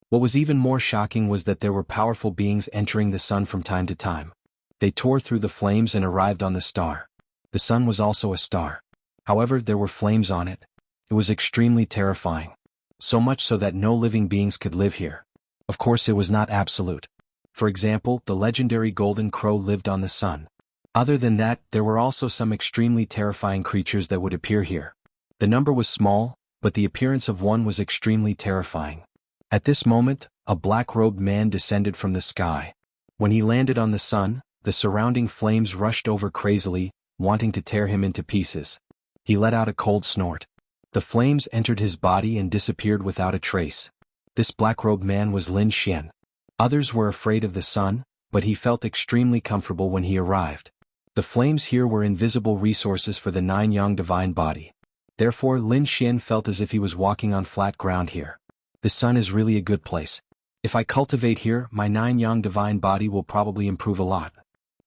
What was even more shocking was that there were powerful beings entering the sun from time to time. They tore through the flames and arrived on the star. The sun was also a star. However, there were flames on it. It was extremely terrifying. So much so that no living beings could live here. Of course, it was not absolute. For example, the legendary Golden Crow lived on the sun. Other than that, there were also some extremely terrifying creatures that would appear here. The number was small, but the appearance of one was extremely terrifying. At this moment, a black-robed man descended from the sky. When he landed on the sun, the surrounding flames rushed over crazily, wanting to tear him into pieces. He let out a cold snort. The flames entered his body and disappeared without a trace. This black-robed man was Lin Xian. Others were afraid of the sun, but he felt extremely comfortable when he arrived. The flames here were invisible resources for the 9-yang divine body. Therefore, Lin Xian felt as if he was walking on flat ground here. The sun is really a good place. If I cultivate here, my 9-yang divine body will probably improve a lot.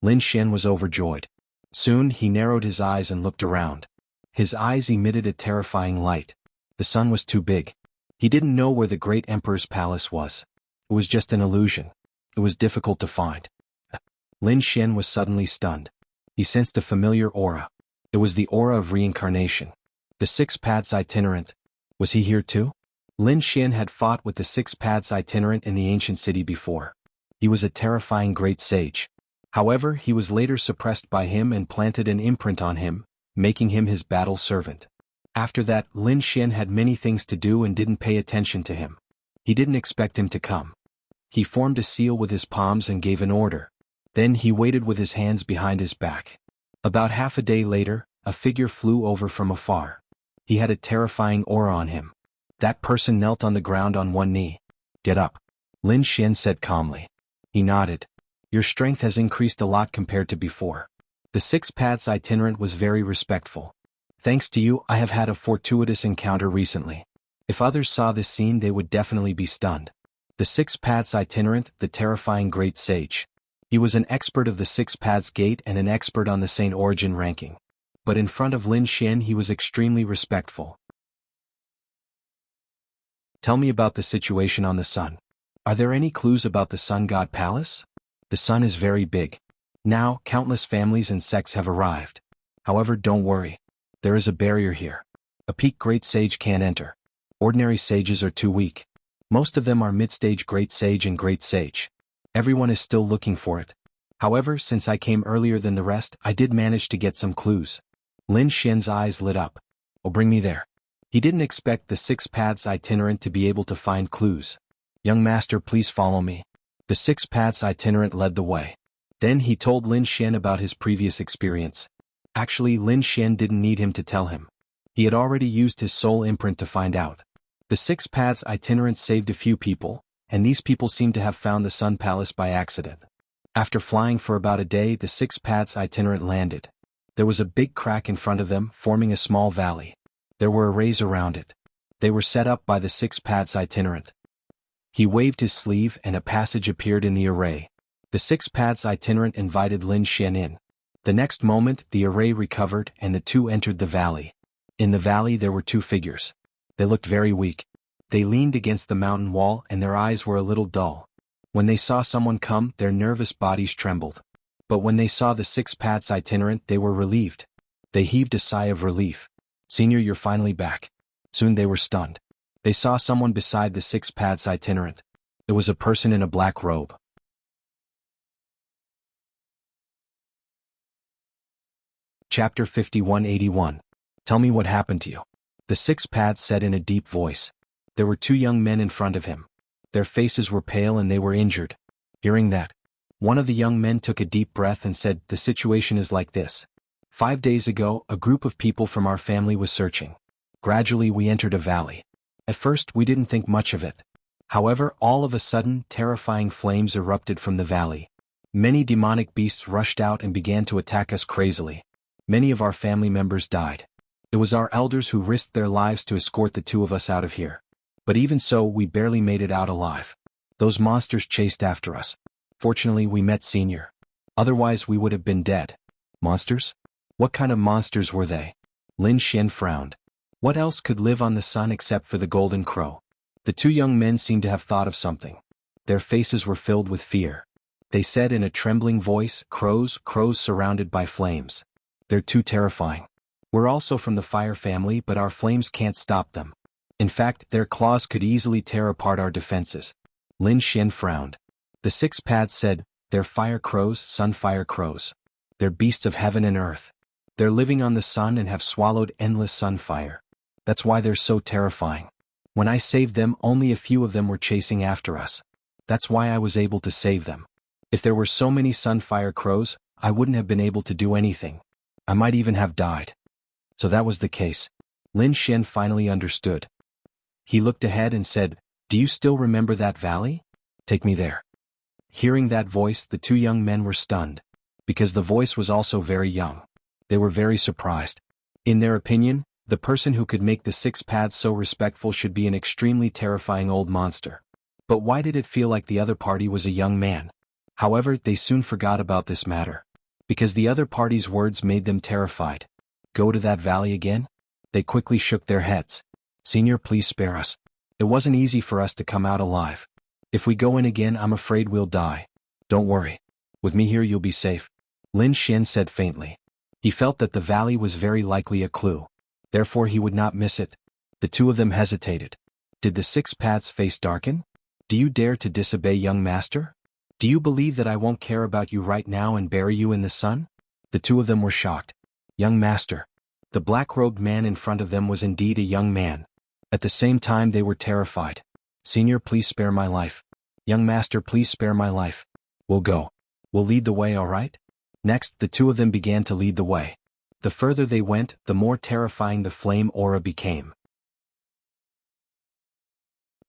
Lin Xian was overjoyed. Soon, he narrowed his eyes and looked around. His eyes emitted a terrifying light. The sun was too big. He didn't know where the great emperor's palace was. It was just an illusion. It was difficult to find. Lin Xian was suddenly stunned. He sensed a familiar aura. It was the aura of reincarnation. The Six Paths Itinerant. Was he here too? Lin Xian had fought with the Six Paths Itinerant in the ancient city before. He was a terrifying great sage. However, he was later suppressed by him and planted an imprint on him, making him his battle servant. After that, Lin Xian had many things to do and didn't pay attention to him. He didn't expect him to come. He formed a seal with his palms and gave an order. Then he waited with his hands behind his back. About half a day later, a figure flew over from afar. He had a terrifying aura on him. That person knelt on the ground on one knee. "Get up," Lin Xian said calmly. He nodded. "Your strength has increased a lot compared to before." The Six Paths Itinerant was very respectful. "Thanks to you, I have had a fortuitous encounter recently." If others saw this scene, they would definitely be stunned. The Six Paths Itinerant, the terrifying great sage. He was an expert of the Six Paths Gate and an expert on the Saint Origin ranking. But in front of Lin Xian he was extremely respectful. "Tell me about the situation on the sun. Are there any clues about the Sun God Palace?" The sun is very big. Now, countless families and sects have arrived. However, don't worry. There is a barrier here. A peak great sage can't enter. Ordinary sages are too weak. Most of them are mid-stage great sage and great sage. Everyone is still looking for it. However, since I came earlier than the rest, I did manage to get some clues. Lin Xian's eyes lit up. Oh, bring me there. He didn't expect the 6 paths itinerant to be able to find clues. Young master, please follow me. The 6 paths itinerant led the way. Then he told Lin Xian about his previous experience. Actually, Lin Xian didn't need him to tell him. He had already used his soul imprint to find out. The 6 paths itinerant saved a few people, and these people seemed to have found the Sun Palace by accident. After flying for about a day, the 6 paths itinerant landed. There was a big crack in front of them, forming a small valley. There were arrays around it. They were set up by the 6 paths itinerant. He waved his sleeve and a passage appeared in the array. The 6 paths itinerant invited Lin Xian in. The next moment, the array recovered and the two entered the valley. In the valley there were 2 figures. They looked very weak. They leaned against the mountain wall and their eyes were a little dull. When they saw someone come, their nervous bodies trembled. But when they saw the 6 paths itinerant, they were relieved. They heaved a sigh of relief. Senior, you're finally back. Soon they were stunned. They saw someone beside the 6 paths itinerant. It was a person in a black robe. Chapter 5181. Tell me what happened to you. The 6 paths said in a deep voice. There were 2 young men in front of him. Their faces were pale and they were injured. Hearing that, one of the young men took a deep breath and said, the situation is like this. 5 days ago, a group of people from our family was searching. Gradually we entered a valley. At first we didn't think much of it. However, all of a sudden, terrifying flames erupted from the valley. Many demonic beasts rushed out and began to attack us crazily. Many of our family members died. It was our elders who risked their lives to escort the 2 of us out of here. But even so, we barely made it out alive. Those monsters chased after us. Fortunately, we met Senior. Otherwise, we would have been dead. Monsters? What kind of monsters were they? Lin Xian frowned. What else could live on the sun except for the golden crow? The 2 young men seemed to have thought of something. Their faces were filled with fear. They said in a trembling voice, crows surrounded by flames. They're too terrifying. We're also from the fire family, but our flames can't stop them. In fact, their claws could easily tear apart our defenses. Lin Xian frowned. The 6 paths said, they're fire crows, sunfire crows. They're beasts of heaven and earth. They're living on the sun and have swallowed endless sunfire. That's why they're so terrifying. When I saved them, only a few of them were chasing after us. That's why I was able to save them. If there were so many sunfire crows, I wouldn't have been able to do anything. I might even have died. So that was the case. Lin Xian finally understood. He looked ahead and said, do you still remember that valley? Take me there. Hearing that voice, the 2 young men were stunned. Because the voice was also very young. They were very surprised. In their opinion, the person who could make the 6 paths so respectful should be an extremely terrifying old monster. But why did it feel like the other party was a young man? However, they soon forgot about this matter. Because the other party's words made them terrified. Go to that valley again? They quickly shook their heads. Senior, please spare us. It wasn't easy for us to come out alive. If we go in again, I'm afraid we'll die. Don't worry. With me here you'll be safe. Lin Xian said faintly. He felt that the valley was very likely a clue. Therefore he would not miss it. The 2 of them hesitated. Did the 6 paths face darken? Do you dare to disobey, young master? Do you believe that I won't care about you right now and bury you in the sun? The 2 of them were shocked. Young master. The black-robed man in front of them was indeed a young man. At the same time they were terrified. Senior, please spare my life. Young master, please spare my life. We'll go. We'll lead the way, all right? Next, the 2 of them began to lead the way. The further they went, the more terrifying the flame aura became.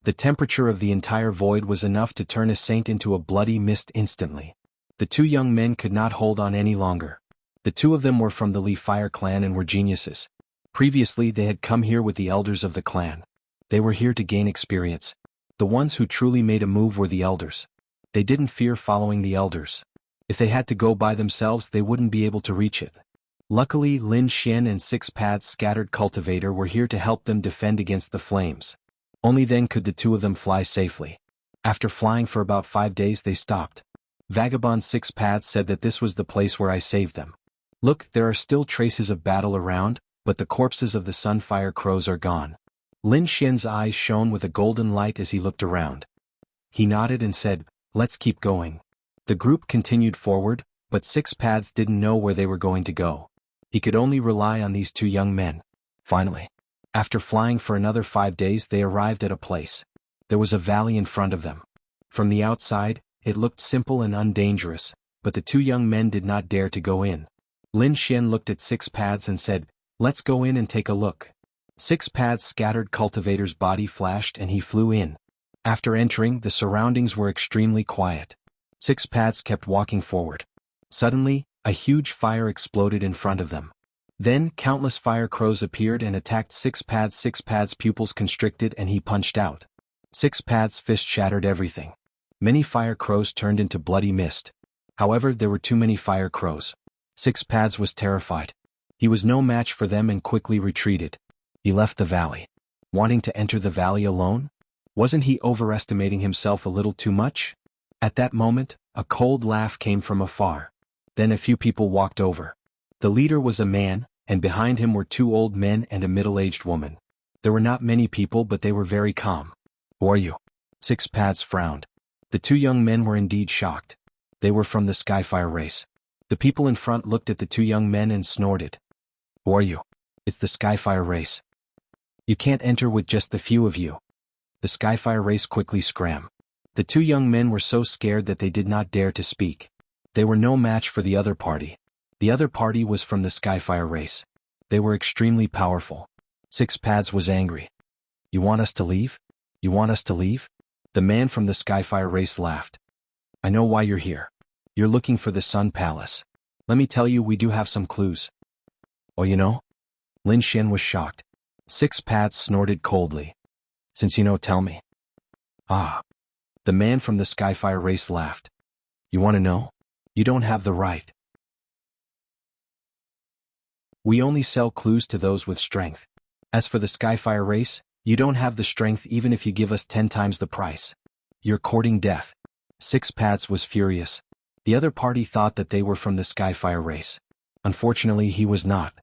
The temperature of the entire void was enough to turn a saint into a bloody mist instantly. The 2 young men could not hold on any longer. The 2 of them were from the Li Fire clan and were geniuses. Previously they had come here with the elders of the clan. They were here to gain experience. The ones who truly made a move were the elders. They didn't fear following the elders. If they had to go by themselves, they wouldn't be able to reach it. Luckily, Lin Xian and 6 paths scattered cultivator were here to help them defend against the flames. Only then could the 2 of them fly safely. After flying for about 5 days they stopped. Vagabond Six Paths said that this was the place where I saved them. Look, there are still traces of battle around, but the corpses of the Sunfire Crows are gone. Lin Xian's eyes shone with a golden light as he looked around. He nodded and said, "Let's keep going." The group continued forward, but Six Paths didn't know where they were going to go. He could only rely on these two young men. Finally, after flying for another 5 days, they arrived at a place. There was a valley in front of them. From the outside, it looked simple and undangerous, but the two young men did not dare to go in. Lin Xian looked at Six Paths and said, "Let's go in and take a look." Six Paths' scattered cultivator's body flashed and he flew in. After entering, the surroundings were extremely quiet. Six Paths kept walking forward. Suddenly, a huge fire exploded in front of them. Then, countless fire crows appeared and attacked Six Paths. Six Paths' pupils constricted and he punched out. Six Paths' fist shattered everything. Many fire crows turned into bloody mist. However, there were too many fire crows. Six Paths was terrified. He was no match for them and quickly retreated. He left the valley. Wanting to enter the valley alone? Wasn't he overestimating himself a little too much? At that moment, a cold laugh came from afar. Then a few people walked over. The leader was a man, and behind him were two old men and a middle-aged woman. There were not many people, but they were very calm. "Who are you?" Six Paths frowned. The two young men were indeed shocked. They were from the Skyfire race. The people in front looked at the two young men and snorted. "Who are you?" "It's the Skyfire race. You can't enter with just the few of you." The Skyfire race quickly scram. The two young men were so scared that they did not dare to speak. They were no match for the other party. The other party was from the Skyfire race. They were extremely powerful. Six Paths was angry. "You want us to leave? You want us to leave?" The man from the Skyfire race laughed. "I know why you're here. You're looking for the Sun Palace. Let me tell you, we do have some clues." "Oh, you know?" Lin Xian was shocked. Six Paths snorted coldly. "Since you know, tell me." "Ah." The man from the Skyfire race laughed. "You want to know? You don't have the right. We only sell clues to those with strength. As for the Skyfire race, you don't have the strength even if you give us 10 times the price. You're courting death." Six Paths was furious. The other party thought that they were from the Skyfire race. Unfortunately, he was not.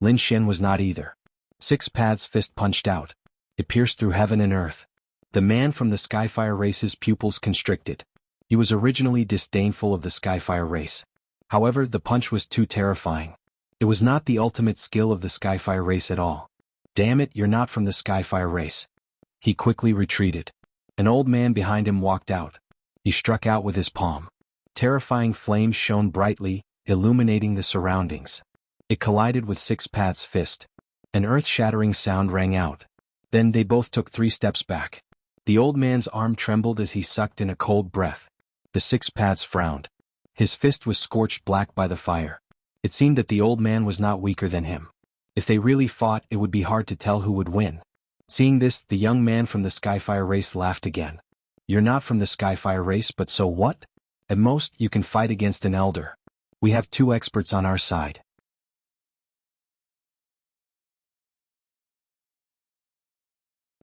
Lin Xian was not either. Six Paths' fist punched out. It pierced through heaven and earth. The man from the Skyfire race's pupils constricted. He was originally disdainful of the Skyfire race. However, the punch was too terrifying. It was not the ultimate skill of the Skyfire race at all. "Damn it, you're not from the Skyfire race." He quickly retreated. An old man behind him walked out. He struck out with his palm. Terrifying flames shone brightly, illuminating the surroundings. It collided with Six Paths' fist. An earth-shattering sound rang out. Then they both took 3 steps back. The old man's arm trembled as he sucked in a cold breath. The Six Paths frowned. His fist was scorched black by the fire. It seemed that the old man was not weaker than him. If they really fought, it would be hard to tell who would win. Seeing this, the young man from the Skyfire race laughed again. "You're not from the Skyfire race, but so what? At most, you can fight against an elder. We have 2 experts on our side."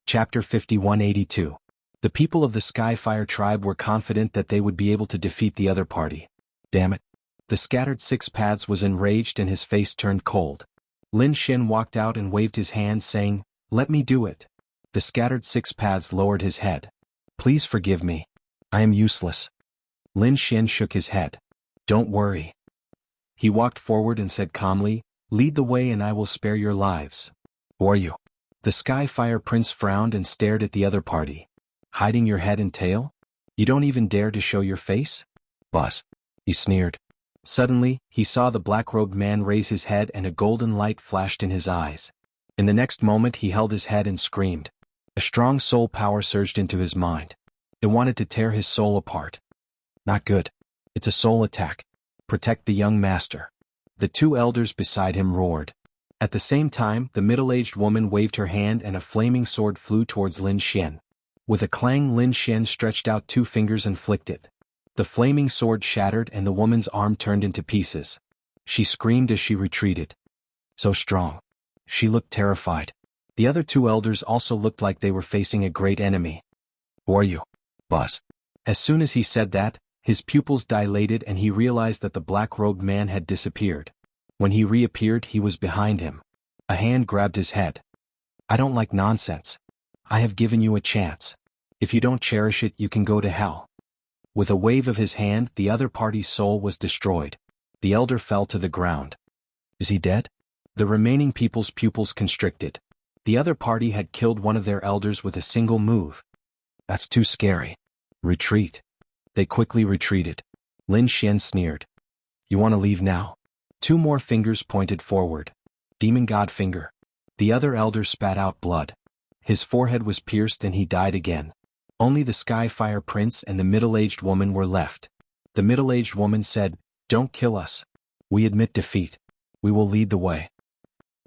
Chapter 5182. The people of the Skyfire tribe were confident that they would be able to defeat the other party. Damn it. The scattered Six Paths was enraged and his face turned cold. Lin Xian walked out and waved his hand saying, "Let me do it." The scattered Six Paths lowered his head. "Please forgive me. I am useless." Lin Xian shook his head. "Don't worry." He walked forward and said calmly, "Lead the way and I will spare your lives." "Who are you?" The Skyfire Prince frowned and stared at the other party. "Hiding your head and tail? You don't even dare to show your face?" "Boss," he sneered. Suddenly, he saw the black-robed man raise his head and a golden light flashed in his eyes. In the next moment he held his head and screamed. A strong soul power surged into his mind. It wanted to tear his soul apart. "Not good. It's a soul attack. Protect the young master." The 2 elders beside him roared. At the same time, the middle-aged woman waved her hand and a flaming sword flew towards Lin Xian. With a clang, Lin Xian stretched out 2 fingers and flicked it. The flaming sword shattered and the woman's arm turned into pieces. She screamed as she retreated. So strong. She looked terrified. The other 2 elders also looked like they were facing a great enemy. "Who are you?" "Boss." As soon as he said that, His pupils dilated and he realized that the black-robed man had disappeared. When he reappeared, he was behind him. A hand grabbed his head. "I don't like nonsense. I have given you a chance. If you don't cherish it, you can go to hell." With a wave of his hand, the other party's soul was destroyed. The elder fell to the ground. "Is he dead?" The remaining people's pupils constricted. The other party had killed one of their elders with a single move. "That's too scary. Retreat." They quickly retreated. Lin Xian sneered. "You want to leave now?" Two more fingers pointed forward. Demon God finger. The other elder spat out blood. His forehead was pierced and he died again. Only the Skyfire Prince and the middle-aged woman were left. The middle-aged woman said, "Don't kill us. We admit defeat. We will lead the way.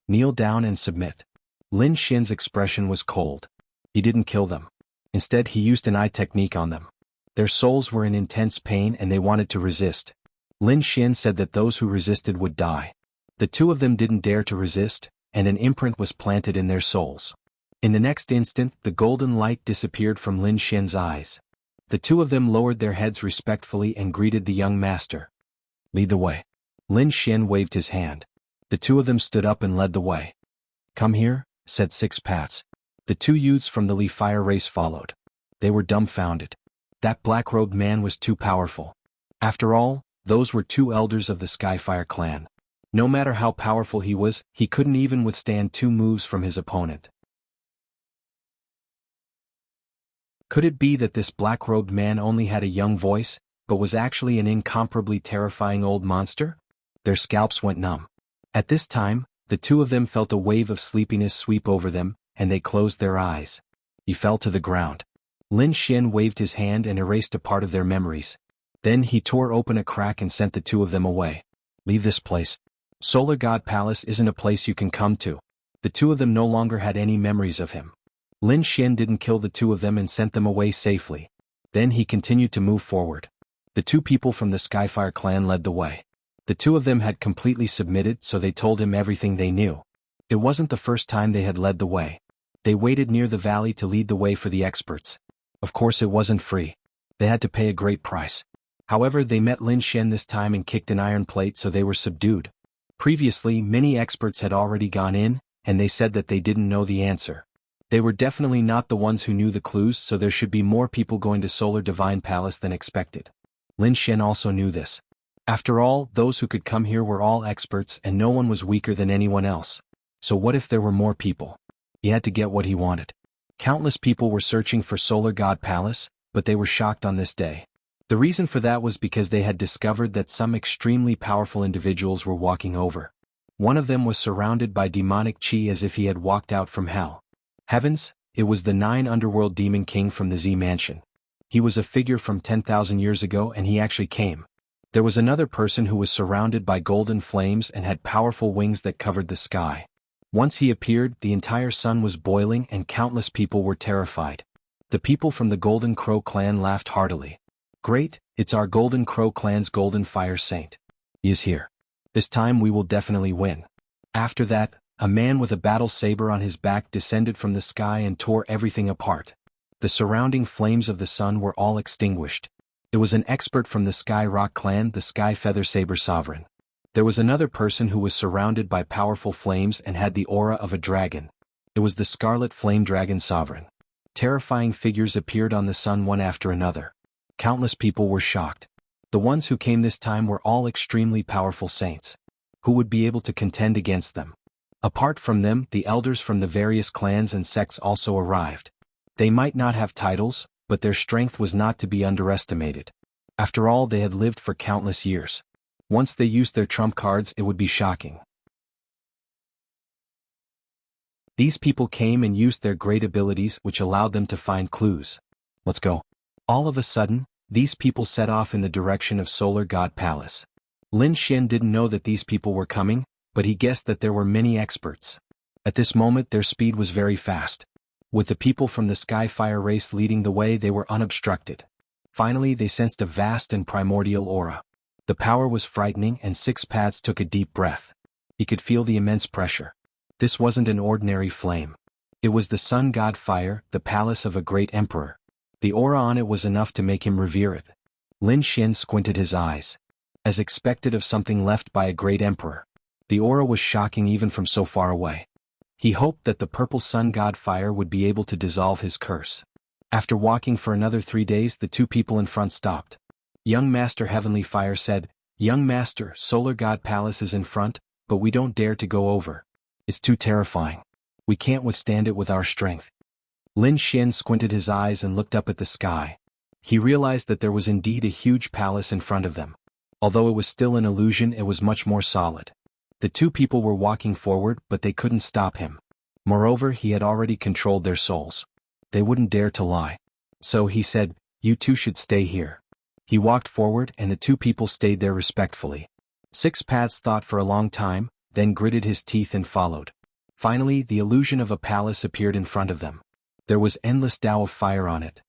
Kneel down and submit." Lin Xian's expression was cold. He didn't kill them. Instead, he used an eye technique on them. Their souls were in intense pain and they wanted to resist. Lin Xian said that those who resisted would die. The two of them didn't dare to resist, and an imprint was planted in their souls. In the next instant, the golden light disappeared from Lin Xian's eyes. The two of them lowered their heads respectfully and greeted the young master. "Lead the way." Lin Xian waved his hand. The two of them stood up and led the way. "Come here," said Six Pats. The two youths from the Li Fire race followed. They were dumbfounded. That black-robed man was too powerful. After all, those were two elders of the Skyfire clan. No matter how powerful he was, he couldn't even withstand two moves from his opponent. Could it be that this black-robed man only had a young voice, but was actually an incomparably terrifying old monster? Their scalps went numb. At this time, the two of them felt a wave of sleepiness sweep over them, and they closed their eyes. He fell to the ground. Lin Xian waved his hand and erased a part of their memories. Then he tore open a crack and sent the two of them away. "Leave this place. Solar God Palace isn't a place you can come to." The two of them no longer had any memories of him. Lin Xian didn't kill the two of them and sent them away safely. Then he continued to move forward. The two people from the Skyfire clan led the way. The two of them had completely submitted, so they told him everything they knew. It wasn't the first time they had led the way. They waited near the valley to lead the way for the experts. Of course it wasn't free. They had to pay a great price. However, they met Lin Xian this time and kicked an iron plate, so they were subdued. Previously, many experts had already gone in, and they said that they didn't know the answer. They were definitely not the ones who knew the clues, so there should be more people going to Solar Divine Palace than expected. Lin Xian also knew this. After all, those who could come here were all experts and no one was weaker than anyone else. So what if there were more people? He had to get what he wanted. Countless people were searching for Solar God Palace, but they were shocked on this day. The reason for that was because they had discovered that some extremely powerful individuals were walking over. One of them was surrounded by demonic chi as if he had walked out from hell. Heavens, it was the 9 Underworld Demon King from the Z Mansion. He was a figure from 10,000 years ago and he actually came. There was another person who was surrounded by golden flames and had powerful wings that covered the sky. Once he appeared, the entire sun was boiling and countless people were terrified. The people from the Golden Crow clan laughed heartily. "Great, it's our Golden Crow clan's Golden Fire Saint. He is here. This time we will definitely win." After that, a man with a battle saber on his back descended from the sky and tore everything apart. The surrounding flames of the sun were all extinguished. It was an expert from the Sky Rock clan, the Sky Feather Saber Sovereign. There was another person who was surrounded by powerful flames and had the aura of a dragon. It was the Scarlet Flame Dragon Sovereign. Terrifying figures appeared on the sun one after another. Countless people were shocked. The ones who came this time were all extremely powerful saints. Who would be able to contend against them? Apart from them, the elders from the various clans and sects also arrived. They might not have titles, but their strength was not to be underestimated. After all, they had lived for countless years. Once they used their trump cards, it would be shocking. These people came and used their great abilities, which allowed them to find clues. "Let's go." All of a sudden, these people set off in the direction of Solar God Palace. Lin Xian didn't know that these people were coming, but he guessed that there were many experts. At this moment their speed was very fast. With the people from the Skyfire race leading the way, they were unobstructed. Finally they sensed a vast and primordial aura. The power was frightening and Six Pads took a deep breath. He could feel the immense pressure. This wasn't an ordinary flame. It was the sun god fire, the palace of a great emperor. The aura on it was enough to make him revere it. Lin Xian squinted his eyes. As expected of something left by a great emperor. The aura was shocking even from so far away. He hoped that the purple sun god fire would be able to dissolve his curse. After walking for another 3 days, the two people in front stopped. Young Master Heavenly Fire said, "Young Master, Solar God Palace is in front, but we don't dare to go over. It's too terrifying. We can't withstand it with our strength." Lin Xian squinted his eyes and looked up at the sky. He realized that there was indeed a huge palace in front of them. Although it was still an illusion, it was much more solid. The two people were walking forward, but they couldn't stop him. Moreover, he had already controlled their souls. They wouldn't dare to lie. So he said, "You two should stay here." He walked forward and the two people stayed there respectfully. Six Paths thought for a long time, then gritted his teeth and followed. Finally, the illusion of a palace appeared in front of them. There was endless Tao of fire on it.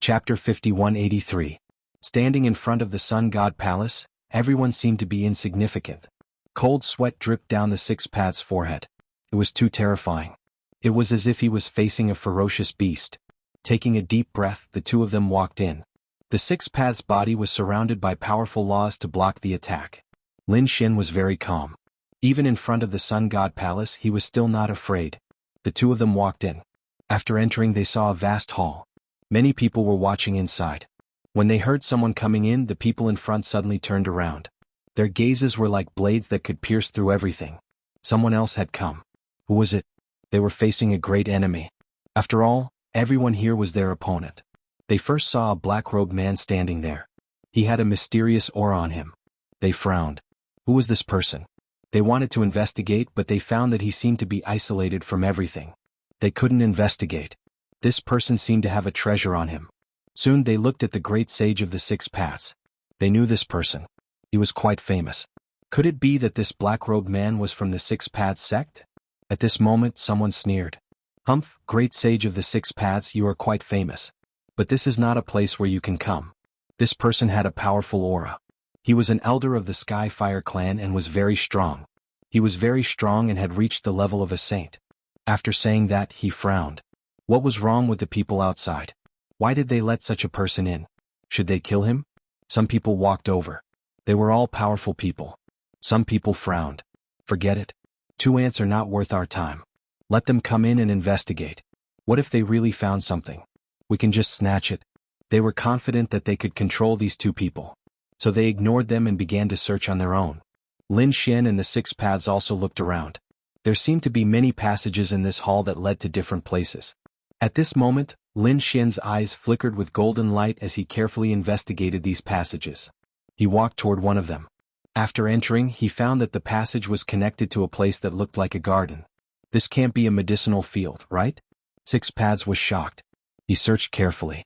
Chapter 5183. Standing in front of the Sun God Palace, everyone seemed to be insignificant. Cold sweat dripped down the Six Paths' forehead. It was too terrifying. It was as if he was facing a ferocious beast. Taking a deep breath, the two of them walked in. The Six Paths' body was surrounded by powerful laws to block the attack. Lin Xian was very calm. Even in front of the Sun God Palace, he was still not afraid. The two of them walked in. After entering, they saw a vast hall. Many people were watching inside. When they heard someone coming in, the people in front suddenly turned around. Their gazes were like blades that could pierce through everything. Someone else had come. Who was it? They were facing a great enemy. After all, everyone here was their opponent. They first saw a black-robed man standing there. He had a mysterious aura on him. They frowned. Who was this person? They wanted to investigate, but they found that he seemed to be isolated from everything. They couldn't investigate. This person seemed to have a treasure on him. Soon they looked at the great sage of the Six Paths. They knew this person. He was quite famous. Could it be that this black-robed man was from the Six Paths sect? At this moment, someone sneered. "Humph, great sage of the Six Paths, you are quite famous. But this is not a place where you can come." This person had a powerful aura. He was an elder of the Sky Fire clan and was very strong. He was very strong and had reached the level of a saint. After saying that, he frowned. What was wrong with the people outside? Why did they let such a person in? Should they kill him? Some people walked over. They were all powerful people. Some people frowned. Forget it. 2 ants are not worth our time. Let them come in and investigate. What if they really found something? We can just snatch it. They were confident that they could control these two people. So they ignored them and began to search on their own. Lin Xian and the Six Paths also looked around. There seemed to be many passages in this hall that led to different places. At this moment, Lin Xian's eyes flickered with golden light as he carefully investigated these passages. He walked toward one of them. After entering, he found that the passage was connected to a place that looked like a garden. This can't be a medicinal field, right? Six Paths was shocked. He searched carefully.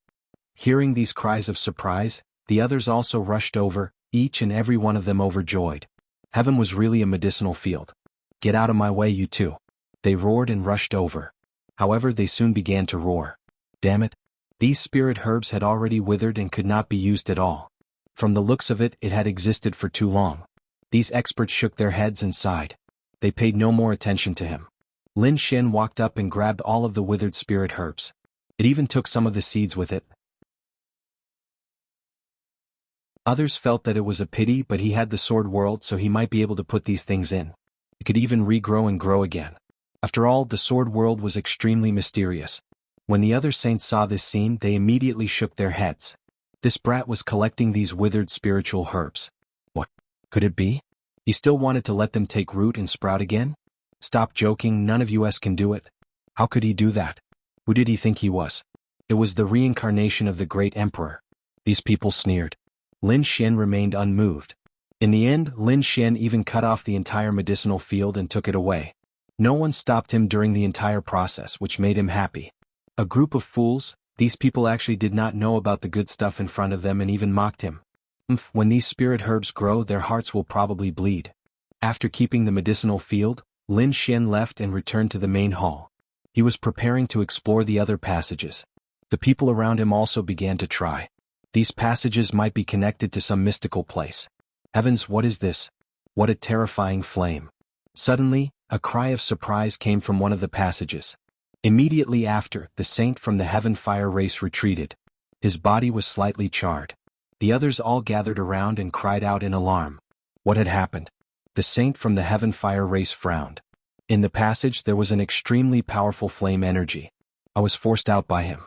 Hearing these cries of surprise, the others also rushed over, each and every one of them overjoyed. Heaven was really a medicinal field. "Get out of my way, you two." They roared and rushed over. However, they soon began to roar. Damn it. These spirit herbs had already withered and could not be used at all. From the looks of it, it had existed for too long. These experts shook their heads and sighed. They paid no more attention to him. Lin Xian walked up and grabbed all of the withered spirit herbs. It even took some of the seeds with it. Others felt that it was a pity, but he had the sword world, so he might be able to put these things in. It could even regrow and grow again. After all, the sword world was extremely mysterious. When the other saints saw this scene, they immediately shook their heads. This brat was collecting these withered spiritual herbs. What could it be? He still wanted to let them take root and sprout again? Stop joking, none of us can do it. How could he do that? Who did he think he was? It was the reincarnation of the great emperor. These people sneered. Lin Xian remained unmoved. In the end, Lin Xian even cut off the entire medicinal field and took it away. No one stopped him during the entire process, which made him happy. A group of fools, these people actually did not know about the good stuff in front of them and even mocked him. When these spirit herbs grow, their hearts will probably bleed. After keeping the medicinal field, Lin Xian left and returned to the main hall. He was preparing to explore the other passages. The people around him also began to try. These passages might be connected to some mystical place. Heavens, what is this? What a terrifying flame. Suddenly, a cry of surprise came from one of the passages. Immediately after, the saint from the heaven fire race retreated. His body was slightly charred. The others all gathered around and cried out in alarm. What had happened? The saint from the heaven fire race frowned. In the passage there was an extremely powerful flame energy. I was forced out by him.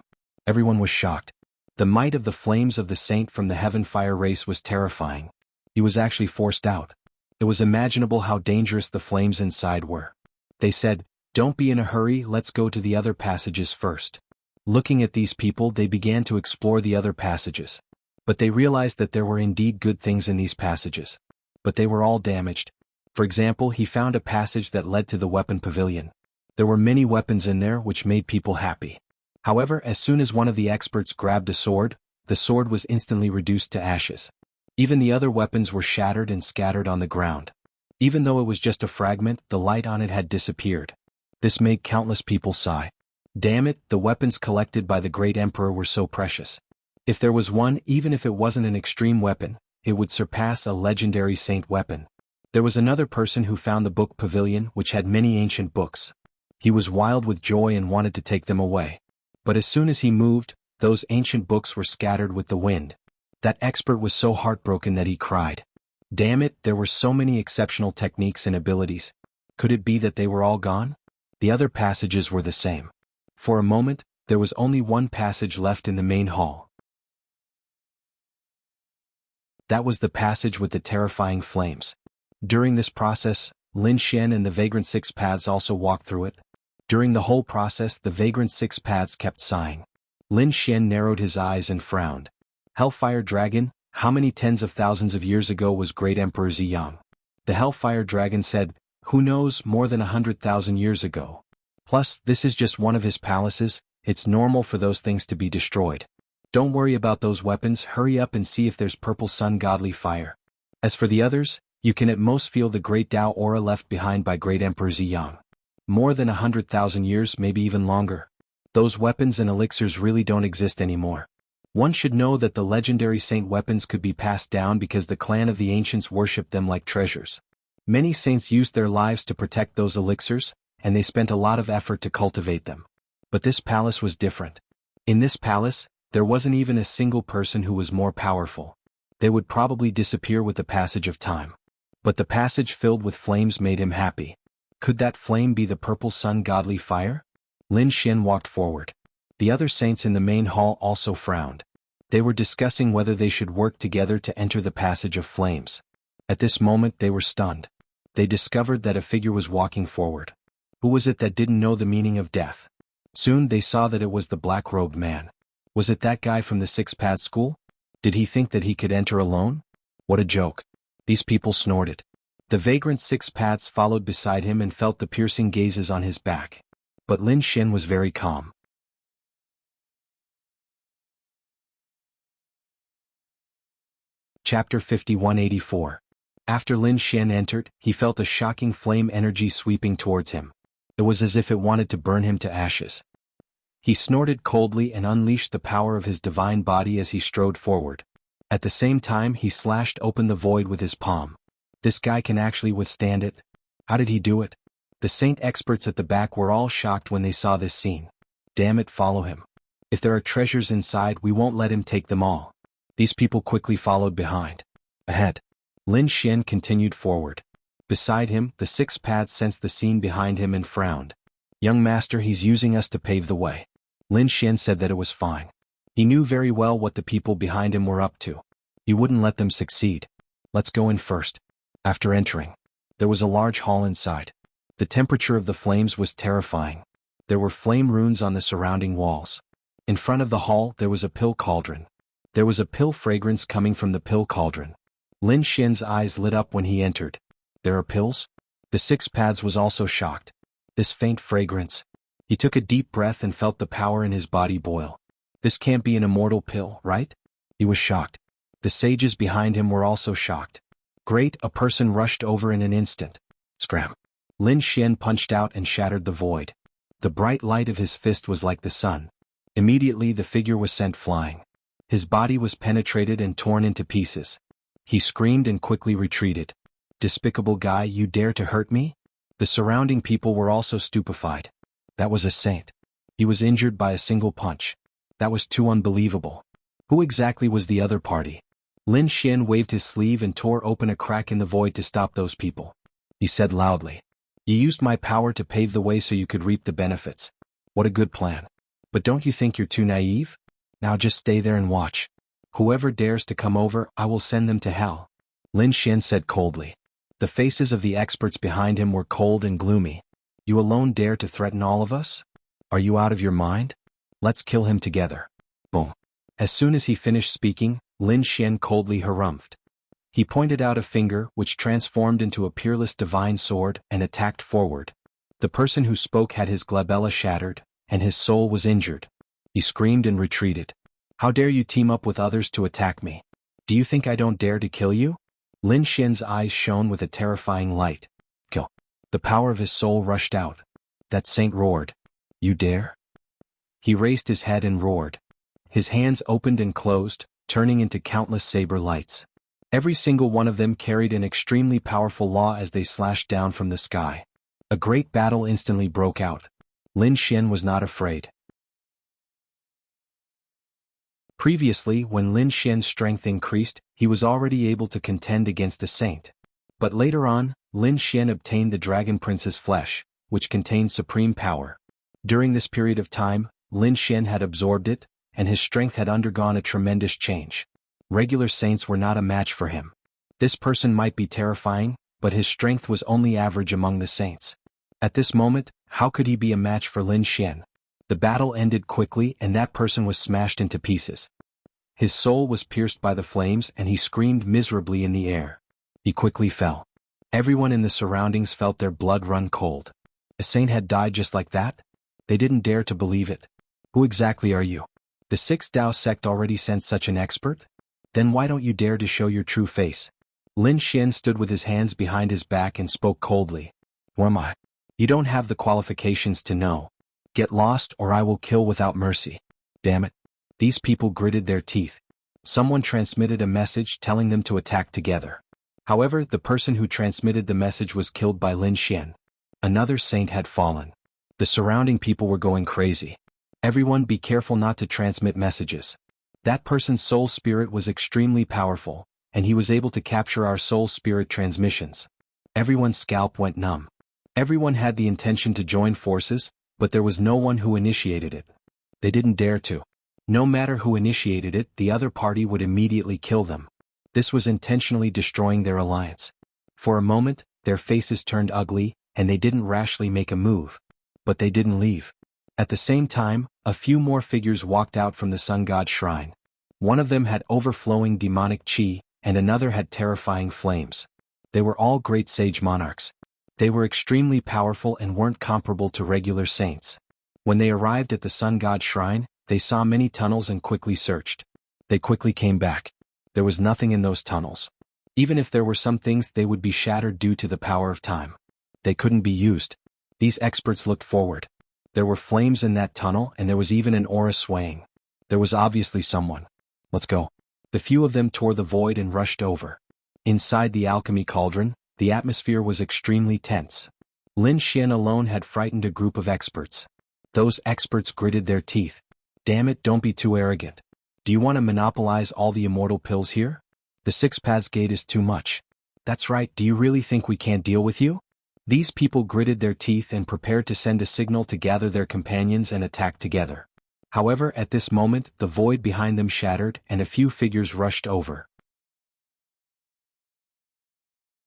Everyone was shocked. The might of the flames of the saint from the heaven fire race was terrifying. He was actually forced out. It was imaginable how dangerous the flames inside were. They said, "Don't be in a hurry, let's go to the other passages first." Looking at these people, they began to explore the other passages. But they realized that there were indeed good things in these passages. But they were all damaged. For example, he found a passage that led to the weapon pavilion. There were many weapons in there which made people happy. However, as soon as one of the experts grabbed a sword, the sword was instantly reduced to ashes. Even the other weapons were shattered and scattered on the ground. Even though it was just a fragment, the light on it had disappeared. This made countless people sigh. Damn it, the weapons collected by the great emperor were so precious. If there was one, even if it wasn't an extreme weapon, it would surpass a legendary saint weapon. There was another person who found the book pavilion which had many ancient books. He was wild with joy and wanted to take them away. But as soon as he moved, those ancient books were scattered with the wind. That expert was so heartbroken that he cried. Damn it, there were so many exceptional techniques and abilities. Could it be that they were all gone? The other passages were the same. For a moment, there was only one passage left in the main hall. That was the passage with the terrifying flames. During this process, Lin Xian and the Vagrant Six Paths also walked through it. During the whole process, the Vagrant Six Paths kept sighing. Lin Xian narrowed his eyes and frowned. Hellfire Dragon, how many tens of thousands of years ago was Great Emperor Jianghu? The Hellfire Dragon said, who knows, more than 100,000 years ago. Plus, this is just one of his palaces, it's normal for those things to be destroyed. Don't worry about those weapons, hurry up and see if there's purple sun godly fire. As for the others, you can at most feel the great Tao aura left behind by Great Emperor Jianghu. More than 100,000 years, maybe even longer. Those weapons and elixirs really don't exist anymore. One should know that the legendary saint weapons could be passed down because the clan of the ancients worshipped them like treasures. Many saints used their lives to protect those elixirs, and they spent a lot of effort to cultivate them. But this palace was different. In this palace, there wasn't even a single person who was more powerful. They would probably disappear with the passage of time. But the passage filled with flames made him happy. Could that flame be the purple sun godly fire? Lin Xian walked forward. The other saints in the main hall also frowned. They were discussing whether they should work together to enter the passage of flames. At this moment they were stunned. They discovered that a figure was walking forward. Who was it that didn't know the meaning of death? Soon they saw that it was the black-robed man. Was it that guy from the Six Paths School? Did he think that he could enter alone? What a joke. These people snorted. The vagrant Six Paths followed beside him and felt the piercing gazes on his back. But Lin Xian was very calm. Chapter 5184. After Lin Xian entered, he felt a shocking flame energy sweeping towards him. It was as if it wanted to burn him to ashes. He snorted coldly and unleashed the power of his divine body as he strode forward. At the same time he slashed open the void with his palm. This guy can actually withstand it. How did he do it? The saint experts at the back were all shocked when they saw this scene. Damn it, follow him. If there are treasures inside, we won't let him take them all. These people quickly followed behind. Ahead. Lin Xian continued forward. Beside him, the Six Paths sensed the scene behind him and frowned. Young master, he's using us to pave the way. Lin Xian said that it was fine. He knew very well what the people behind him were up to. He wouldn't let them succeed. Let's go in first. After entering, there was a large hall inside. The temperature of the flames was terrifying. There were flame runes on the surrounding walls. In front of the hall there was a pill cauldron. There was a pill fragrance coming from the pill cauldron. Lin Xian's eyes lit up when he entered. There are pills? The Six Paths was also shocked. This faint fragrance. He took a deep breath and felt the power in his body boil. This can't be an immortal pill, right? He was shocked. The sages behind him were also shocked. Great, a person rushed over in an instant. Scram. Lin Xian punched out and shattered the void. The bright light of his fist was like the sun. Immediately the figure was sent flying. His body was penetrated and torn into pieces. He screamed and quickly retreated. Despicable guy, you dare to hurt me? The surrounding people were also stupefied. That was a saint. He was injured by a single punch. That was too unbelievable. Who exactly was the other party? Lin Xian waved his sleeve and tore open a crack in the void to stop those people. He said loudly, "You used my power to pave the way so you could reap the benefits. What a good plan. But don't you think you're too naive? Now just stay there and watch. Whoever dares to come over, I will send them to hell." Lin Xian said coldly. The faces of the experts behind him were cold and gloomy. "You alone dare to threaten all of us? Are you out of your mind? Let's kill him together." Boom. As soon as he finished speaking, Lin Xian coldly harumphed. He pointed out a finger which transformed into a peerless divine sword and attacked forward. The person who spoke had his glabella shattered, and his soul was injured. He screamed and retreated. "How dare you team up with others to attack me? Do you think I don't dare to kill you?" Lin Xian's eyes shone with a terrifying light. "Kill." The power of his soul rushed out. That saint roared. "You dare?" He raised his head and roared. His hands opened and closed, turning into countless saber lights. Every single one of them carried an extremely powerful law as they slashed down from the sky. A great battle instantly broke out. Lin Xian was not afraid. Previously, when Lin Xian's strength increased, he was already able to contend against a saint. But later on, Lin Xian obtained the Dragon Prince's flesh, which contained supreme power. During this period of time, Lin Xian had absorbed it, and his strength had undergone a tremendous change. Regular saints were not a match for him. This person might be terrifying, but his strength was only average among the saints. At this moment, how could he be a match for Lin Xian? The battle ended quickly and that person was smashed into pieces. His soul was pierced by the flames and he screamed miserably in the air. He quickly fell. Everyone in the surroundings felt their blood run cold. A saint had died just like that? They didn't dare to believe it. Who exactly are you? The Sixth Tao sect already sent such an expert? Then why don't you dare to show your true face? Lin Xian stood with his hands behind his back and spoke coldly. Who am I? You don't have the qualifications to know. Get lost or I will kill without mercy. Damn it. These people gritted their teeth. Someone transmitted a message telling them to attack together. However, the person who transmitted the message was killed by Lin Xian. Another saint had fallen. The surrounding people were going crazy. Everyone be careful not to transmit messages. That person's soul spirit was extremely powerful, and he was able to capture our soul spirit transmissions. Everyone's scalp went numb. Everyone had the intention to join forces, but there was no one who initiated it. They didn't dare to. No matter who initiated it, the other party would immediately kill them. This was intentionally destroying their alliance. For a moment, their faces turned ugly, and they didn't rashly make a move. But they didn't leave. At the same time, a few more figures walked out from the sun god shrine. One of them had overflowing demonic chi, and another had terrifying flames. They were all great sage monarchs. They were extremely powerful and weren't comparable to regular saints. When they arrived at the sun god shrine, they saw many tunnels and quickly searched. They quickly came back. There was nothing in those tunnels. Even if there were some things, they would be shattered due to the power of time. They couldn't be used. These experts looked forward. There were flames in that tunnel and there was even an aura swaying. There was obviously someone. Let's go. The few of them tore the void and rushed over. Inside the alchemy cauldron, the atmosphere was extremely tense. Lin Xian alone had frightened a group of experts. Those experts gritted their teeth. Damn it, don't be too arrogant. Do you want to monopolize all the immortal pills here? The Six Paths Gate is too much. That's right, do you really think we can't deal with you? These people gritted their teeth and prepared to send a signal to gather their companions and attack together. However, at this moment, the void behind them shattered and a few figures rushed over.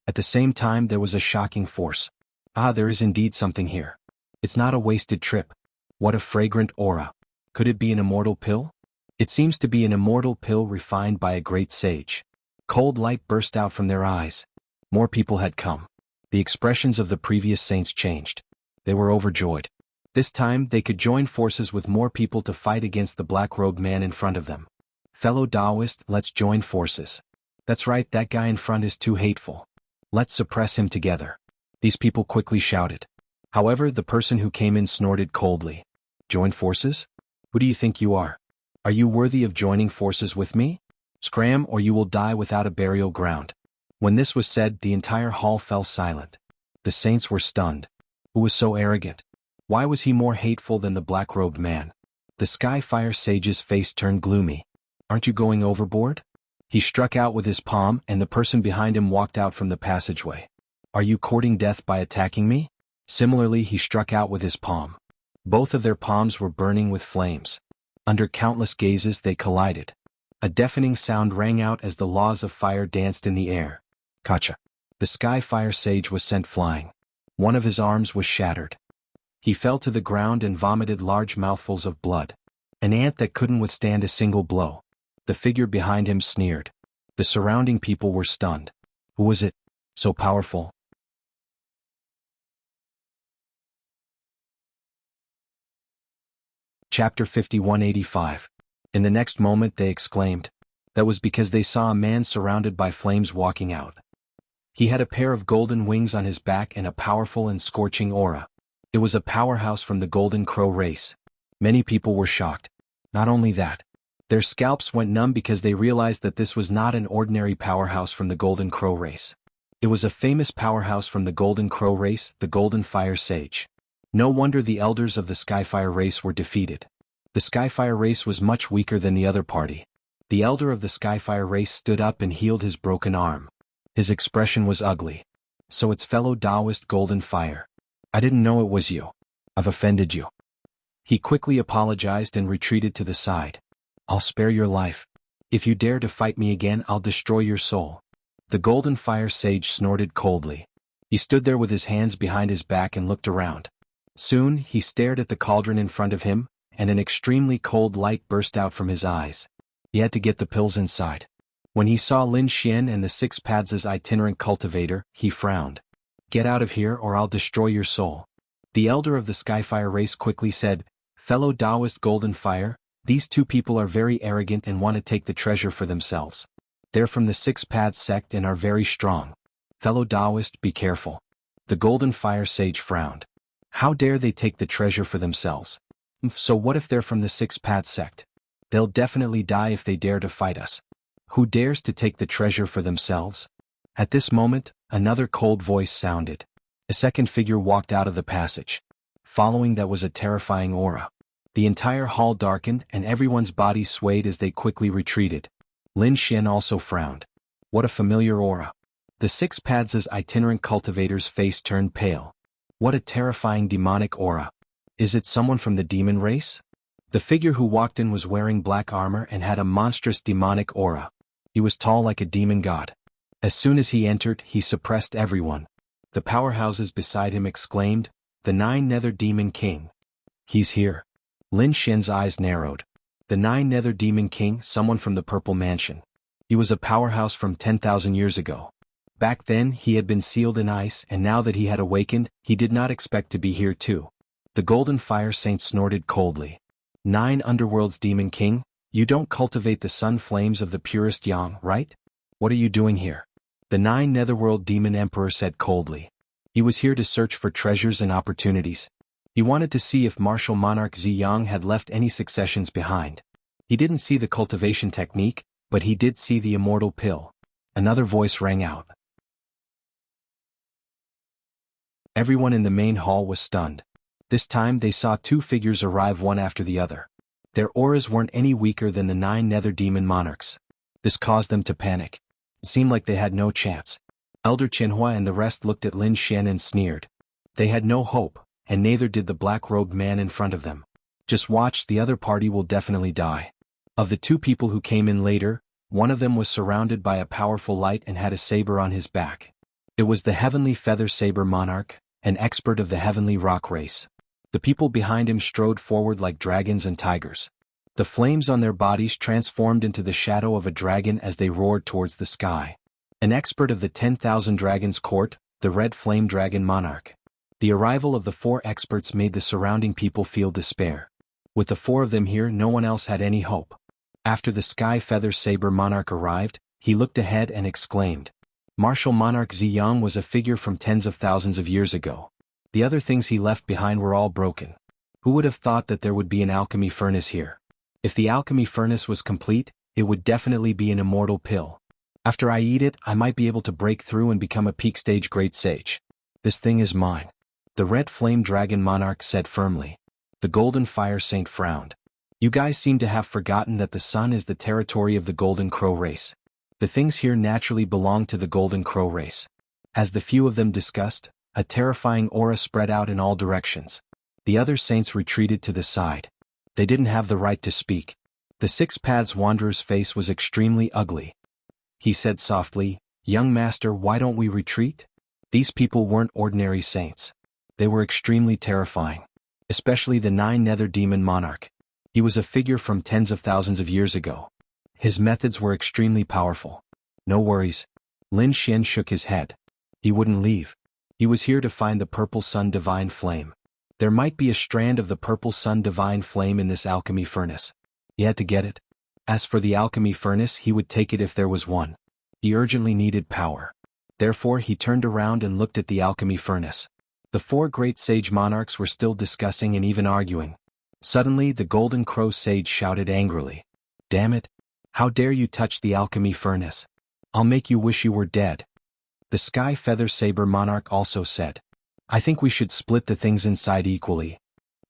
At the same time, there was a shocking force. Ah, there is indeed something here. It's not a wasted trip. What a fragrant aura. Could it be an immortal pill? It seems to be an immortal pill refined by a great sage. Cold light burst out from their eyes. More people had come. The expressions of the previous saints changed. They were overjoyed. This time, they could join forces with more people to fight against the black-robed man in front of them. Fellow Taoist, let's join forces. That's right, that guy in front is too hateful. Let's suppress him together. These people quickly shouted. However, the person who came in snorted coldly. Join forces? Who do you think you are? Are you worthy of joining forces with me? Scram or you will die without a burial ground. When this was said, the entire hall fell silent. The saints were stunned. Who was so arrogant? Why was he more hateful than the black-robed man? The Skyfire Sage's face turned gloomy. Aren't you going overboard? He struck out with his palm, and the person behind him walked out from the passageway. Are you courting death by attacking me? Similarly, he struck out with his palm. Both of their palms were burning with flames. Under countless gazes they collided. A deafening sound rang out as the laws of fire danced in the air. Kacha. The Skyfire Sage was sent flying. One of his arms was shattered. He fell to the ground and vomited large mouthfuls of blood. An ant that couldn't withstand a single blow. The figure behind him sneered. The surrounding people were stunned. Who was it? So powerful? Chapter 5185. In the next moment they exclaimed. That was because they saw a man surrounded by flames walking out. He had a pair of golden wings on his back and a powerful and scorching aura. It was a powerhouse from the Golden Crow race. Many people were shocked. Not only that, their scalps went numb because they realized that this was not an ordinary powerhouse from the Golden Crow race. It was a famous powerhouse from the Golden Crow race, the Golden Fire Sage. No wonder the elders of the Skyfire race were defeated. The Skyfire race was much weaker than the other party. The elder of the Skyfire race stood up and healed his broken arm. His expression was ugly. So it's fellow Taoist Golden Fire. I didn't know it was you. I've offended you. He quickly apologized and retreated to the side. I'll spare your life. If you dare to fight me again, I'll destroy your soul. The Golden Fire Sage snorted coldly. He stood there with his hands behind his back and looked around. Soon, he stared at the cauldron in front of him, and an extremely cold light burst out from his eyes. He had to get the pills inside. When he saw Lin Xian and the Six Paths' itinerant cultivator, he frowned. Get out of here or I'll destroy your soul. The elder of the Skyfire race quickly said, Fellow Taoist Golden Fire, these two people are very arrogant and want to take the treasure for themselves. They're from the Six Paths sect and are very strong. Fellow Taoist, be careful. The Golden Fire Sage frowned. How dare they take the treasure for themselves? So what if they're from the Six Paths sect? They'll definitely die if they dare to fight us. Who dares to take the treasure for themselves? At this moment, another cold voice sounded. A second figure walked out of the passage. Following that was a terrifying aura. The entire hall darkened and everyone's bodies swayed as they quickly retreated. Lin Xian also frowned. What a familiar aura. The Six Paths' itinerant cultivator's face turned pale. What a terrifying demonic aura. Is it someone from the demon race? The figure who walked in was wearing black armor and had a monstrous demonic aura. He was tall like a demon god. As soon as he entered, he suppressed everyone. The powerhouses beside him exclaimed, The Nine Nether Demon King. He's here. Lin Xian's eyes narrowed. The Nine Nether Demon King, someone from the Purple Mansion. He was a powerhouse from 10,000 years ago. Back then, he had been sealed in ice, and now that he had awakened, he did not expect to be here too. The Golden Fire Saint snorted coldly. 9 Underworld's Demon King, you don't cultivate the sun flames of the purest yang, right? What are you doing here? The 9 Netherworld Demon Emperor said coldly. He was here to search for treasures and opportunities. He wanted to see if martial monarch Ziyang had left any successions behind. He didn't see the cultivation technique, but he did see the immortal pill. Another voice rang out. Everyone in the main hall was stunned. This time they saw 2 figures arrive one after the other. Their auras weren't any weaker than the 9 Nether Demon Monarchs. This caused them to panic. It seemed like they had no chance. Elder Qianhua and the rest looked at Lin Xian and sneered. They had no hope, and neither did the black-robed man in front of them. Just watch, the other party will definitely die. Of the 2 people who came in later, one of them was surrounded by a powerful light and had a saber on his back. It was the Heavenly Feather Saber Monarch, an expert of the Heavenly Rock race. The people behind him strode forward like dragons and tigers. The flames on their bodies transformed into the shadow of a dragon as they roared towards the sky. An expert of the 10,000 Dragons Court, the Red Flame Dragon Monarch. The arrival of the 4 experts made the surrounding people feel despair. With the 4 of them here, no one else had any hope. After the Sky Feather Saber Monarch arrived, he looked ahead and exclaimed. Martial Monarch Ziyang was a figure from tens of thousands of years ago. The other things he left behind were all broken. Who would have thought that there would be an alchemy furnace here? If the alchemy furnace was complete, it would definitely be an immortal pill. After I eat it, I might be able to break through and become a peak stage great sage. This thing is mine. The red flame dragon monarch said firmly. The golden fire saint frowned. You guys seem to have forgotten that the sun is the territory of the golden crow race. The things here naturally belong to the golden crow race. As the few of them discussed, a terrifying aura spread out in all directions. The other saints retreated to the side. They didn't have the right to speak. The Six Paths Wanderer's face was extremely ugly. He said softly, "Young master, why don't we retreat?" These people weren't ordinary saints. They were extremely terrifying. Especially the Nine Nether Demon Monarch. He was a figure from tens of thousands of years ago. His methods were extremely powerful. No worries. Lin Xian shook his head. He wouldn't leave. He was here to find the Purple Sun Divine Flame. There might be a strand of the Purple Sun Divine Flame in this alchemy furnace. He had to get it. As for the alchemy furnace, he would take it if there was one. He urgently needed power. Therefore he turned around and looked at the alchemy furnace. The four great sage monarchs were still discussing and even arguing. Suddenly the golden crow sage shouted angrily. "Damn it! How dare you touch the alchemy furnace? I'll make you wish you were dead." The sky feather saber monarch also said. "I think we should split the things inside equally."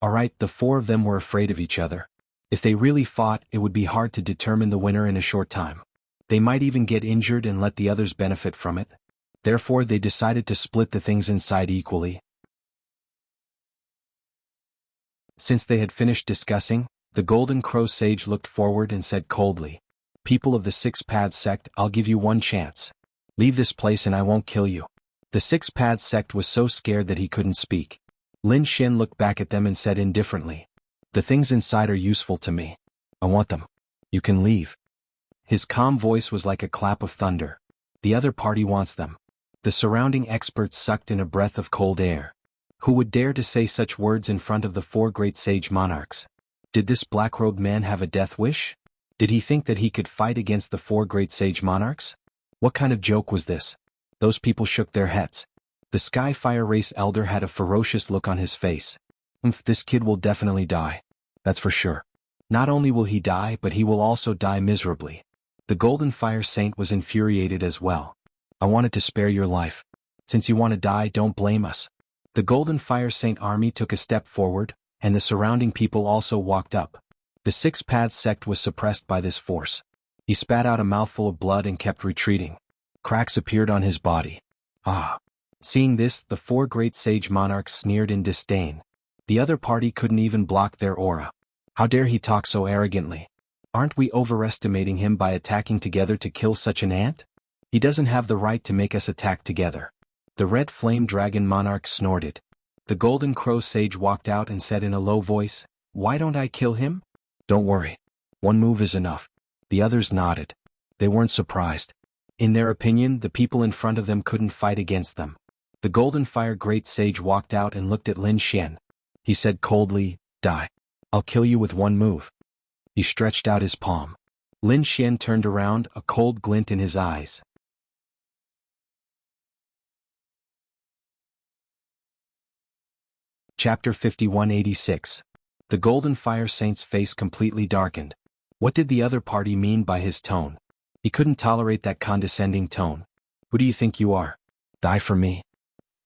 Alright, the four of them were afraid of each other. If they really fought, it would be hard to determine the winner in a short time. They might even get injured and let the others benefit from it. Therefore they decided to split the things inside equally. Since they had finished discussing, the Golden Crow Sage looked forward and said coldly, "People of the Six Paths sect, I'll give you one chance. Leave this place and I won't kill you." The Six Paths sect was so scared that he couldn't speak. Lin Xian looked back at them and said indifferently, "The things inside are useful to me. I want them. You can leave." His calm voice was like a clap of thunder. "The other party wants them." The surrounding experts sucked in a breath of cold air. Who would dare to say such words in front of the four great sage monarchs? Did this black-robed man have a death wish? Did he think that he could fight against the four great sage monarchs? What kind of joke was this? Those people shook their heads. The Skyfire Race elder had a ferocious look on his face. This kid will definitely die. That's for sure. Not only will he die, but he will also die miserably. The Golden Fire Saint was infuriated as well. "I wanted to spare your life. Since you want to die, don't blame us." The Golden Fire Saint army took a step forward, and the surrounding people also walked up. The Six Paths sect was suppressed by this force. He spat out a mouthful of blood and kept retreating. Cracks appeared on his body. Ah! Seeing this, the four great sage monarchs sneered in disdain. The other party couldn't even block their aura. How dare he talk so arrogantly? Aren't we overestimating him by attacking together to kill such an ant? He doesn't have the right to make us attack together. The red flame dragon monarch snorted. The golden crow sage walked out and said in a low voice, "Why don't I kill him?" "Don't worry. One move is enough." The others nodded. They weren't surprised. In their opinion, the people in front of them couldn't fight against them. The golden fire great sage walked out and looked at Lin Xian. He said coldly, "Die. I'll kill you with one move." He stretched out his palm. Lin Xian turned around, a cold glint in his eyes. Chapter 5186. The Golden Fire Saint's face completely darkened. What did the other party mean by his tone? He couldn't tolerate that condescending tone. "Who do you think you are? Die for me."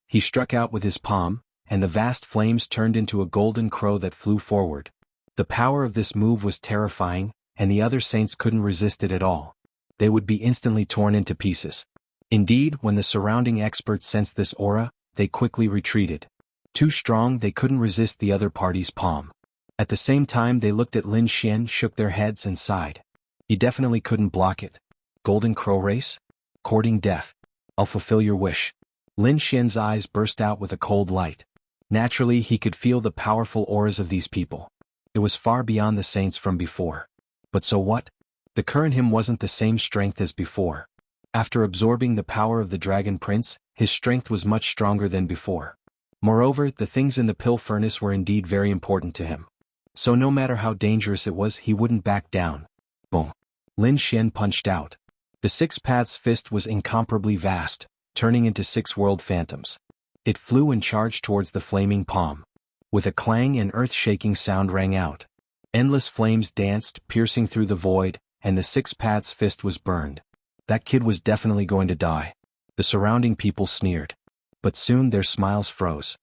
He struck out with his palm, and the vast flames turned into a golden crow that flew forward. The power of this move was terrifying, and the other saints couldn't resist it at all. They would be instantly torn into pieces. Indeed, when the surrounding experts sensed this aura, they quickly retreated. Too strong, they couldn't resist the other party's palm. At the same time they looked at Lin Xian, shook their heads and sighed. He definitely couldn't block it. Golden Crow Race? Courting death. I'll fulfill your wish. Lin Xian's eyes burst out with a cold light. Naturally, he could feel the powerful auras of these people. It was far beyond the saints from before. But so what? The current him wasn't the same strength as before. After absorbing the power of the Dragon Prince, his strength was much stronger than before. Moreover, the things in the pill furnace were indeed very important to him. So no matter how dangerous it was, he wouldn't back down. Boom. Lin Xian punched out. The Six Paths fist was incomparably vast, turning into 6 world phantoms. It flew and charged towards the flaming palm. With a clang, an earth-shaking sound rang out. Endless flames danced, piercing through the void, and the Six Paths fist was burned. That kid was definitely going to die. The surrounding people sneered. But soon their smiles froze.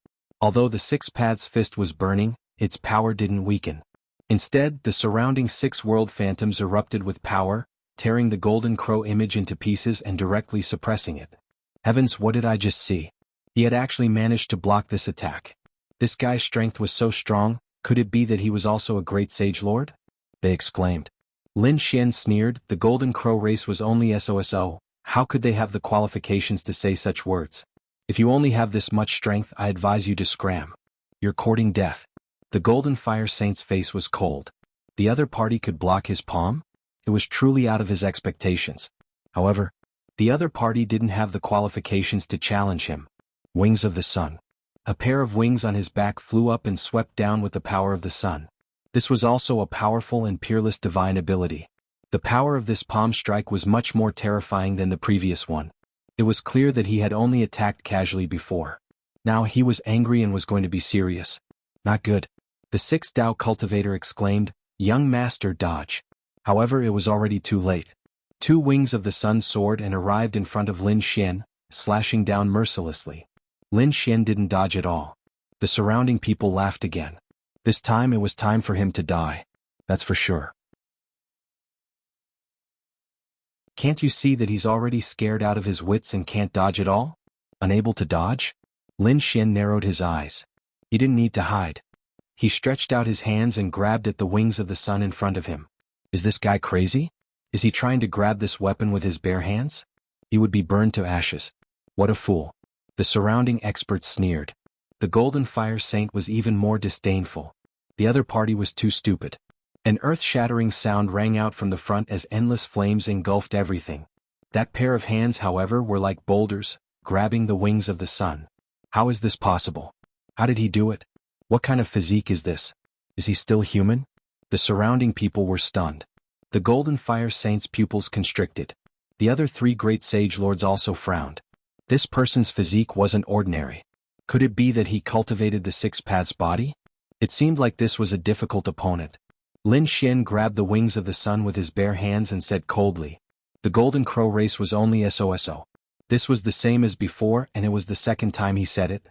Although the Six Paths fist was burning, its power didn't weaken. Instead, the surrounding six world phantoms erupted with power, tearing the golden crow image into pieces and directly suppressing it. Heavens, what did I just see? He had actually managed to block this attack. This guy's strength was so strong, could it be that he was also a great sage lord? They exclaimed. Lin Xian sneered, the golden crow race was only SOSO, how could they have the qualifications to say such words? If you only have this much strength, I advise you to scram. You're courting death. The golden fire saint's face was cold. The other party could block his palm? It was truly out of his expectations. However, the other party didn't have the qualifications to challenge him. Wings of the sun. A pair of wings on his back flew up and swept down with the power of the sun. This was also a powerful and peerless divine ability. The power of this palm strike was much more terrifying than the previous one. It was clear that he had only attacked casually before. Now he was angry and was going to be serious. Not good. The sixth Dao cultivator exclaimed, young master, dodge. However, it was already too late. Two wings of the sun soared and arrived in front of Lin Xian, slashing down mercilessly. Lin Xian didn't dodge at all. The surrounding people laughed again. This time it was time for him to die. That's for sure. Can't you see that he's already scared out of his wits and can't dodge at all? Unable to dodge? Lin Xian narrowed his eyes. He didn't need to hide. He stretched out his hands and grabbed at the wings of the sun in front of him. Is this guy crazy? Is he trying to grab this weapon with his bare hands? He would be burned to ashes. What a fool. The surrounding experts sneered. The golden fire saint was even more disdainful. The other party was too stupid. An earth-shattering sound rang out from the front as endless flames engulfed everything. That pair of hands, however, were like boulders, grabbing the wings of the sun. How is this possible? How did he do it? What kind of physique is this? Is he still human? The surrounding people were stunned. The golden fire saint's pupils constricted. The other three great sage lords also frowned. This person's physique wasn't ordinary. Could it be that he cultivated the Six Paths body? It seemed like this was a difficult opponent. Lin Xian grabbed the wings of the sun with his bare hands and said coldly, the golden crow race was only SOSO. This was the same as before, and it was the second time he said it.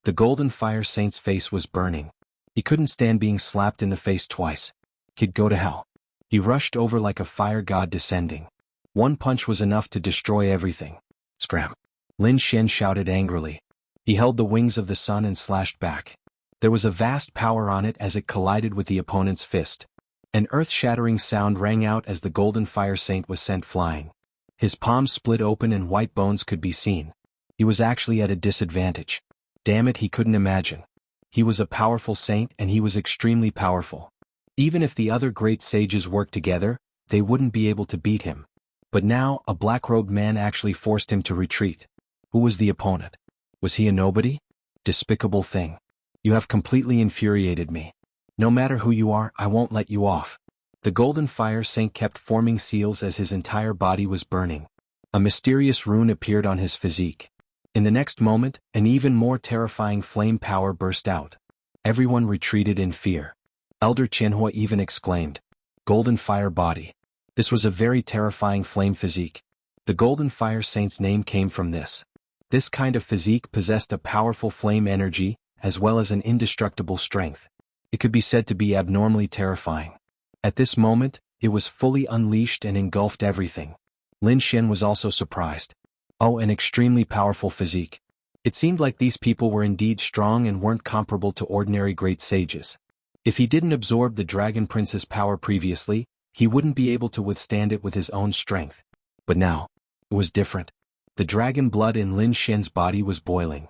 The golden fire saint's face was burning. He couldn't stand being slapped in the face twice. He'd go to hell. He rushed over like a fire god descending. One punch was enough to destroy everything. Scram. Lin Xian shouted angrily. He held the wings of the sun and slashed back. There was a vast power on it as it collided with the opponent's fist. An earth-shattering sound rang out as the golden fire saint was sent flying. His palms split open and white bones could be seen. He was actually at a disadvantage. Damn it, he couldn't imagine. He was a powerful saint and he was extremely powerful. Even if the other great sages worked together, they wouldn't be able to beat him. But now, a black-robed man actually forced him to retreat. Who was the opponent? Was he a nobody? Despicable thing. You have completely infuriated me. No matter who you are, I won't let you off. The golden fire saint kept forming seals as his entire body was burning. A mysterious rune appeared on his physique. In the next moment, an even more terrifying flame power burst out. Everyone retreated in fear. Elder Qianhua even exclaimed, golden fire body. This was a very terrifying flame physique. The golden fire saint's name came from this. This kind of physique possessed a powerful flame energy, as well as an indestructible strength. It could be said to be abnormally terrifying. At this moment, it was fully unleashed and engulfed everything. Lin Xian was also surprised. Oh, an extremely powerful physique. It seemed like these people were indeed strong and weren't comparable to ordinary great sages. If he didn't absorb the Dragon Prince's power previously, he wouldn't be able to withstand it with his own strength. But now, it was different. The dragon blood in Lin Xian's body was boiling.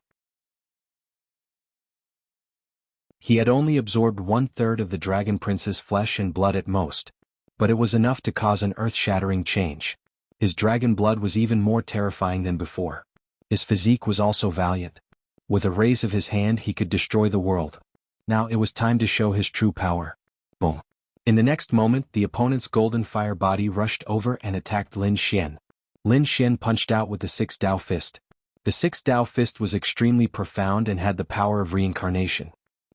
He had only absorbed 1/3 of the Dragon Prince's flesh and blood at most, but it was enough to cause an earth-shattering change. His dragon blood was even more terrifying than before. His physique was also valiant. With a raise of his hand he could destroy the world. Now it was time to show his true power. Boom. In the next moment the opponent's golden fire body rushed over and attacked Lin Xian. Lin Xian punched out with the Sixth Dao Fist. The Sixth Dao Fist was extremely profound and had the power of reincarnation.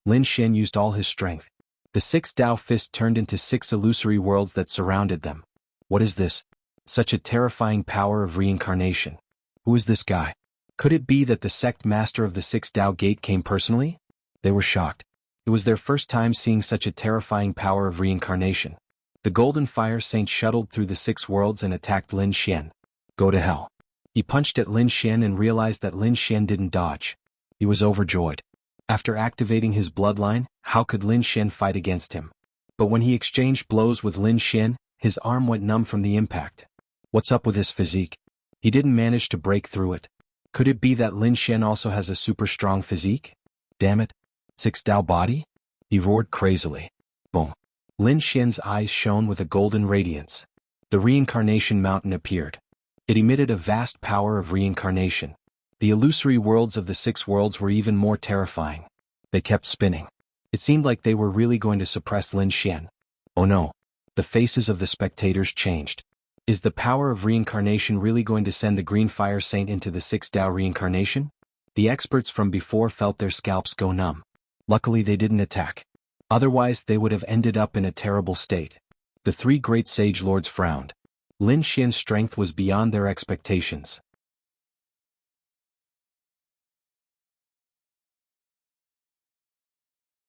Lin Xian used all his strength. The Sixth Dao Fist turned into 6 illusory worlds that surrounded them. What is this? Such a terrifying power of reincarnation. Who is this guy? Could it be that the sect master of the Sixth Dao Gate came personally? They were shocked. It was their first time seeing such a terrifying power of reincarnation. The Golden Fire Saint shuttled through the 6 worlds and attacked Lin Xian. Go to hell. He punched at Lin Xian and realized that Lin Xian didn't dodge. He was overjoyed. After activating his bloodline, how could Lin Xian fight against him? But when he exchanged blows with Lin Xian, his arm went numb from the impact. What's up with his physique? He didn't manage to break through it. Could it be that Lin Xian also has a super strong physique? Damn it. 6 Dao body? He roared crazily. Boom. Lin Xian's eyes shone with a golden radiance. The reincarnation mountain appeared. It emitted a vast power of reincarnation. The illusory worlds of the 6 worlds were even more terrifying. They kept spinning. It seemed like they were really going to suppress Lin Xian. Oh no. The faces of the spectators changed. Is the power of reincarnation really going to send the Green Fire Saint into the 6 Dao reincarnation? The experts from before felt their scalps go numb. Luckily they didn't attack. Otherwise they would have ended up in a terrible state. The 3 great sage lords frowned. Lin Xian's strength was beyond their expectations.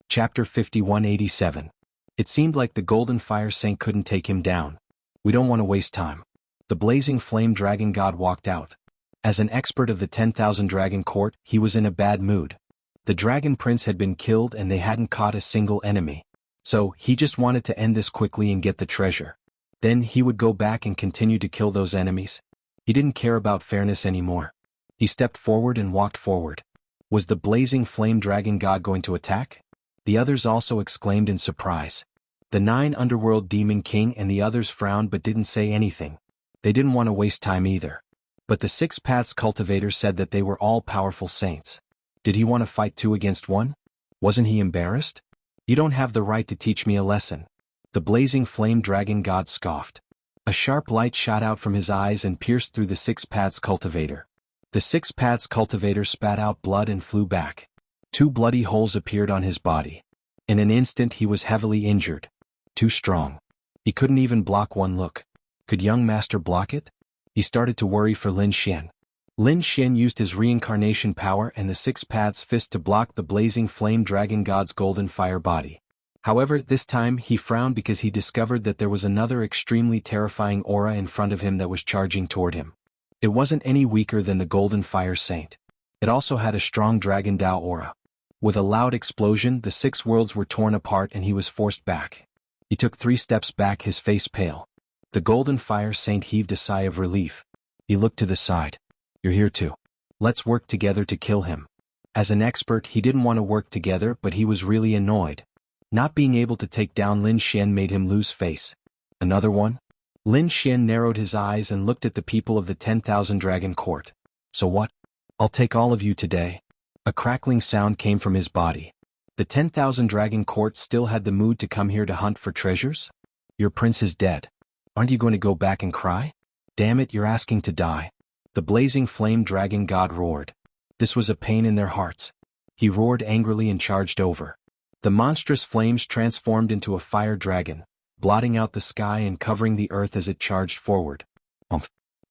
Chapter 5187. It seemed like the Golden Fire Saint couldn't take him down. We don't want to waste time. The blazing flame dragon god walked out. As an expert of the 10,000 Dragon Court, he was in a bad mood. The Dragon Prince had been killed and they hadn't caught a single enemy. So, he just wanted to end this quickly and get the treasure. Then he would go back and continue to kill those enemies. He didn't care about fairness anymore. He stepped forward and walked forward. Was the blazing flame dragon god going to attack? The others also exclaimed in surprise. The 9 Underworld Demon King and the others frowned but didn't say anything. They didn't want to waste time either. But the 6 Paths Cultivator said that they were all powerful saints. Did he want to fight 2 against 1? Wasn't he embarrassed? You don't have the right to teach me a lesson. The blazing flame dragon god scoffed. A sharp light shot out from his eyes and pierced through the 6 Paths Cultivator. The 6 Paths Cultivator spat out blood and flew back. 2 bloody holes appeared on his body. In an instant he was heavily injured. Too strong. He couldn't even block 1 look. Could young master block it? He started to worry for Lin Xian. Lin Xian used his reincarnation power and the 6 Paths fist to block the blazing flame dragon god's golden fire body. However, this time he frowned because he discovered that there was another extremely terrifying aura in front of him that was charging toward him. It wasn't any weaker than the Golden Fire Saint. It also had a strong Dragon Dao aura. With a loud explosion, the 6 worlds were torn apart and he was forced back. He took 3 steps back, his face pale. The Golden Fire Saint heaved a sigh of relief. He looked to the side. You're here too. Let's work together to kill him. As an expert, he didn't want to work together, but he was really annoyed. Not being able to take down Lin Xian made him lose face. Another one? Lin Xian narrowed his eyes and looked at the people of the 10,000 Dragon Court. So what? I'll take all of you today. A crackling sound came from his body. The 10,000 Dragon Court still had the mood to come here to hunt for treasures? Your prince is dead. Aren't you going to go back and cry? Damn it, you're asking to die. The blazing flame dragon god roared. This was a pain in their hearts. He roared angrily and charged over. The monstrous flames transformed into a fire dragon, blotting out the sky and covering the earth as it charged forward.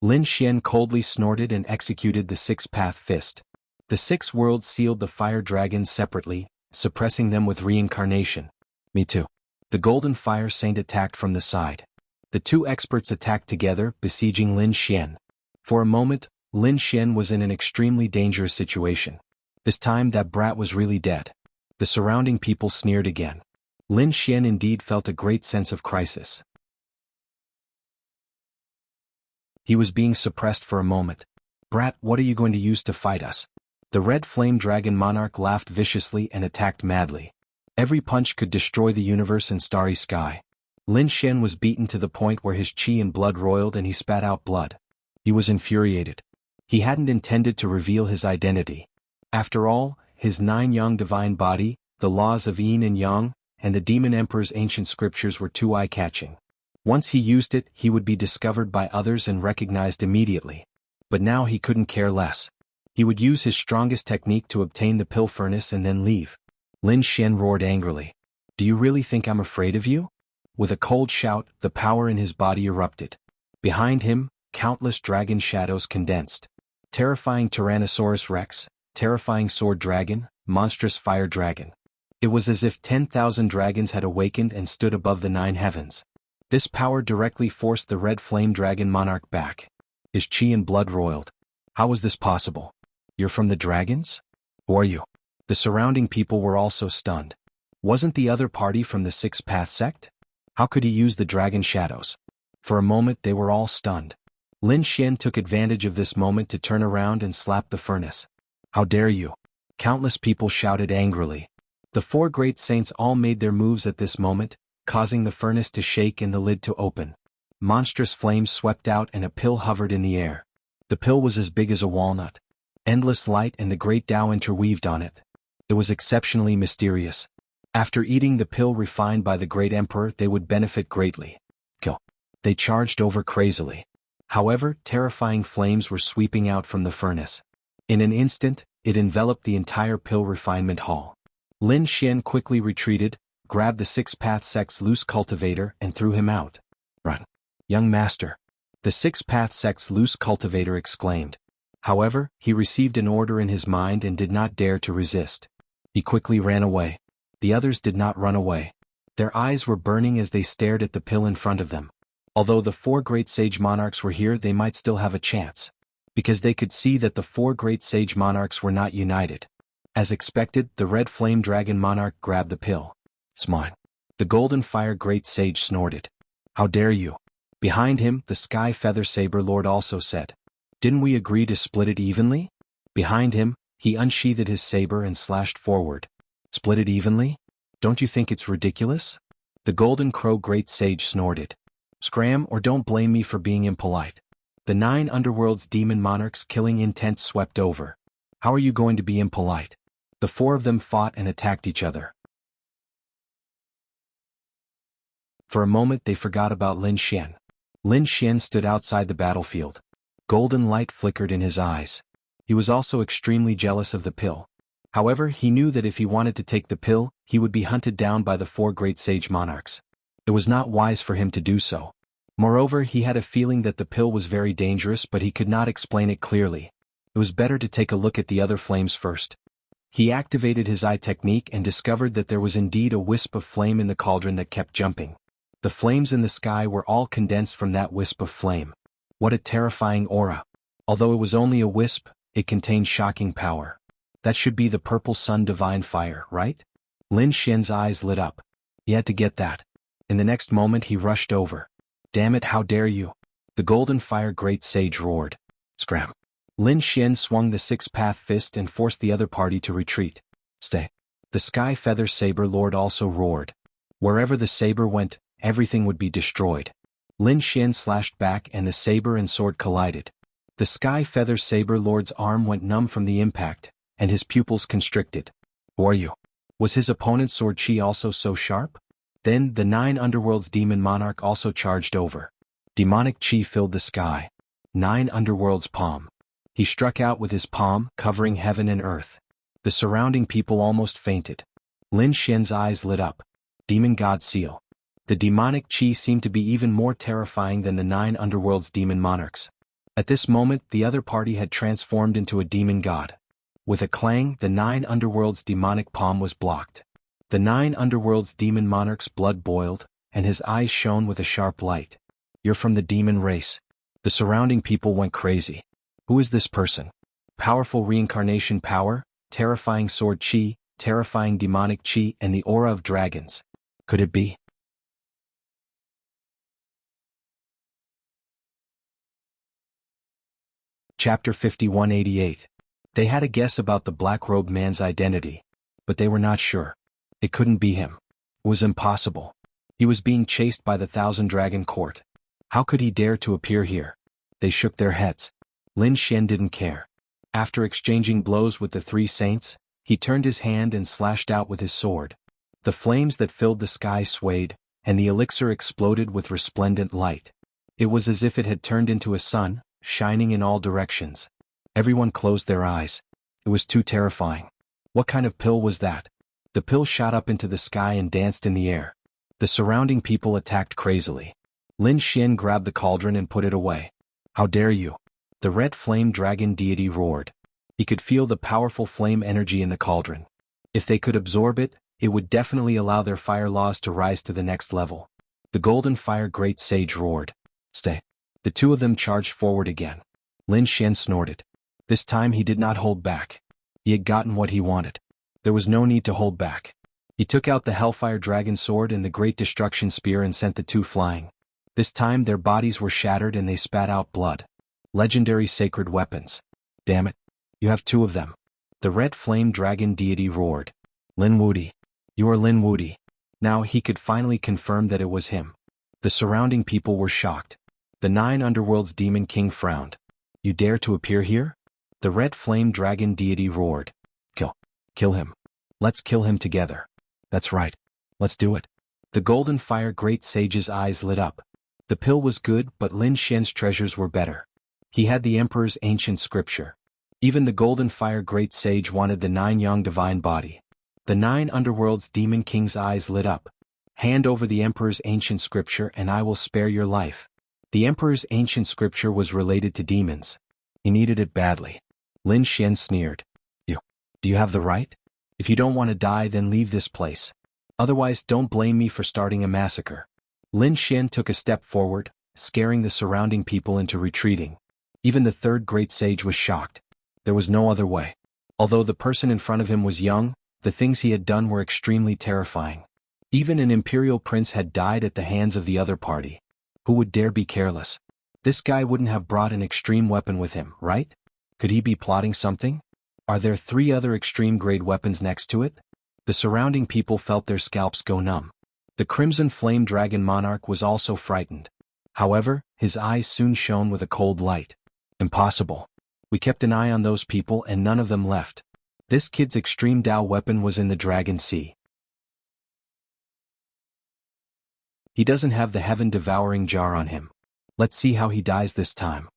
Lin Xian coldly snorted and executed the 6 Path Fist. The 6 worlds sealed the fire dragons separately, suppressing them with reincarnation. Me too. The Golden Fire Saint attacked from the side. The 2 experts attacked together, besieging Lin Xian. For a moment, Lin Xian was in an extremely dangerous situation. This time that brat was really dead. The surrounding people sneered again. Lin Xian indeed felt a great sense of crisis. He was being suppressed for a moment. Brat, what are you going to use to fight us? The red flame dragon monarch laughed viciously and attacked madly. Every punch could destroy the universe and starry sky. Lin Xian was beaten to the point where his qi and blood roiled and he spat out blood. He was infuriated. He hadn't intended to reveal his identity. After all, his 9 Yang divine body, the laws of yin and yang, and the demon emperor's ancient scriptures were too eye-catching. Once he used it, he would be discovered by others and recognized immediately. But now he couldn't care less. He would use his strongest technique to obtain the pill furnace and then leave. Lin Xian roared angrily. Do you really think I'm afraid of you? With a cold shout, the power in his body erupted. Behind him, countless dragon shadows condensed. Terrifying Tyrannosaurus Rex, terrifying Sword Dragon, monstrous fire dragon. It was as if 10,000 dragons had awakened and stood above the 9 heavens. This power directly forced the red flame dragon monarch back. His chi and blood roiled. How was this possible? You're from the dragons? Who are you? The surrounding people were also stunned. Wasn't the other party from the Sixth Path sect? How could he use the dragon shadows? For a moment they were all stunned. Lin Xian took advantage of this moment to turn around and slap the furnace. How dare you? Countless people shouted angrily. The 4 great saints all made their moves at this moment, causing the furnace to shake and the lid to open. Monstrous flames swept out and a pill hovered in the air. The pill was as big as a walnut. Endless light and the great Tao interweaved on it. It was exceptionally mysterious. After eating the pill refined by the great emperor, they would benefit greatly. Kill. They charged over crazily. However, terrifying flames were sweeping out from the furnace. In an instant, it enveloped the entire pill refinement hall. Lin Xian quickly retreated, grabbed the Sixth Path sect's loose cultivator and threw him out. Run. Young master. The Sixth Path sect's loose cultivator exclaimed. However, he received an order in his mind and did not dare to resist. He quickly ran away. The others did not run away. Their eyes were burning as they stared at the pill in front of them. Although the 4 great sage monarchs were here, they might still have a chance. Because they could see that the 4 great sage monarchs were not united. As expected, the red flame dragon monarch grabbed the pill. It's mine. The golden fire great sage snorted. How dare you? Behind him, the sky feather saber lord also said. Didn't we agree to split it evenly? Behind him, he unsheathed his saber and slashed forward. Split it evenly? Don't you think it's ridiculous? The golden crow great sage snorted. Scram or don't blame me for being impolite. The 9 underworld's demon monarchs' killing intent swept over. How are you going to be impolite? The 4 of them fought and attacked each other. For a moment they forgot about Lin Xian. Lin Xian stood outside the battlefield. Golden light flickered in his eyes. He was also extremely jealous of the pill. However, he knew that if he wanted to take the pill, he would be hunted down by the 4 great sage monarchs. It was not wise for him to do so. Moreover, he had a feeling that the pill was very dangerous, but he could not explain it clearly. It was better to take a look at the other flames first. He activated his eye technique and discovered that there was indeed a wisp of flame in the cauldron that kept jumping. The flames in the sky were all condensed from that wisp of flame. What a terrifying aura. Although it was only a wisp, it contained shocking power. That should be the purple sun divine fire, right? Lin Xian's eyes lit up. He had to get that. In the next moment he rushed over. Damn it, how dare you? The golden fire great sage roared. Scram. Lin Xian swung the Sixth Path fist and forced the other party to retreat. Stay. The sky feather saber lord also roared. Wherever the saber went, everything would be destroyed. Lin Xian slashed back and the saber and sword collided. The sky feather saber lord's arm went numb from the impact, and his pupils constricted. Who are you? Was his opponent's sword chi also so sharp? Then the 9 underworld's demon monarch also charged over. Demonic chi filled the sky. 9 underworld's palm. He struck out with his palm, covering heaven and earth. The surrounding people almost fainted. Lin Xian's eyes lit up. Demon God Seal. The demonic chi seemed to be even more terrifying than the 9 underworld's demon monarchs. At this moment, the other party had transformed into a demon god. With a clang, the 9 underworld's demonic palm was blocked. The 9 underworld's demon monarch's blood boiled, and his eyes shone with a sharp light. You're from the demon race. The surrounding people went crazy. Who is this person? Powerful reincarnation power, terrifying sword chi, terrifying demonic chi, and the aura of dragons. Could it be? Chapter 5188. They had a guess about the black-robed man's identity, but they were not sure. It couldn't be him. It was impossible. He was being chased by the Thousand Dragon Court. How could he dare to appear here? They shook their heads. Lin Xian didn't care. After exchanging blows with the 3 saints, he turned his hand and slashed out with his sword. The flames that filled the sky swayed, and the elixir exploded with resplendent light. It was as if it had turned into a sun, shining in all directions. Everyone closed their eyes. It was too terrifying. What kind of pill was that? The pill shot up into the sky and danced in the air. The surrounding people attacked crazily. Lin Xian grabbed the cauldron and put it away. How dare you? The red flame dragon deity roared. He could feel the powerful flame energy in the cauldron. If they could absorb it, it would definitely allow their fire laws to rise to the next level. The Golden Fire Great Sage roared. Stay. The two of them charged forward again. Lin Xian snorted. This time he did not hold back. He had gotten what he wanted. There was no need to hold back. He took out the Hellfire Dragon Sword and the Great Destruction Spear and sent the two flying. This time their bodies were shattered and they spat out blood. Legendary sacred weapons. Damn it. You have two of them. The Red Flame Dragon Deity roared. Lin Wudi. You are Lin Wudi. Now he could finally confirm that it was him. The surrounding people were shocked. The 9 Underworlds Demon King frowned. You dare to appear here? The Red Flame Dragon Deity roared. Kill him. Let's kill him together. That's right. Let's do it. The Golden Fire Great Sage's eyes lit up. The pill was good, but Lin Xian's treasures were better. He had the Emperor's ancient scripture. Even the Golden Fire Great Sage wanted the 9 Yang Divine Body. The 9 Underworlds Demon King's eyes lit up. Hand over the Emperor's ancient scripture and I will spare your life. The Emperor's ancient scripture was related to demons. He needed it badly. Lin Xian sneered. Do you have the right? If you don't want to die, then leave this place. Otherwise, don't blame me for starting a massacre. Lin Xian took a step forward, scaring the surrounding people into retreating. Even the 3rd Great Sage was shocked. There was no other way. Although the person in front of him was young, the things he had done were extremely terrifying. Even an imperial prince had died at the hands of the other party. Who would dare be careless? This guy wouldn't have brought an extreme weapon with him, right? Could he be plotting something? Are there 3 other extreme-grade weapons next to it? The surrounding people felt their scalps go numb. The Crimson Flame Dragon Monarch was also frightened. However, his eyes soon shone with a cold light. Impossible. We kept an eye on those people and none of them left. This kid's extreme Dao weapon was in the Dragon Sea. He doesn't have the heaven-devouring jar on him. Let's see how he dies this time.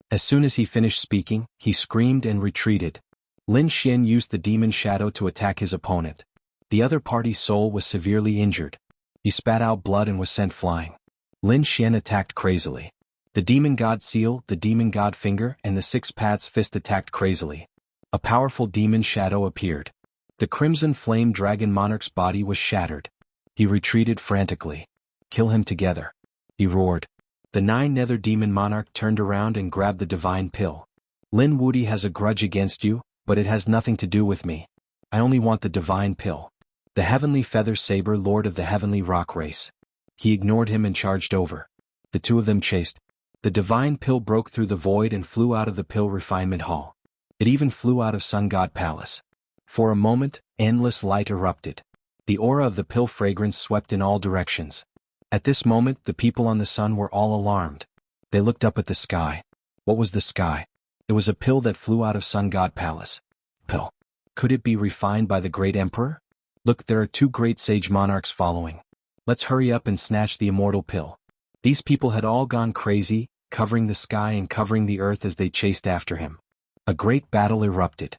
As soon as he finished speaking, he screamed and retreated. Lin Xian used the demon shadow to attack his opponent. The other party's soul was severely injured. He spat out blood and was sent flying. Lin Xian attacked crazily. The demon god seal, the demon god finger, and the 6 paths fist attacked crazily. A powerful demon shadow appeared. The Crimson Flame Dragon Monarch's body was shattered. He retreated frantically. Kill him together. He roared. The 9 Nether Demon Monarch turned around and grabbed the divine pill. Lin Wudi has a grudge against you, but it has nothing to do with me. I only want the divine pill. The Heavenly Feather Saber Lord of the Heavenly Rock Race. He ignored him and charged over. The two of them chased. The divine pill broke through the void and flew out of the pill refinement hall. It even flew out of Sun God Palace. For a moment, endless light erupted. The aura of the pill fragrance swept in all directions. At this moment, the people on the sun were all alarmed. They looked up at the sky. What was the sky? It was a pill that flew out of Sun God Palace. Pill. Could it be refined by the great emperor? Look, there are 2 great sage monarchs following. Let's hurry up and snatch the immortal pill. These people had all gone crazy, covering the sky and covering the earth as they chased after him. A great battle erupted.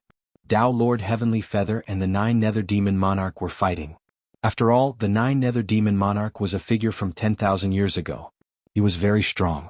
Dao Lord Heavenly Feather and the 9 Nether Demon Monarch were fighting. After all, the 9 Nether Demon Monarch was a figure from 10,000 years ago. He was very strong.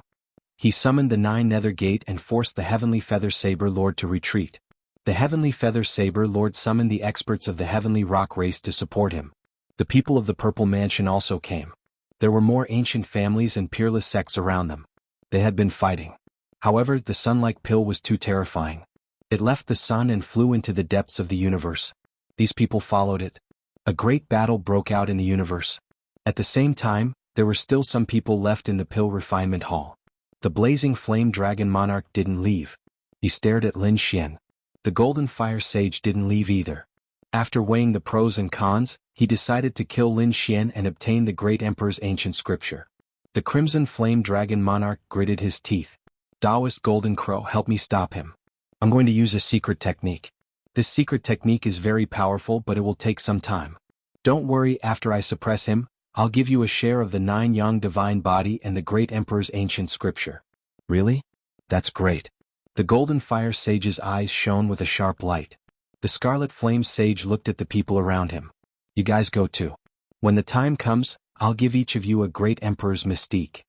He summoned the 9 Nether Gate and forced the Heavenly Feather Saber Lord to retreat. The Heavenly Feather Saber Lord summoned the experts of the Heavenly Rock Race to support him. The people of the Purple Mansion also came. There were more ancient families and peerless sects around them. They had been fighting. However, the sun-like pill was too terrifying. It left the sun and flew into the depths of the universe. These people followed it. A great battle broke out in the universe. At the same time, there were still some people left in the pill refinement hall. The blazing flame dragon monarch didn't leave. He stared at Lin Xian. The golden fire sage didn't leave either. After weighing the pros and cons, he decided to kill Lin Xian and obtain the great emperor's ancient scripture. The crimson flame dragon monarch gritted his teeth. Taoist golden crow, help me stop him. I'm going to use a secret technique. This secret technique is very powerful, but it will take some time. Don't worry, after I suppress him, I'll give you a share of the 9 Yang divine body and the great emperor's ancient scripture. Really? That's great. The golden fire sage's eyes shone with a sharp light. The scarlet flame sage looked at the people around him. You guys go too. When the time comes, I'll give each of you a great emperor's mystique.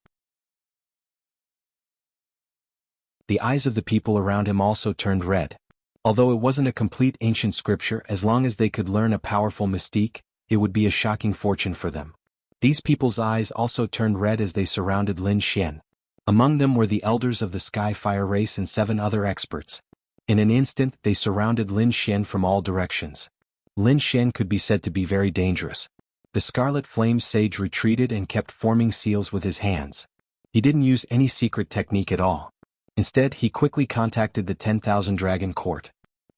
The eyes of the people around him also turned red. Although it wasn't a complete ancient scripture, as long as they could learn a powerful mystique, it would be a shocking fortune for them. These people's eyes also turned red as they surrounded Lin Xian. Among them were the elders of the Sky Fire race and 7 other experts. In an instant, they surrounded Lin Xian from all directions. Lin Xian could be said to be very dangerous. The Scarlet Flame Sage retreated and kept forming seals with his hands. He didn't use any secret technique at all. Instead, he quickly contacted the 10,000 Dragon Court.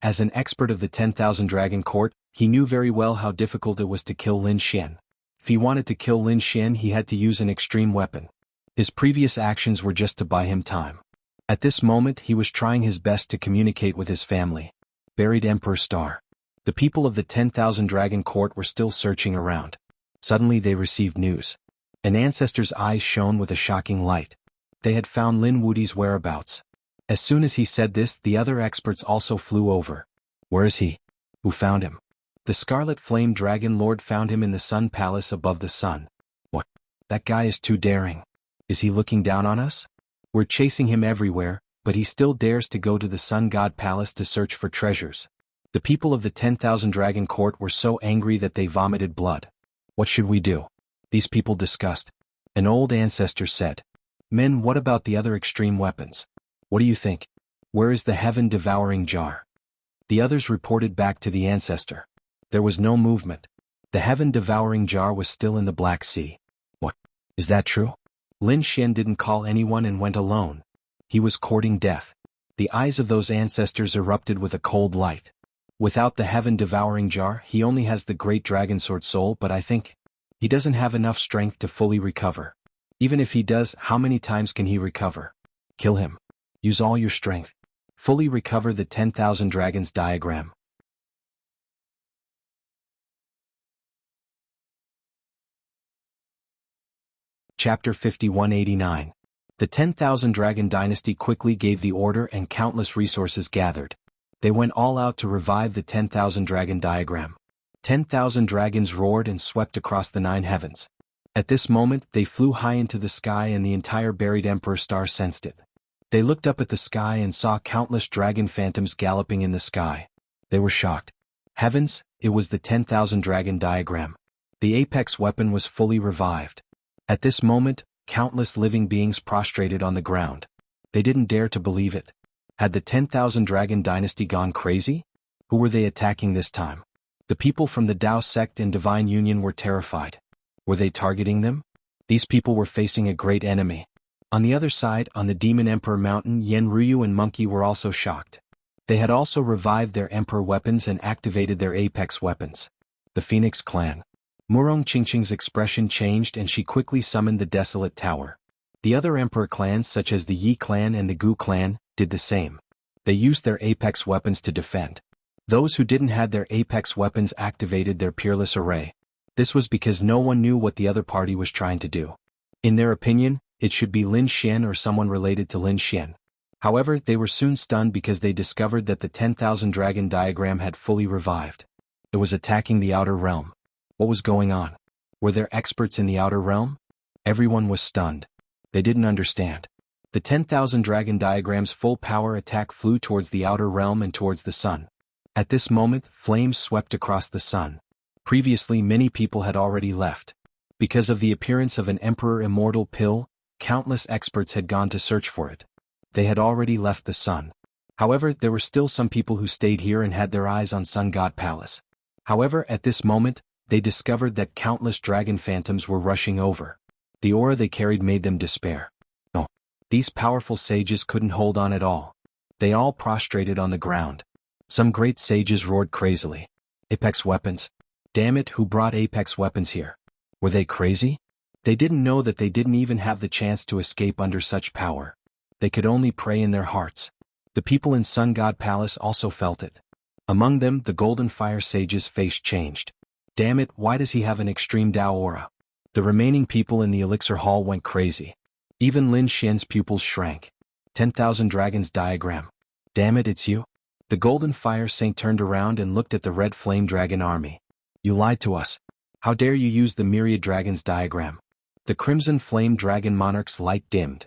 As an expert of the 10,000 Dragon Court, he knew very well how difficult it was to kill Lin Xian. If he wanted to kill Lin Xian, he had to use an extreme weapon. His previous actions were just to buy him time. At this moment, he was trying his best to communicate with his family. Buried Emperor Star. The people of the 10,000 Dragon Court were still searching around. Suddenly they received news. An ancestor's eyes shone with a shocking light. They had found Lin Wudi's whereabouts. As soon as he said this, the other experts also flew over. Where is he? Who found him? The Scarlet Flame Dragon Lord found him in the Sun Palace above the sun. What? That guy is too daring. Is he looking down on us? We're chasing him everywhere, but he still dares to go to the Sun God Palace to search for treasures. The people of the 10,000 Dragon Court were so angry that they vomited blood. What should we do? These people discussed. An old ancestor said. Men, what about the other extreme weapons? What do you think? Where is the heaven-devouring jar? The others reported back to the ancestor. There was no movement. The heaven-devouring jar was still in the Black Sea. What? Is that true? Lin Xian didn't call anyone and went alone. He was courting death. The eyes of those ancestors erupted with a cold light. Without the heaven-devouring jar, he only has the great dragon sword soul, but I think he doesn't have enough strength to fully recover. Even if he does, how many times can he recover? Kill him. Use all your strength. Fully recover the 10,000 dragons diagram. Chapter 5189. The 10,000 Dragon Dynasty quickly gave the order and countless resources gathered. They went all out to revive the 10,000 Dragon diagram. 10,000 dragons roared and swept across the 9 heavens. At this moment, they flew high into the sky and the entire buried Emperor Star sensed it. They looked up at the sky and saw countless dragon phantoms galloping in the sky. They were shocked. Heavens, it was the 10,000 Dragon diagram. The apex weapon was fully revived. At this moment, countless living beings prostrated on the ground. They didn't dare to believe it. Had the 10,000 Dragon Dynasty gone crazy? Who were they attacking this time? The people from the Tao sect and Divine Union were terrified. Were they targeting them? These people were facing a great enemy. On the other side, on the Demon Emperor Mountain, Yen Ryu and Monkey were also shocked. They had also revived their Emperor weapons and activated their apex weapons. The Phoenix Clan. Murong Qingqing's expression changed and she quickly summoned the Desolate Tower. The other Emperor clans such as the Yi Clan and the Gu Clan did the same. They used their apex weapons to defend. Those who didn't have their apex weapons activated their Peerless Array. This was because no one knew what the other party was trying to do. In their opinion, it should be Lin Xian or someone related to Lin Xian. However, they were soon stunned because they discovered that the 10,000 Dragon diagram had fully revived. It was attacking the outer realm. What was going on? Were there experts in the outer realm? Everyone was stunned. They didn't understand. The 10,000 Dragon diagram's full power attack flew towards the outer realm and towards the sun. At this moment, flames swept across the sun. Previously, many people had already left. Because of the appearance of an Emperor Immortal pill, countless experts had gone to search for it. They had already left the sun. However, there were still some people who stayed here and had their eyes on Sun God Palace. However, at this moment, they discovered that countless dragon phantoms were rushing over. The aura they carried made them despair. No, these powerful sages couldn't hold on at all. They all prostrated on the ground. Some great sages roared crazily. Apex weapons. Damn it, who brought apex weapons here? Were they crazy? They didn't know that they didn't even have the chance to escape under such power. They could only pray in their hearts. The people in Sun God Palace also felt it. Among them, the Golden Fire Sage's face changed. Damn it, why does he have an extreme Tao aura? The remaining people in the Elixir Hall went crazy. Even Lin Xian's pupils shrank. 10,000 Dragons diagram. Damn it, it's you? The Golden Fire Saint turned around and looked at the Red Flame Dragon army. You lied to us. How dare you use the Myriad Dragons diagram? The Crimson Flame Dragon Monarch's light dimmed.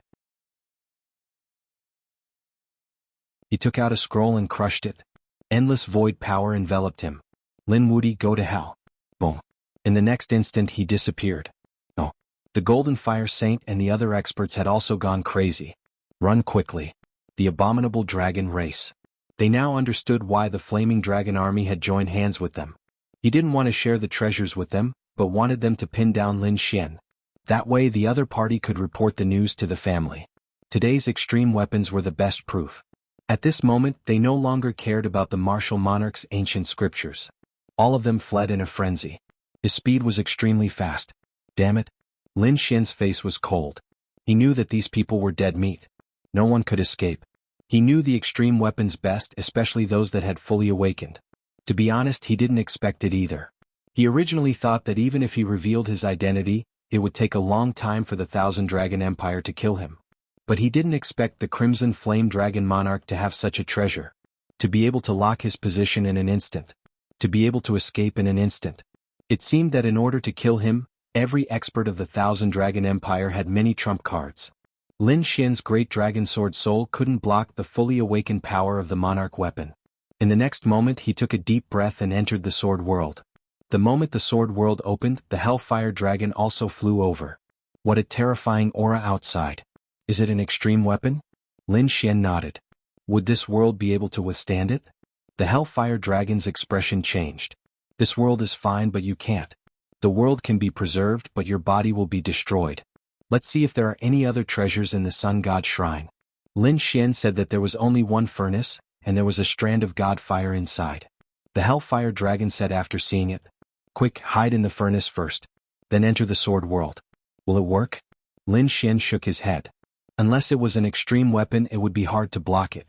He took out a scroll and crushed it. Endless void power enveloped him. Lin Wudi, go to hell. Boom. In the next instant he disappeared. Oh. The Golden Fire Saint and the other experts had also gone crazy. Run quickly. The abominable dragon race. They now understood why the Flaming Dragon Army had joined hands with them. He didn't want to share the treasures with them, but wanted them to pin down Lin Xian. That way the other party could report the news to the family. Today's extreme weapons were the best proof. At this moment they no longer cared about the martial monarch's ancient scriptures. All of them fled in a frenzy. His speed was extremely fast. Damn it. Lin Xian's face was cold. He knew that these people were dead meat. No one could escape. He knew the extreme weapons best, especially those that had fully awakened. To be honest, he didn't expect it either. He originally thought that even if he revealed his identity, it would take a long time for the Thousand Dragon Empire to kill him. But he didn't expect the Crimson Flame Dragon Monarch to have such a treasure. To be able to lock his position in an instant. To be able to escape in an instant. It seemed that in order to kill him, every expert of the Thousand Dragon Empire had many trump cards. Lin Xian's Great Dragon Sword Soul couldn't block the fully awakened power of the Monarch weapon. In the next moment he took a deep breath and entered the Sword World. The moment the Sword World opened, the Hellfire Dragon also flew over. What a terrifying aura outside. Is it an extreme weapon? Lin Xian nodded. Would this world be able to withstand it? The Hellfire Dragon's expression changed. This world is fine, but you can't. The world can be preserved, but your body will be destroyed. Let's see if there are any other treasures in the Sun God Shrine. Lin Xian said that there was only one furnace, and there was a strand of God fire inside. The Hellfire Dragon said after seeing it, "Quick, hide in the furnace first. Then enter the Sword World." Will it work? Lin Xian shook his head. Unless it was an extreme weapon, it would be hard to block it.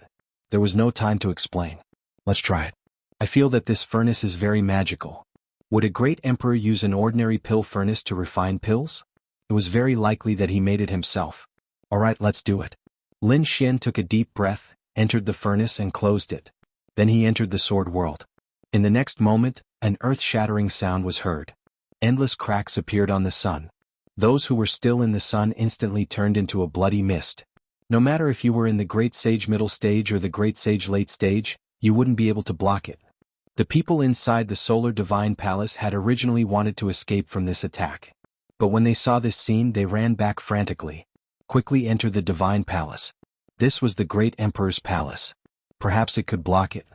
There was no time to explain. Let's try it. I feel that this furnace is very magical. Would a great emperor use an ordinary pill furnace to refine pills? It was very likely that he made it himself. Alright, let's do it. Lin Xian took a deep breath, entered the furnace and closed it. Then he entered the Sword World. In the next moment, an earth-shattering sound was heard. Endless cracks appeared on the sun. Those who were still in the sun instantly turned into a bloody mist. No matter if you were in the Great Sage middle stage or the Great Sage late stage, you wouldn't be able to block it. The people inside the Solar Divine Palace had originally wanted to escape from this attack. But when they saw this scene, they ran back frantically. Quickly enter the Divine Palace. This was the Great Emperor's palace. Perhaps it could block it.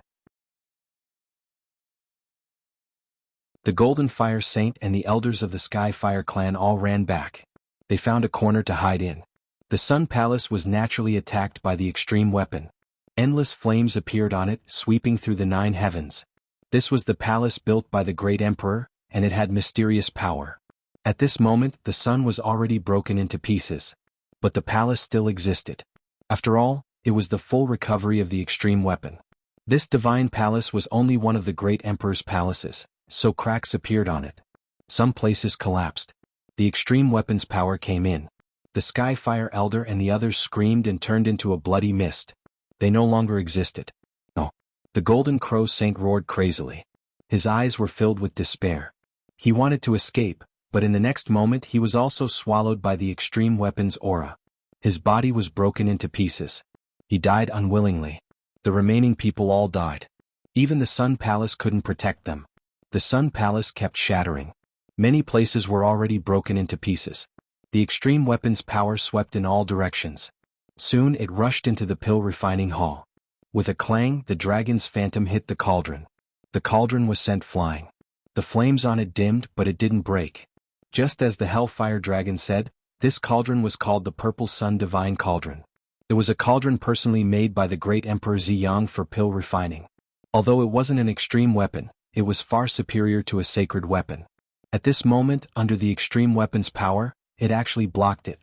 The Golden Fire Saint and the elders of the Sky Fire clan all ran back. They found a corner to hide in. The Sun Palace was naturally attacked by the extreme weapon. Endless flames appeared on it, sweeping through the 9 heavens. This was the palace built by the Great Emperor, and it had mysterious power. At this moment, the sun was already broken into pieces. But the palace still existed. After all, it was the full recovery of the extreme weapon. This divine palace was only one of the Great Emperor's palaces, so cracks appeared on it. Some places collapsed. The extreme weapon's power came in. The Sky Fire Elder and the others screamed and turned into a bloody mist. They no longer existed. Oh. The Golden Crow Saint roared crazily. His eyes were filled with despair. He wanted to escape, but in the next moment he was also swallowed by the extreme weapon's aura. His body was broken into pieces. He died unwillingly. The remaining people all died. Even the Sun Palace couldn't protect them. The Sun Palace kept shattering. Many places were already broken into pieces. The extreme weapon's power swept in all directions. Soon it rushed into the pill refining hall. With a clang, the dragon's phantom hit the cauldron. The cauldron was sent flying. The flames on it dimmed, but it didn't break. Just as the Hellfire Dragon said, this cauldron was called the Purple Sun Divine Cauldron. It was a cauldron personally made by the Great Emperor Jianghu for pill refining. Although it wasn't an extreme weapon, it was far superior to a sacred weapon. At this moment, under the extreme weapon's power, it actually blocked it.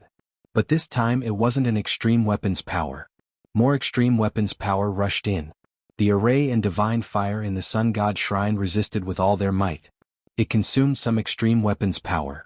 But this time it wasn't an extreme weapon's power. More extreme weapons' power rushed in. The array and divine fire in the Sun God Shrine resisted with all their might. It consumed some extreme weapons' power.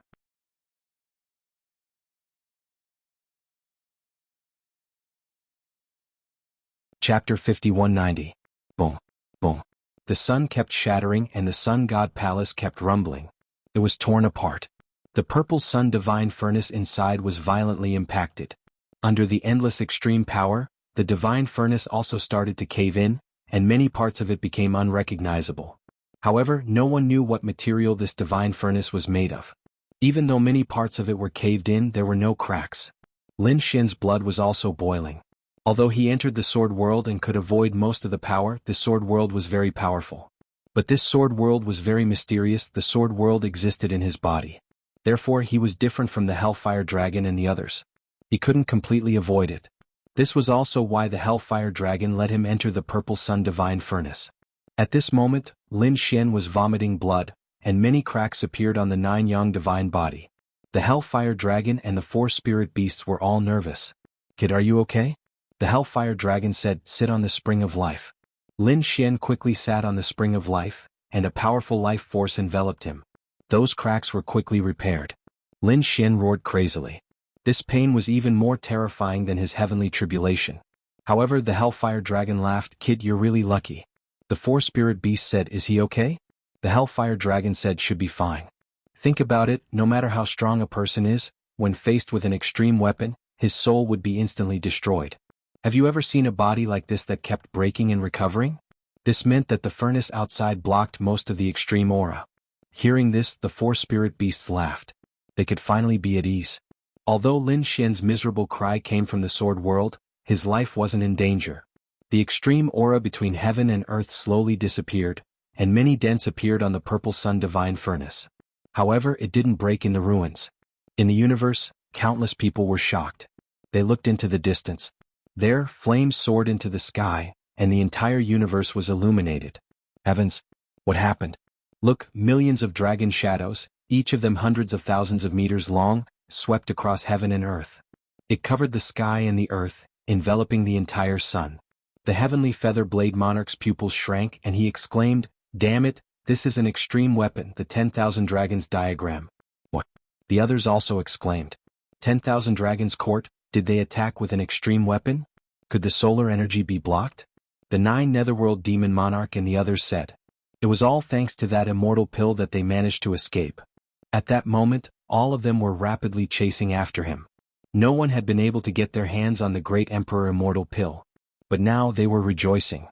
Chapter 5190. Boom. Boom. The sun kept shattering and the Sun God Palace kept rumbling. It was torn apart. The Purple Sun Divine Furnace inside was violently impacted. Under the endless extreme power, the Divine Furnace also started to cave in, and many parts of it became unrecognizable. However, no one knew what material this divine furnace was made of. Even though many parts of it were caved in, there were no cracks. Lin Xian's blood was also boiling. Although he entered the sword world and could avoid most of the power, the sword world was very powerful. But this sword world was very mysterious. The sword world existed in his body. Therefore, he was different from the Hellfire Dragon and the others. He couldn't completely avoid it. This was also why the Hellfire Dragon let him enter the Purple Sun Divine Furnace. At this moment, Lin Xian was vomiting blood, and many cracks appeared on the 9 Yang Divine Body. The Hellfire Dragon and the 4 Spirit Beasts were all nervous. "Kid, are you okay?" The Hellfire Dragon said, "Sit on the Spring of Life." Lin Xian quickly sat on the Spring of Life, and a powerful life force enveloped him. Those cracks were quickly repaired. Lin Xian roared crazily. This pain was even more terrifying than his heavenly tribulation. However, the Hellfire Dragon laughed. "Kid, you're really lucky." The 4 Spirit Beasts said, "Is he okay?" The Hellfire Dragon said, "Should be fine." Think about it, no matter how strong a person is, when faced with an extreme weapon, his soul would be instantly destroyed. Have you ever seen a body like this that kept breaking and recovering? This meant that the furnace outside blocked most of the extreme aura. Hearing this, the 4 Spirit Beasts laughed. They could finally be at ease. Although Lin Xian's miserable cry came from the sword world, his life wasn't in danger. The extreme aura between heaven and earth slowly disappeared, and many dents appeared on the Purple Sun Divine Furnace. However, it didn't break in the ruins. In the universe, countless people were shocked. They looked into the distance. There, flames soared into the sky, and the entire universe was illuminated. Heavens! What happened? Look, millions of dragon shadows, each of them hundreds of thousands of meters long, swept across heaven and earth. It covered the sky and the earth, enveloping the entire sun. The heavenly feather blade monarch's pupils shrank and he exclaimed, "Damn it, this is an extreme weapon, the 10,000 dragons diagram." What? The others also exclaimed. 10,000 dragons court, did they attack with an extreme weapon? Could the solar energy be blocked? The 9 Netherworld Demon Monarch and the others said. It was all thanks to that immortal pill that they managed to escape. At that moment, all of them were rapidly chasing after him. No one had been able to get their hands on the great Emperor Immortal Pill. But now they were rejoicing.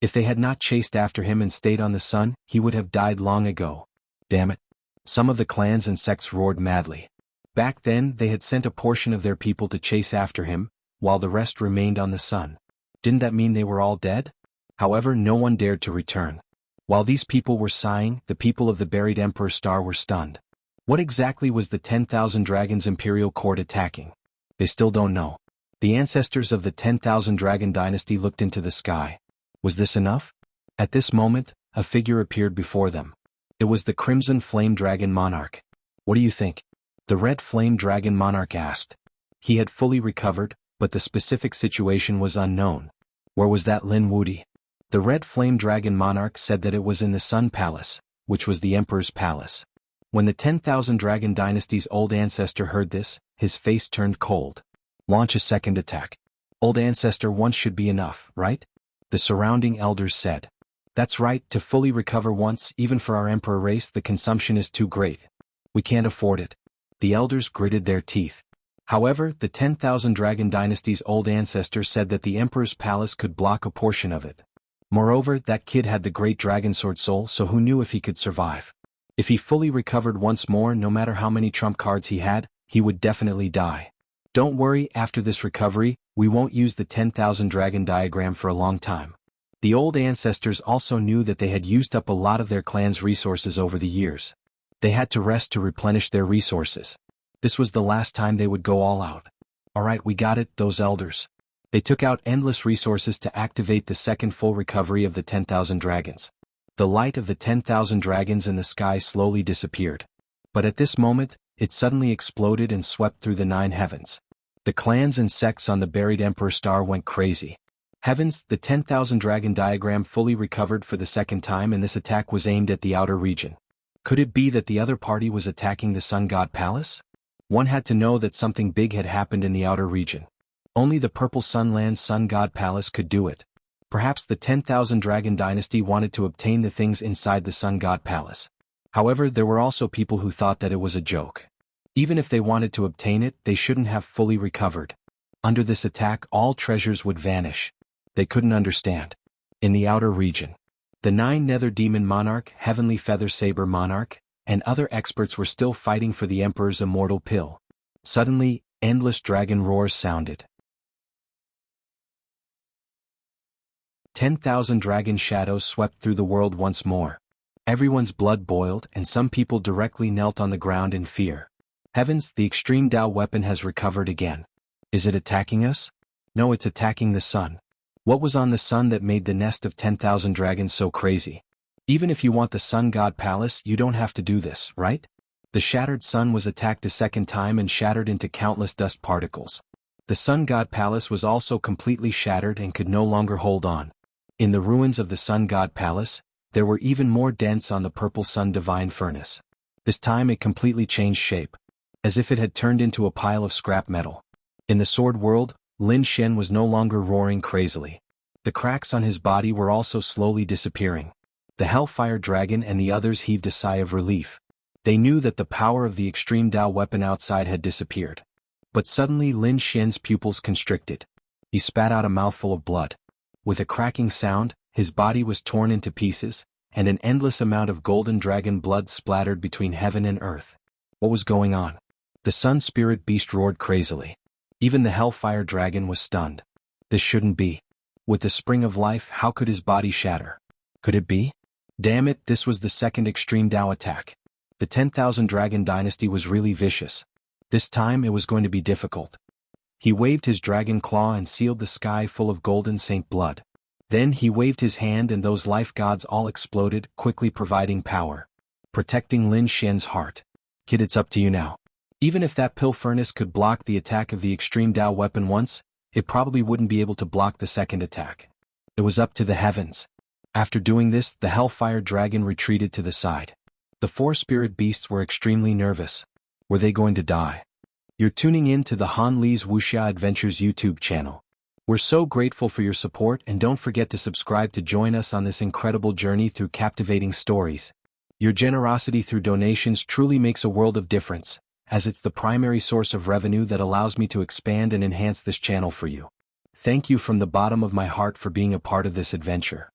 If they had not chased after him and stayed on the sun, he would have died long ago. Damn it. Some of the clans and sects roared madly. Back then, they had sent a portion of their people to chase after him, while the rest remained on the sun. Didn't that mean they were all dead? However, no one dared to return. While these people were sighing, the people of the buried Emperor Star were stunned. What exactly was the 10,000 Dragons Imperial Court attacking? They still don't know. The ancestors of the 10,000 Dragon Dynasty looked into the sky. Was this enough? At this moment, a figure appeared before them. It was the Crimson Flame Dragon Monarch. "What do you think?" The Red Flame Dragon Monarch asked. He had fully recovered, but the specific situation was unknown. Where was that Lin Wudi? The Red Flame Dragon Monarch said that it was in the Sun Palace, which was the Emperor's palace. When the 10,000 Dragon Dynasty's old ancestor heard this, his face turned cold. "Launch a second attack. Old ancestor once should be enough, right?" The surrounding elders said. "That's right, to fully recover once, even for our Emperor race, the consumption is too great. We can't afford it." The elders gritted their teeth. However, the 10,000 Dragon Dynasty's old ancestor said that the Emperor's palace could block a portion of it. Moreover, that kid had the great dragon sword soul, so who knew if he could survive? If he fully recovered once more, no matter how many trump cards he had, he would definitely die. Don't worry, after this recovery, we won't use the 10,000 dragon diagram for a long time. The old ancestors also knew that they had used up a lot of their clan's resources over the years. They had to rest to replenish their resources. This was the last time they would go all out. Alright, we got it, those elders. They took out endless resources to activate the second full recovery of the 10,000 dragons. The light of the 10,000 dragons in the sky slowly disappeared. But at this moment, it suddenly exploded and swept through the 9 heavens. The clans and sects on the buried Emperor Star went crazy. Heavens, the 10,000 dragon diagram fully recovered for the second time, and this attack was aimed at the outer region. Could it be that the other party was attacking the Sun God Palace? One had to know that something big had happened in the outer region. Only the Purple Sunland's Sun God Palace could do it. Perhaps the 10,000 Dragon Dynasty wanted to obtain the things inside the Sun God Palace. However, there were also people who thought that it was a joke. Even if they wanted to obtain it, they shouldn't have fully recovered. Under this attack all treasures would vanish. They couldn't understand. In the outer region, the 9 Nether Demon Monarch, Heavenly Feather Saber Monarch, and other experts were still fighting for the Emperor's immortal pill. Suddenly, endless dragon roars sounded. 10,000 dragon shadows swept through the world once more. Everyone's blood boiled and some people directly knelt on the ground in fear. Heavens, the extreme Dao weapon has recovered again. Is it attacking us? No, it's attacking the sun. What was on the sun that made the nest of 10,000 dragons so crazy? Even if you want the Sun God Palace, you don't have to do this, right? The shattered sun was attacked a second time and shattered into countless dust particles. The Sun God Palace was also completely shattered and could no longer hold on. In the ruins of the Sun God Palace, there were even more dents on the purple sun divine furnace. This time it completely changed shape, as if it had turned into a pile of scrap metal. In the sword world, Lin Shen was no longer roaring crazily. The cracks on his body were also slowly disappearing. The Hellfire Dragon and the others heaved a sigh of relief. They knew that the power of the extreme Dao weapon outside had disappeared. But suddenly Lin Shen's pupils constricted. He spat out a mouthful of blood. With a cracking sound, his body was torn into pieces, and an endless amount of golden dragon blood splattered between heaven and earth. What was going on? The Sun Spirit Beast roared crazily. Even the Hellfire Dragon was stunned. This shouldn't be. With the spring of life, how could his body shatter? Could it be? Damn it, this was the second extreme Dao attack. The 10,000 Dragon Dynasty was really vicious. This time it was going to be difficult. He waved his dragon claw and sealed the sky full of golden saint blood. Then he waved his hand and those life gods all exploded, quickly providing power. Protecting Lin Shen's heart. Kid, it's up to you now. Even if that pill furnace could block the attack of the extreme Dao weapon once, it probably wouldn't be able to block the second attack. It was up to the heavens. After doing this, the Hellfire Dragon retreated to the side. The 4 spirit beasts were extremely nervous. Were they going to die? You're tuning in to the Han Li's Wuxia Adventures YouTube channel. We're so grateful for your support, and don't forget to subscribe to join us on this incredible journey through captivating stories. Your generosity through donations truly makes a world of difference, as it's the primary source of revenue that allows me to expand and enhance this channel for you. Thank you from the bottom of my heart for being a part of this adventure.